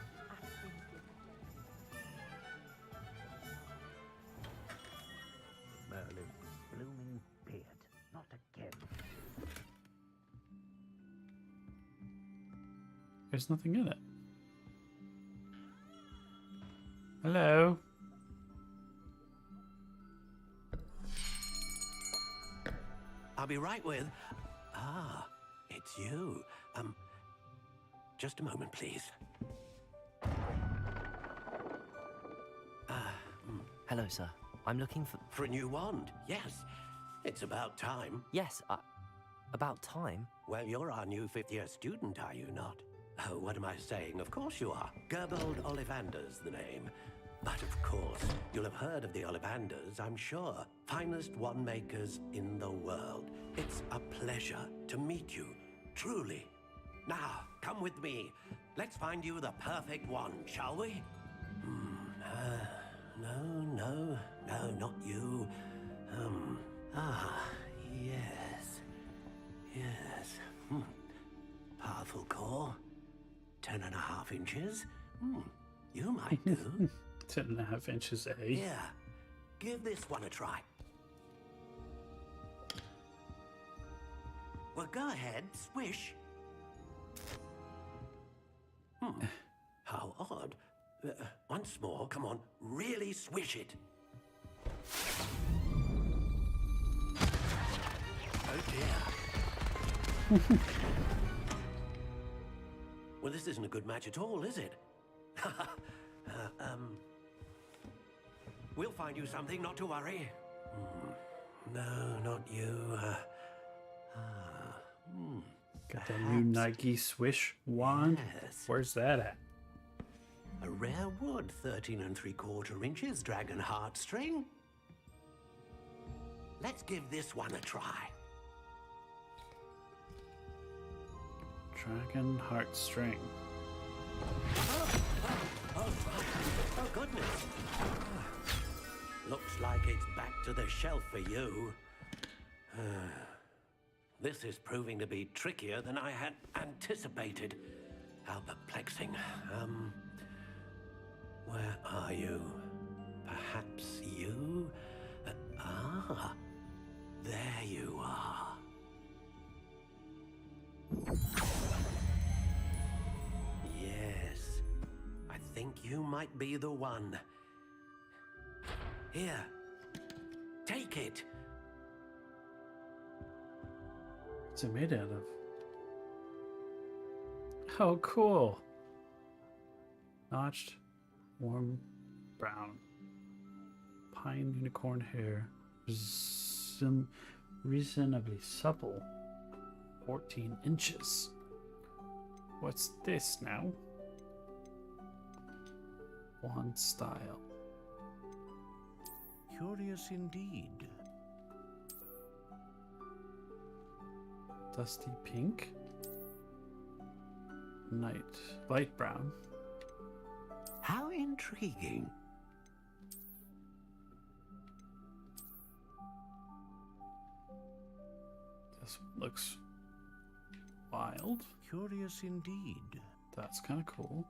Merlin, blooming beard. Not again. There's nothing in it. Hello? I'll be right with... Ah, it's you. Just a moment, please. Hello, sir. I'm looking for... For a new wand, yes. It's about time. Yes, about time? Well, you're our new fifth-year student, are you not? Oh, what am I saying? Of course you are. Gerbold Ollivander's the name. But of course, you'll have heard of the Ollivanders, I'm sure. Finest wand makers in the world. It's a pleasure to meet you, truly. Now, come with me. Let's find you the perfect wand, shall we? No, not you. Yes. Powerful core. 10.5 inches. You might do. 10.5 inches, eh? Yeah. Give this one a try. Well, go ahead, swish. How odd. Once more, come on, really swish it. Oh dear. Well, this isn't a good match at all, is it? We'll find you something, not to worry. No, not you. Got that new Nike Swish wand. Yes. Where's that at? A rare wood, 13 3/4 inches, dragon heartstring. Let's give this one a try. Dragon heartstring. Oh, goodness. Looks like it's back to the shelf for you. This is proving to be trickier than I had anticipated. How perplexing. Where are you? Perhaps you? There you are. Yes, I think you might be the one. Here, take it. What's it made out of? Oh, cool. Notched, warm brown. Pine unicorn hair. Reasonably supple. 14 inches. What's this now? Wand style. Curious indeed. Dusty pink. Light brown. How intriguing. This looks wild. Curious indeed. That's kind of cool.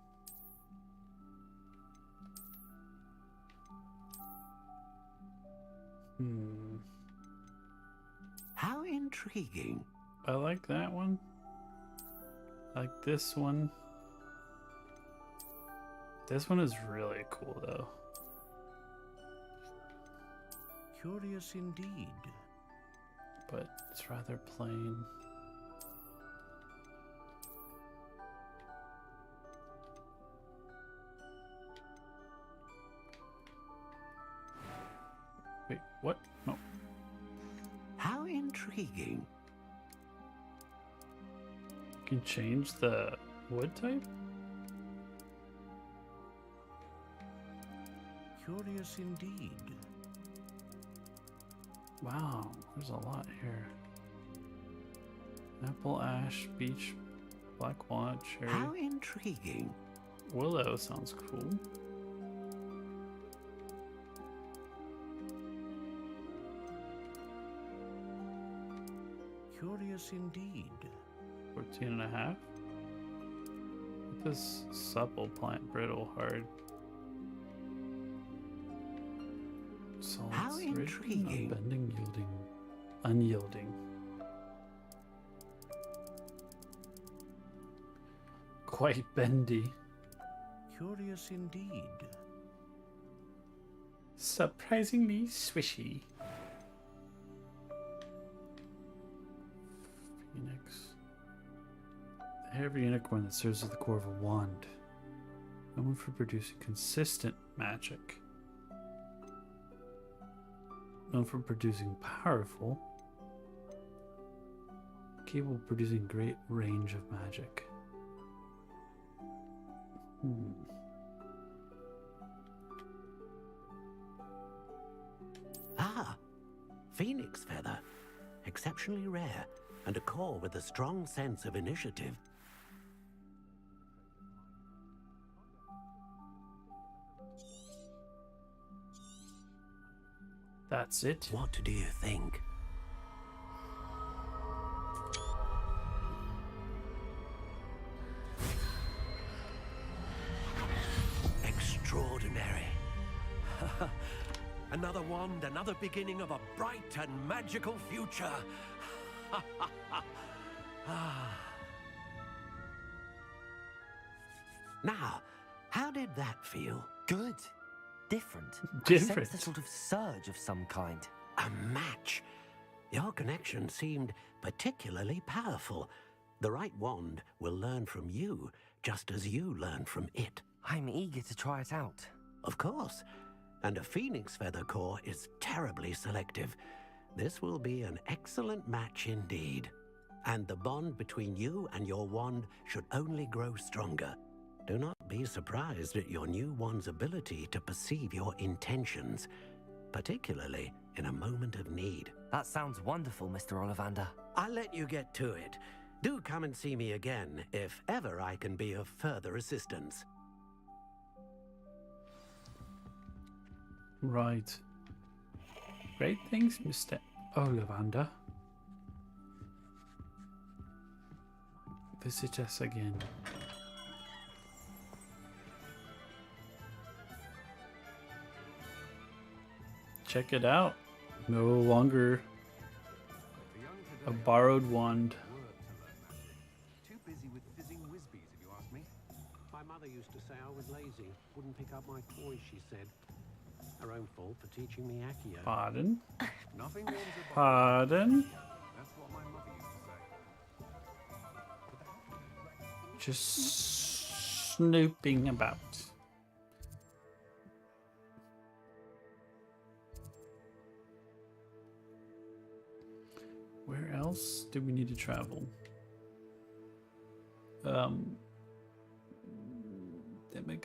How intriguing. I like that one. I like this one. This one is really cool, though. Curious indeed. But it's rather plain. Wait, what? No. How intriguing. You can change the wood type? Curious indeed. Wow, there's a lot here. Apple, ash, beech, black walnut, cherry. How intriguing. Willow sounds cool. Curious indeed. 14.5. This supple, plant, brittle, hard. Solid, How intriguing. Bending, yielding, unyielding. Quite bendy. Curious indeed. Surprisingly swishy. Phoenix. The hair of a unicorn that serves as the core of a wand. Known for producing consistent magic. Known for producing powerful. Capable of producing great range of magic. Ah, phoenix feather. Exceptionally rare, and a core with a strong sense of initiative. That's it. What do you think? Extraordinary. Another wand, another beginning of a bright and magical future. Now, how did that feel? Good. Different. Different. I sensed a sort of surge of some kind. A match. Your connection seemed particularly powerful. The right wand will learn from you, just as you learn from it. I'm eager to try it out. Of course. And a phoenix feather core is terribly selective. This will be an excellent match indeed. And the bond between you and your wand should only grow stronger. Do not be surprised at your new wand's ability to perceive your intentions, particularly in a moment of need. That sounds wonderful, Mr. Ollivander. I'll let you get to it. Do come and see me again if ever I can be of further assistance. Right. Great things, Mr. Ollivander. Visit us again. Check it out. No longer a borrowed wand. Too busy with fizzing whizbees, if you ask me. My mother used to say I was lazy. Wouldn't pick up my toys, she said. Her own fault for teaching me Accio. Pardon? Nothing warms a Pardon? That's what my mother used to say. Just snooping about. Where else do we need to travel?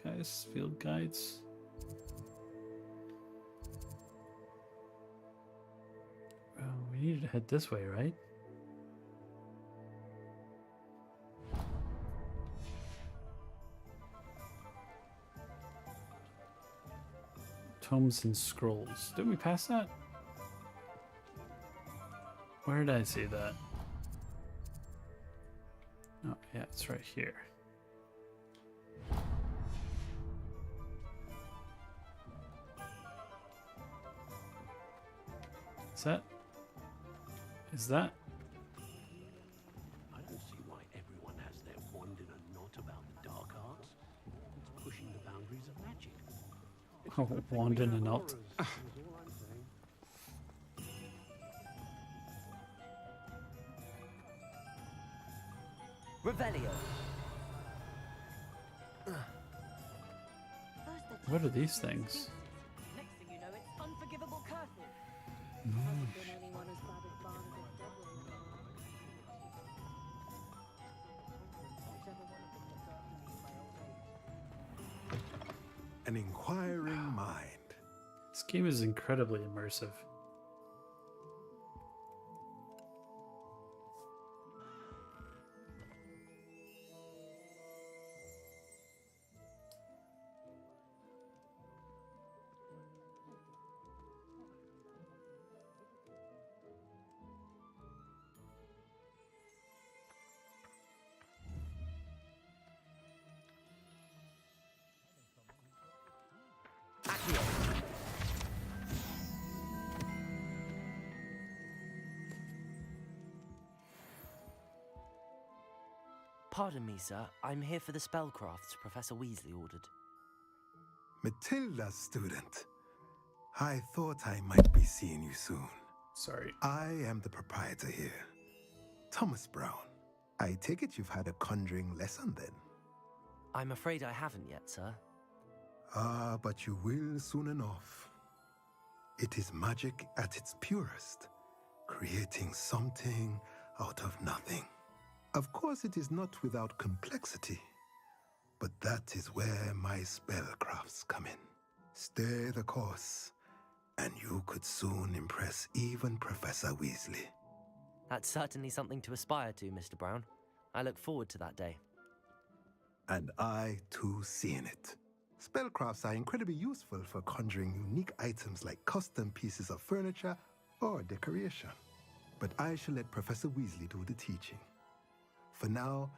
Guys, field guides. We need to head this way, right? Tomes and scrolls. Did we pass that? Where did I see that? Oh, yeah, it's right here. Is that? I don't see why everyone has their wand in a knot about the dark arts. It's pushing the boundaries of magic. Oh, wand in a knot. Revelio. What are these things? Next thing you know, it's unforgivable curses. An inquiring mind. This game is incredibly immersive. Pardon me, sir. I'm here for the spellcrafts Professor Weasley ordered. Matilda's student. I thought I might be seeing you soon. Sorry. I am the proprietor here, Thomas Brown. I take it you've had a conjuring lesson then? I'm afraid I haven't yet, sir. Ah, but you will soon enough. It is magic at its purest, creating something out of nothing. Of course, it is not without complexity, but that is where my spellcrafts come in. Stay the course, and you could soon impress even Professor Weasley. That's certainly something to aspire to, Mr. Brown. I look forward to that day. And I, too, see in it. Spellcrafts are incredibly useful for conjuring unique items like custom pieces of furniture or decoration. But I shall let Professor Weasley do the teaching. For now,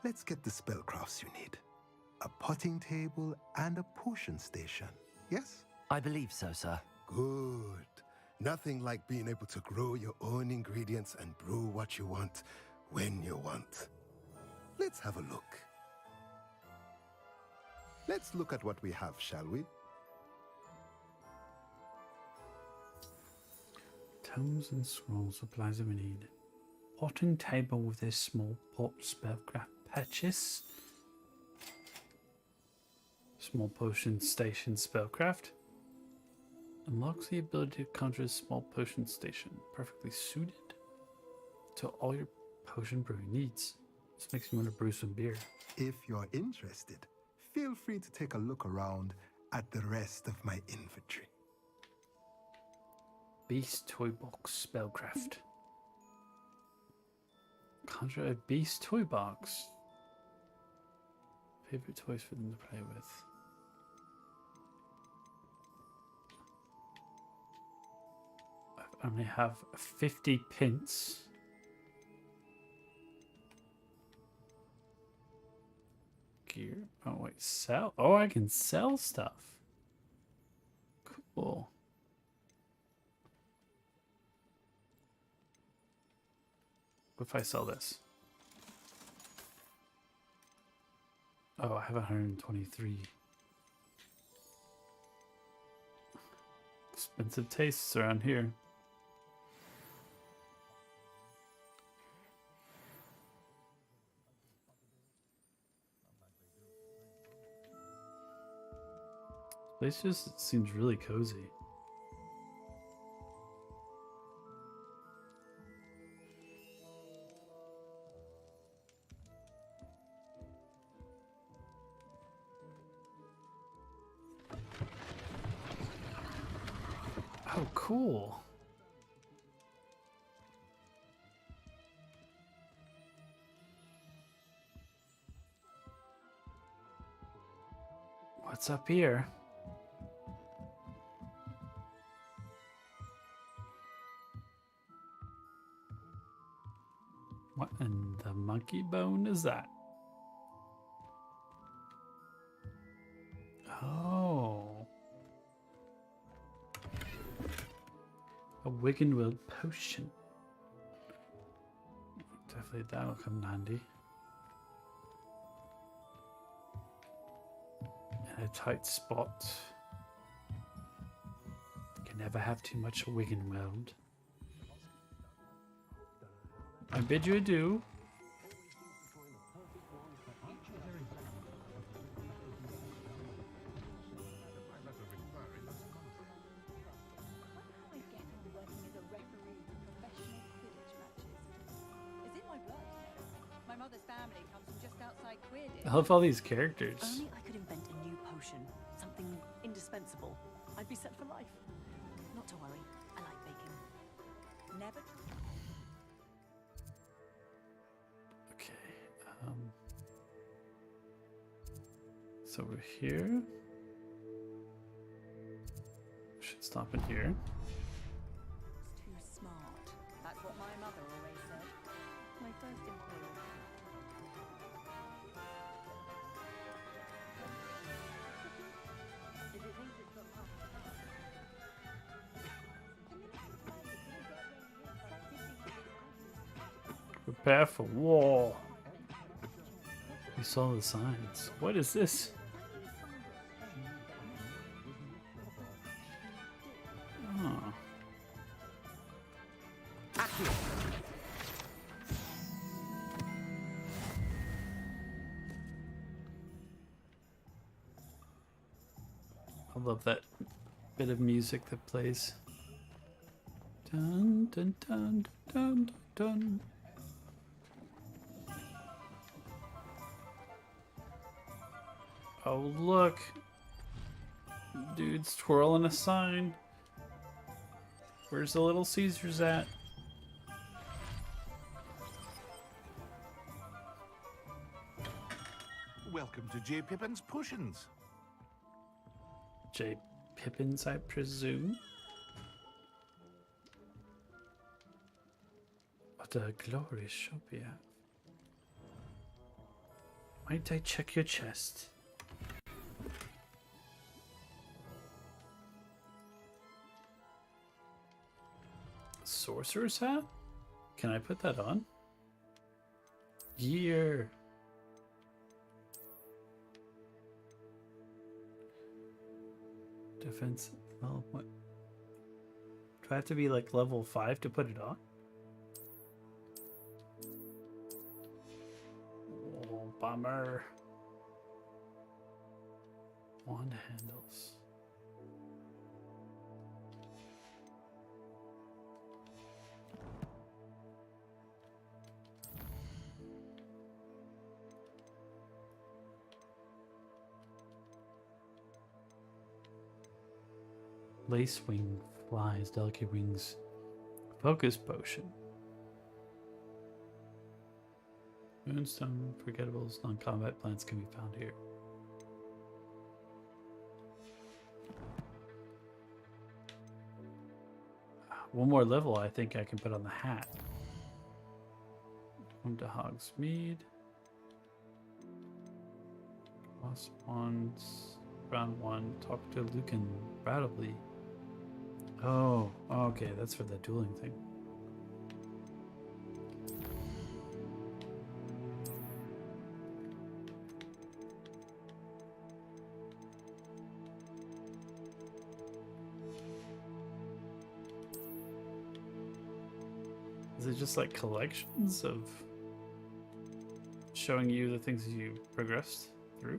let's get the spellcrafts you need. A potting table and a potion station, yes? I believe so, sir. Good. Nothing like being able to grow your own ingredients and brew what you want when you want. Let's have a look. Let's look at what we have, shall we? Tomes and scrolls, supplies we need. Potting table with a small pot spellcraft patches. Small potion station spellcraft. Unlocks the ability to conjure a small potion station, perfectly suited to all your potion brewing needs. This makes me want to brew some beer. If you're interested, feel free to take a look around at the rest of my inventory. Beast toy box spellcraft. Conjure a beast toy box. Favorite toys for them to play with. I only have 50 pence. Gear. Oh wait, sell. Oh, I can sell stuff. Cool. What if I sell this? Oh, I have 123. Expensive tastes around here. This place just seems really cozy. Oh, cool. What's up here? What in the monkey bone is that? Oh. A Wiggenweld potion. Definitely that'll come in handy. In a tight spot. Can never have too much Wiggenweld. I bid you adieu. I love all these characters. Only I could invent a new potion, something indispensable. I'd be set for life. Not to worry, I like baking. Never. Okay. So we're here. Should stop in here. It's too smart. That's what my mother always said. My first employer. Prepare for war. We saw the signs. What is this? Oh. I love that bit of music that plays. Dun dun dun dun dun dun. Oh, look. Dude's twirling a sign. Where's the Little Caesars at? Welcome to J. Pippin's Potions. J. Pippin's, I presume. What a glorious shop you have. Might I check your chest? Sorcerer's hat? Can I put that on? Year. Defense. Oh, what? Do I have to be like level 5 to put it on? Oh, bummer. Wand handles. Lace wing flies, delicate wings. Focus potion. Moonstone, forgettables, non-combat plants can be found here. One more level I think I can put on the hat. Come to Hogsmeade. Lost wands. Round 1. Talk to Lucan Bradley. Oh, okay, that's for the dueling thing. Is it just like collections of showing you the things you progressed through?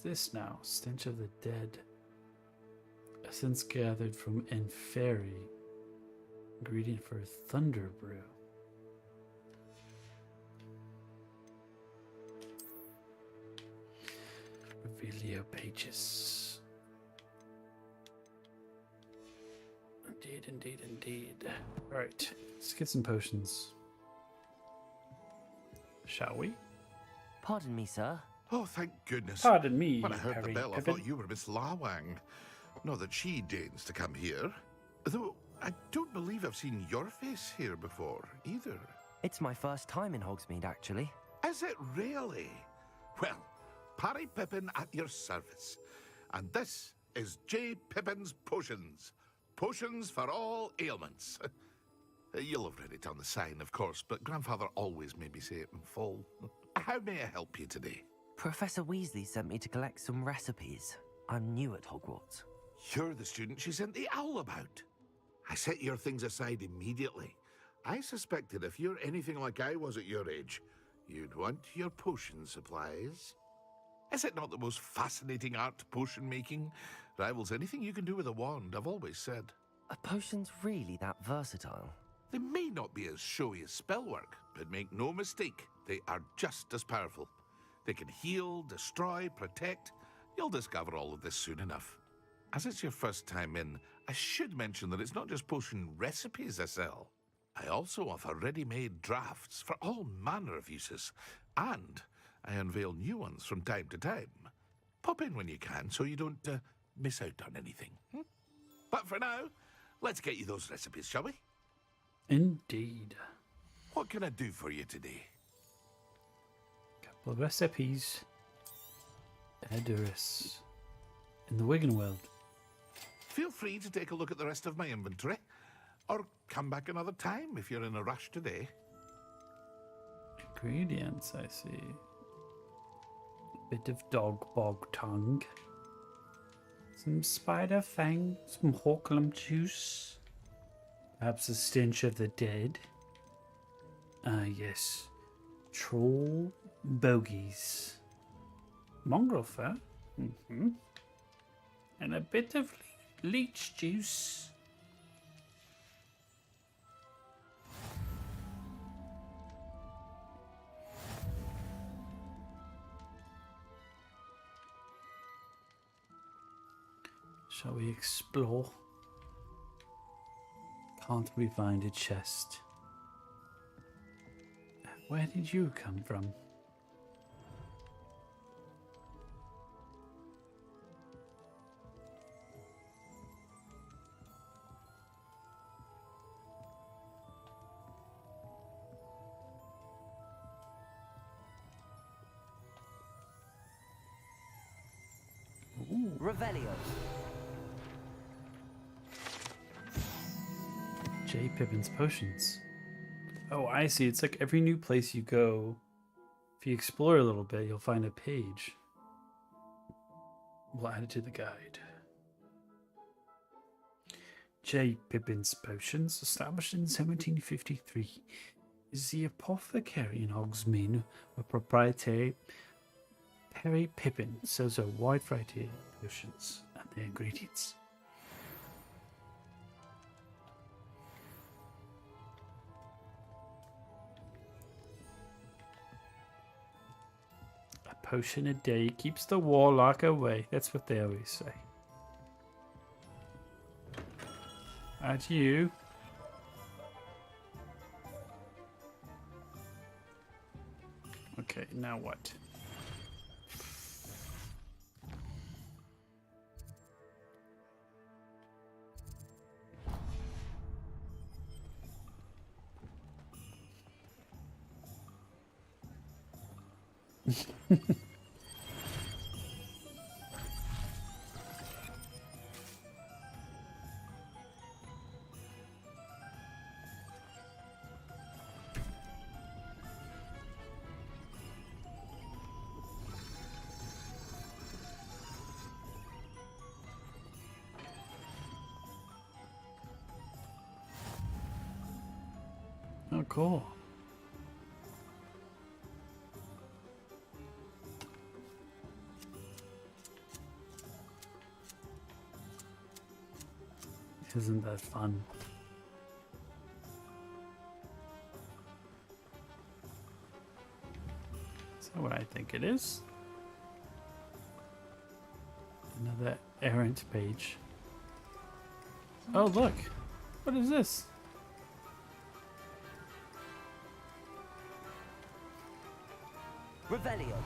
This now, stench of the dead, essence gathered from Inferi, ingredient for thunder brew. Revelio pages. Indeed, indeed, indeed. All right, let's get some potions. Shall we? Pardon me, sir. Oh, thank goodness. Pardon me, When I heard Harry the bell, I Pippin. thought you were Miss Lawang. Not that she deigns to come here. Though, I don't believe I've seen your face here before, either. It's my first time in Hogsmeade, actually. Is it really? Well, Parry Pippin at your service. And this is J. Pippin's Potions. Potions for all ailments. You'll have read it on the sign, of course, but Grandfather always made me say it in full. How may I help you today? Professor Weasley sent me to collect some recipes. I'm new at Hogwarts. You're the student she sent the owl about. I set your things aside immediately. I suspected if you're anything like I was at your age, you'd want your potion supplies. Is it not the most fascinating art, potion making? Rivals anything you can do with a wand, I've always said. Are potions really that versatile? They may not be as showy as spellwork, but make no mistake, they are just as powerful. They can heal, destroy, protect. You'll discover all of this soon enough. As it's your first time in, I should mention that it's not just potion recipes I sell. I also offer ready-made drafts for all manner of uses, and I unveil new ones from time to time. Pop in when you can so you don't miss out on anything. But for now, let's get you those recipes, shall we? Indeed. What can I do for you today? Couple of recipes. Edurus. In the Wigan world. Feel free to take a look at the rest of my inventory, or come back another time if you're in a rush today. Ingredients, I see. Bit of dog bog tongue. Some spider fang, some horklum juice. Perhaps a stench of the dead. Ah, yes. Troll bogies. Mongrel fur. And a bit of leech juice. Shall we explore? Can't we find a chest? Where did you come from? Ooh. Revelio. J. Pippin's Potions. Oh, I see. It's like every new place you go, if you explore a little bit, you'll find a page. We'll add it to the guide. J. Pippin's Potions, established in 1753, is the apothecary in Hogsmeade, a proprietary Perry Pippin sells a wide variety of potions and their ingredients. A potion a day keeps the warlock away. That's what they always say. Adieu. Okay, now what? Oh, cool. Isn't that fun? Is that what I think it is? Another errant page. Oh, look! What is this? Revelio.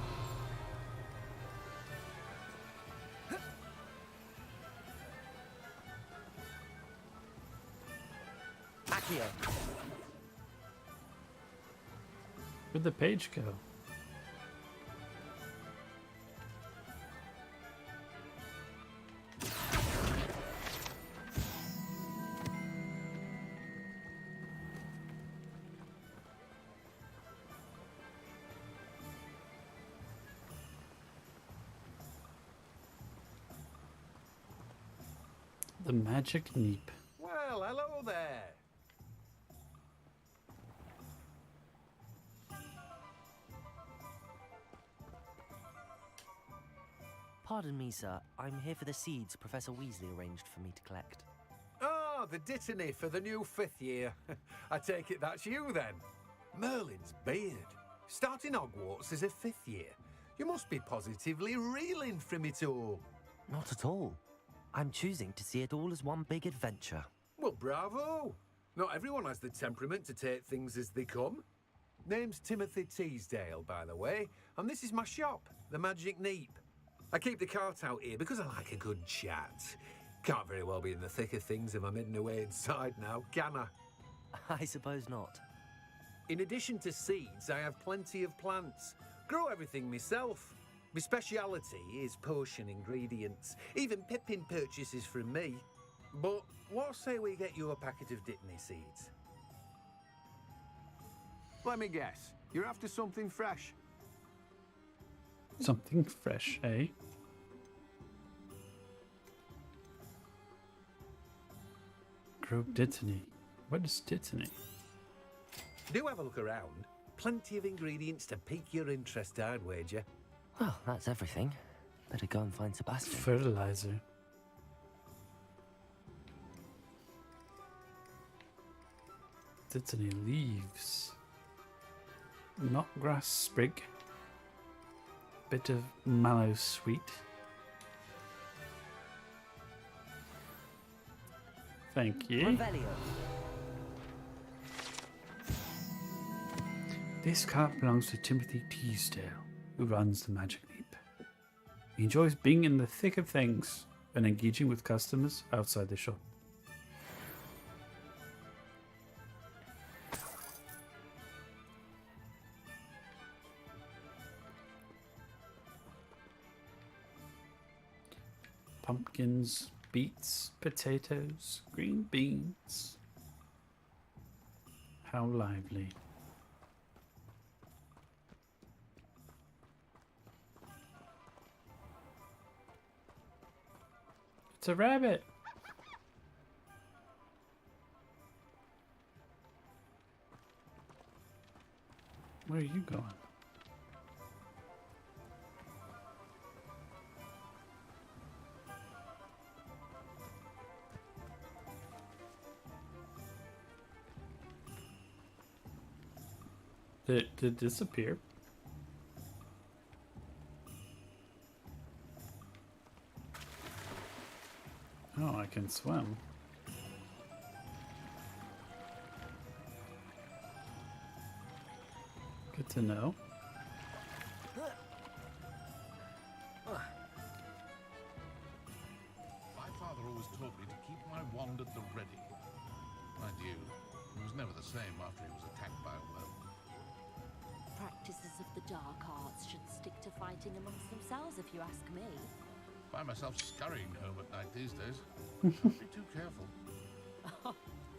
Accio. Where'd the page go? The magic neep. Well, hello there. Pardon me, sir. I'm here for the seeds Professor Weasley arranged for me to collect. Ah, the dittany for the new 5th year. I take it that's you then. Merlin's beard. Starting Hogwarts as a 5th year. You must be positively reeling from it all. Not at all. I'm choosing to see it all as one big adventure. Well, bravo. Not everyone has the temperament to take things as they come. Name's Timothy Teasdale, by the way, and this is my shop, the Magic Neep. I keep the cart out here because I like a good chat. Can't very well be in the thick of things if I'm hidden away inside now, can I? I suppose not. In addition to seeds, I have plenty of plants. Grow everything myself. My speciality is potion ingredients. Even Pippin purchases from me. But what say we get you a packet of dittany seeds? Let me guess. You're after something fresh. Something fresh, eh? Grow dittany. What is dittany? Do have a look around. Plenty of ingredients to pique your interest, I'd wager. Well, that's everything. Better go and find Sebastian. Fertilizer. Dittany leaves. Knotgrass sprig. Bit of mallow sweet. Thank you. Revelio. This cart belongs to Timothy Teasdale, who runs the Magic Leap. He enjoys being in the thick of things and engaging with customers outside the shop. Pumpkins, beets, potatoes, green beans. How lively. It's a rabbit. Where are you going? Did it disappear? Oh, I can swim. Good to know. My father always taught me to keep my wand at the ready. Mind you, he was never the same after he was attacked by a well. Practices of the dark arts should stick to fighting amongst themselves, if you ask me. Find myself scurrying home at night these days. Don't be too careful.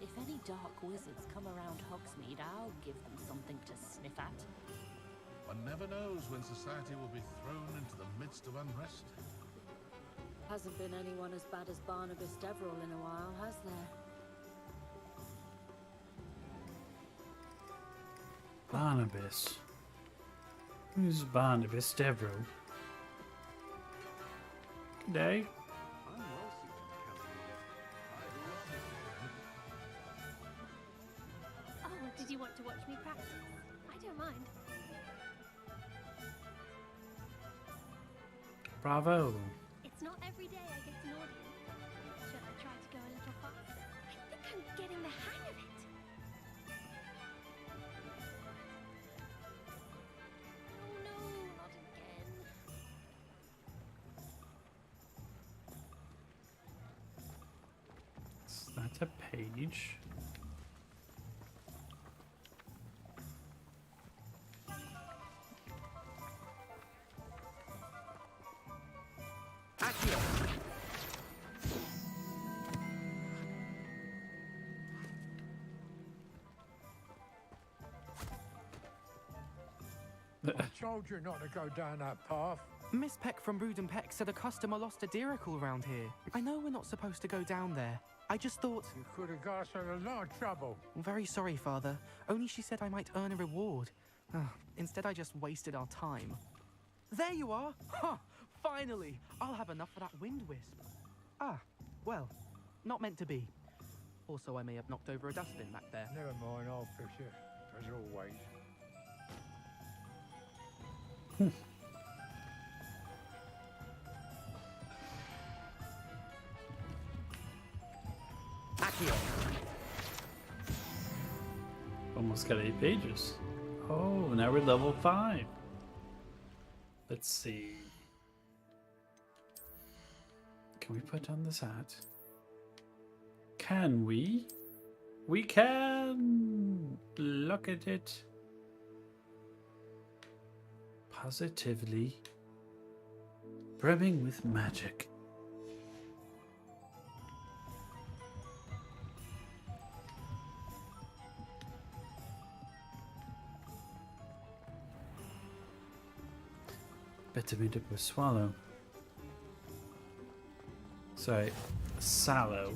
If any dark wizards come around Hogsmeade, I'll give them something to sniff at. One never knows when society will be thrown into the midst of unrest. Hasn't been anyone as bad as Barnabas Deverell in a while, has there? Barnabas. Who's Barnabas Deverell? Good day. Oh, did you want to watch me practice? I don't mind. Bravo. It's not every day I get an audience. Should I try to go a little faster? I think I'm getting the hang of it. Oh no, not again. Is that a page? I told you not to go down that path. Miss Peck from Brood and Peck said a customer lost a deeracle around here. I know we're not supposed to go down there. I just thought... You could have got her in a lot of trouble. I'm very sorry, Father. Only she said I might earn a reward. Instead, I just wasted our time. There you are! Huh! Finally! I'll have enough for that wind wisp. Ah, well, not meant to be. Also, I may have knocked over a dustbin back there. Never mind, I'll fix it. As always. Accio. Almost got 8 pages. Oh, now we're level 5. Let's see. Can we put on this hat? Can we? We can! Look at it. Positively brimming with magic. Better meet up with Swallow. Sorry, Sallow.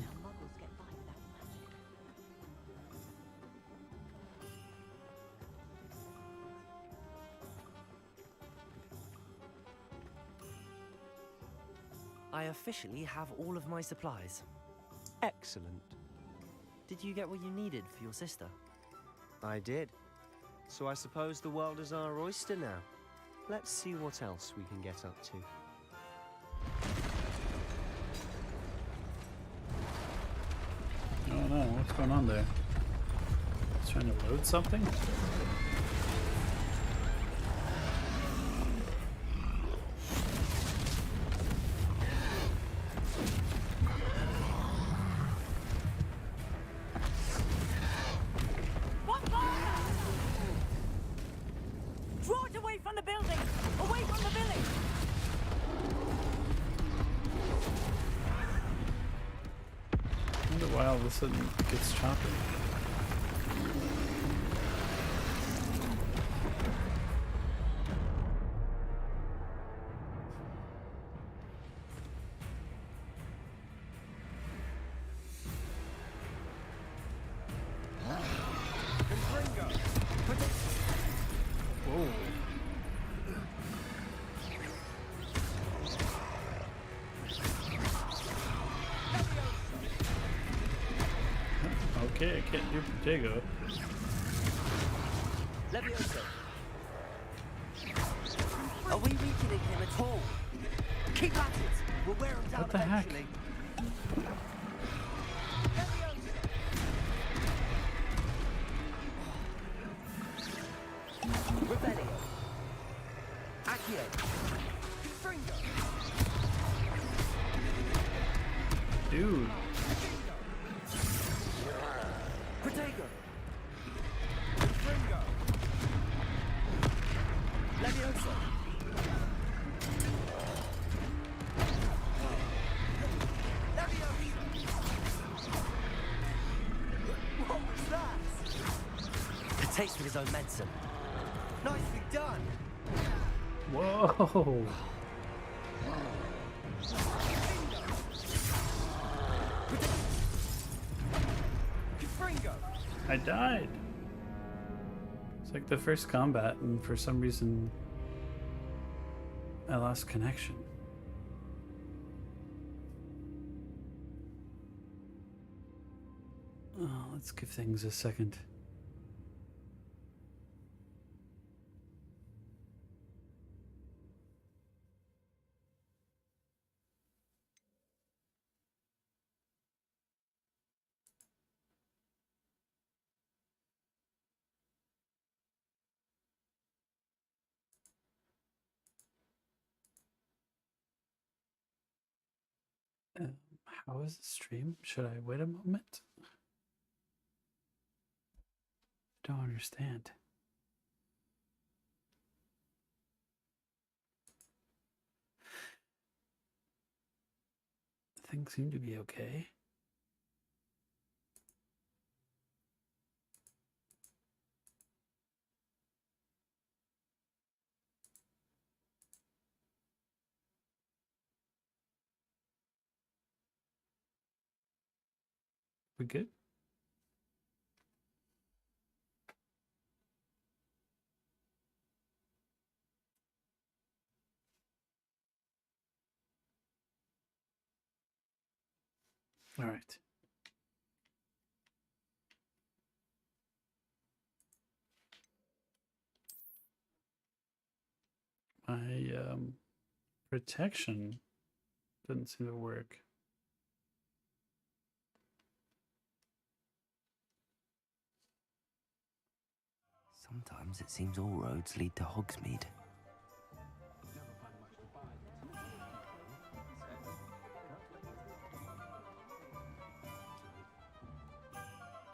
I officially have all of my supplies. Excellent. Did you get what you needed for your sister? I did. So I suppose the world is our oyster now. Let's see what else we can get up to. Oh no, what's going on there? It's trying to load something? Draw it away from the building! Away from the village! I wonder why all of a sudden it gets choppy. Whoa. Okay, I can't do Protego. Levioso. Are we weakening him at all? Keep at it! We'll wear him down What the heck? eventually. Rebellion. Accio. Fringo. Dude. Protego. Fringo. Levioso. What was that? It takes with his own medicine. Nicely done. Whoa. Fringo. I died. It's like the first combat, and for some reason, I lost connection. Oh, let's give things a second. How is the stream? Should I wait a moment? Don't understand. Things seem to be okay. We good? All right. My protection didn't seem to work. Sometimes it seems all roads lead to Hogsmeade.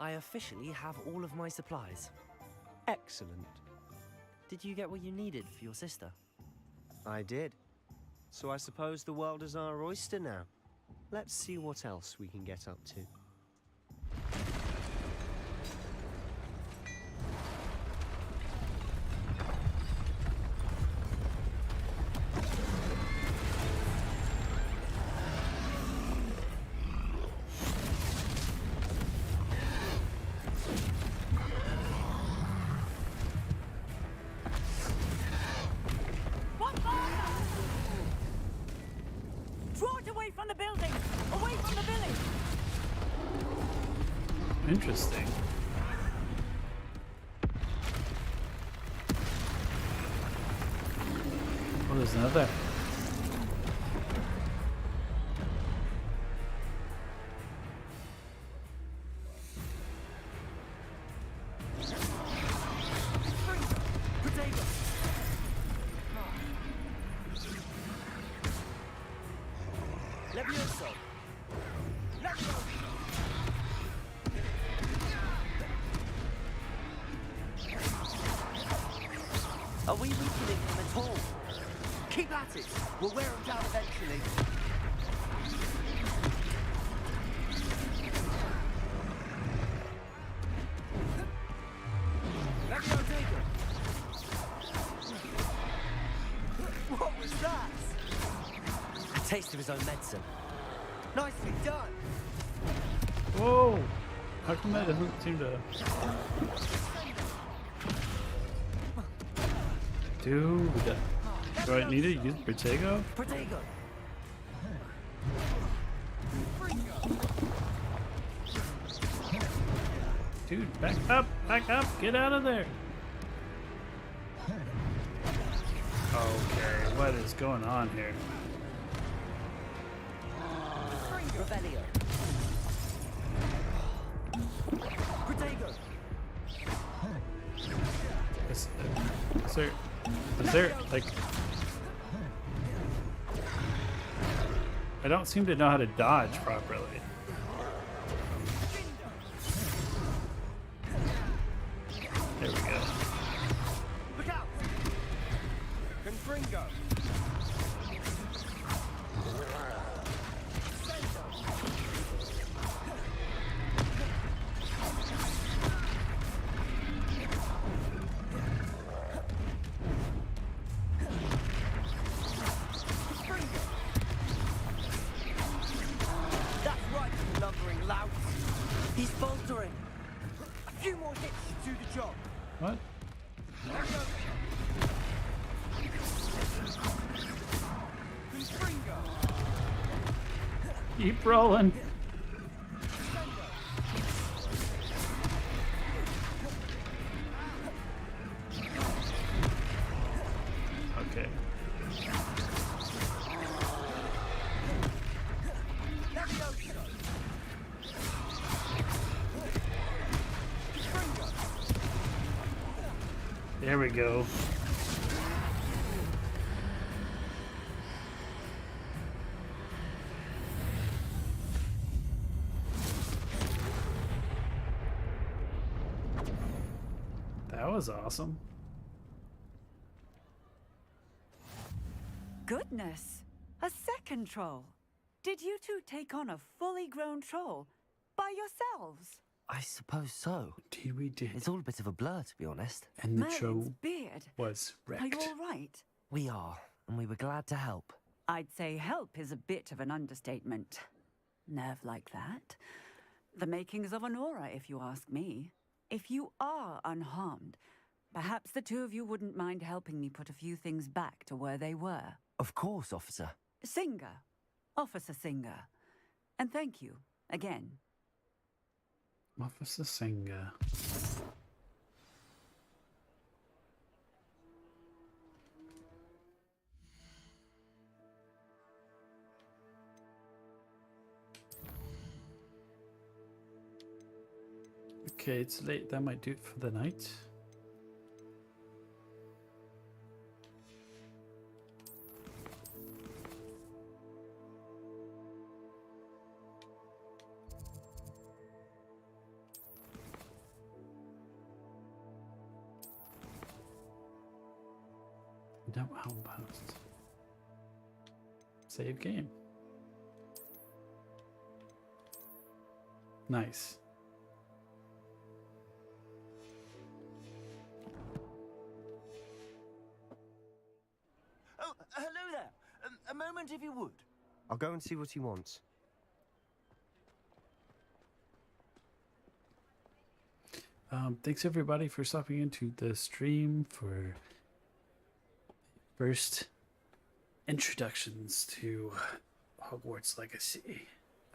I officially have all of my supplies. Excellent. Did you get what you needed for your sister? I did. So I suppose the world is our oyster now. Let's see what else we can get up to. Draw it away from the building! Away from the village! Interesting. Oh, there's another. Are we weakening them at all? Keep at it! We'll wear them down eventually. What was that? A taste of his own medicine. Nicely done! Whoa! How come that doesn't seem to... Dude, do I need to use Protego? Protego! Dude, back up! Back up! Get out of there! Okay, what is going on here? Revelio. Protego! Is there, like... I don't seem to know how to dodge properly. There we go. Look out! Confringo! That's right, you lumbering lout. He's faltering. A few more hits should do the job. What? Keep rolling. Okay. There we go. That was awesome. Goodness! A second troll! Did you two take on a fully grown troll by yourselves? I suppose so. Indeed we did. It's all a bit of a blur, to be honest. And the Merlin's show beard. was Are you wrecked. all right? We are, and we were glad to help. I'd say help is a bit of an understatement. Nerve like that. The makings of an aura, if you ask me. If you are unharmed, perhaps the two of you wouldn't mind helping me put a few things back to where they were. Of course, officer. Singer. Officer Singer. And thank you, again. Officer Singer. Okay, it's late. That might do it for the night. No outpost. Save game. Nice. Oh, hello there. A moment, if you would. I'll go and see what he wants. Thanks everybody for stopping into the stream for first introductions to Hogwarts Legacy.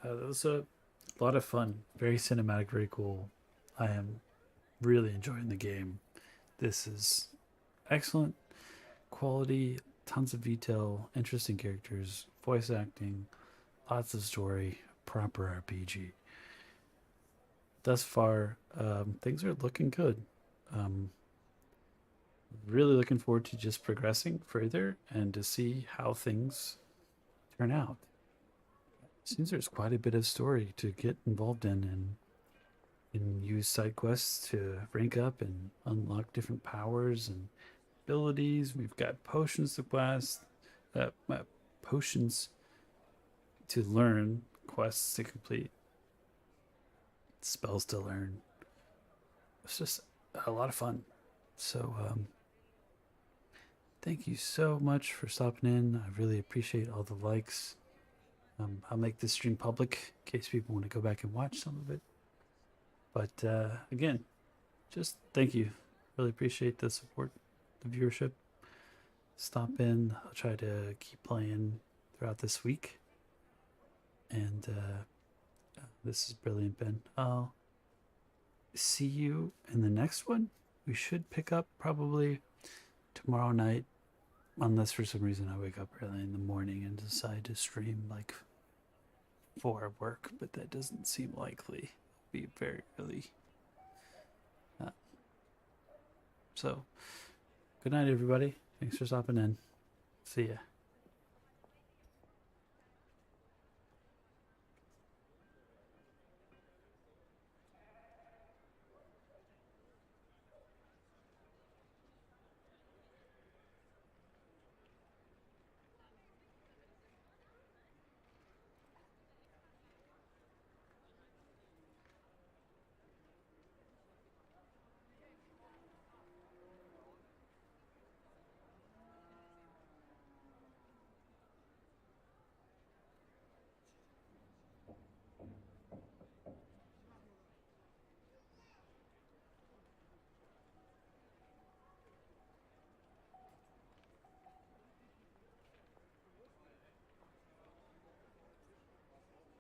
That was a lot of fun, very cinematic, very cool. I am really enjoying the game. This is excellent quality, tons of detail, interesting characters, voice acting, lots of story, proper RPG. Thus far, things are looking good. Really looking forward to just progressing further and to see how things turn out. Seems there's quite a bit of story to get involved in and use side quests to rank up and unlock different powers and abilities. We've got potions to quest, potions to learn, quests to complete, spells to learn. It's just a lot of fun. So thank you so much for stopping in. I really appreciate all the likes. I'll make this stream public in case people want to go back and watch some of it. But again, just thank you. Really appreciate the support, the viewership. Stop in. I'll try to keep playing throughout this week. And this is brilliant, Ben. I'll see you in the next one. We should pick up probably tomorrow night, unless for some reason I wake up early in the morning and decide to stream like for work, but that doesn't seem likely. It'll be very early. So, good night, everybody. Thanks for stopping in. See ya.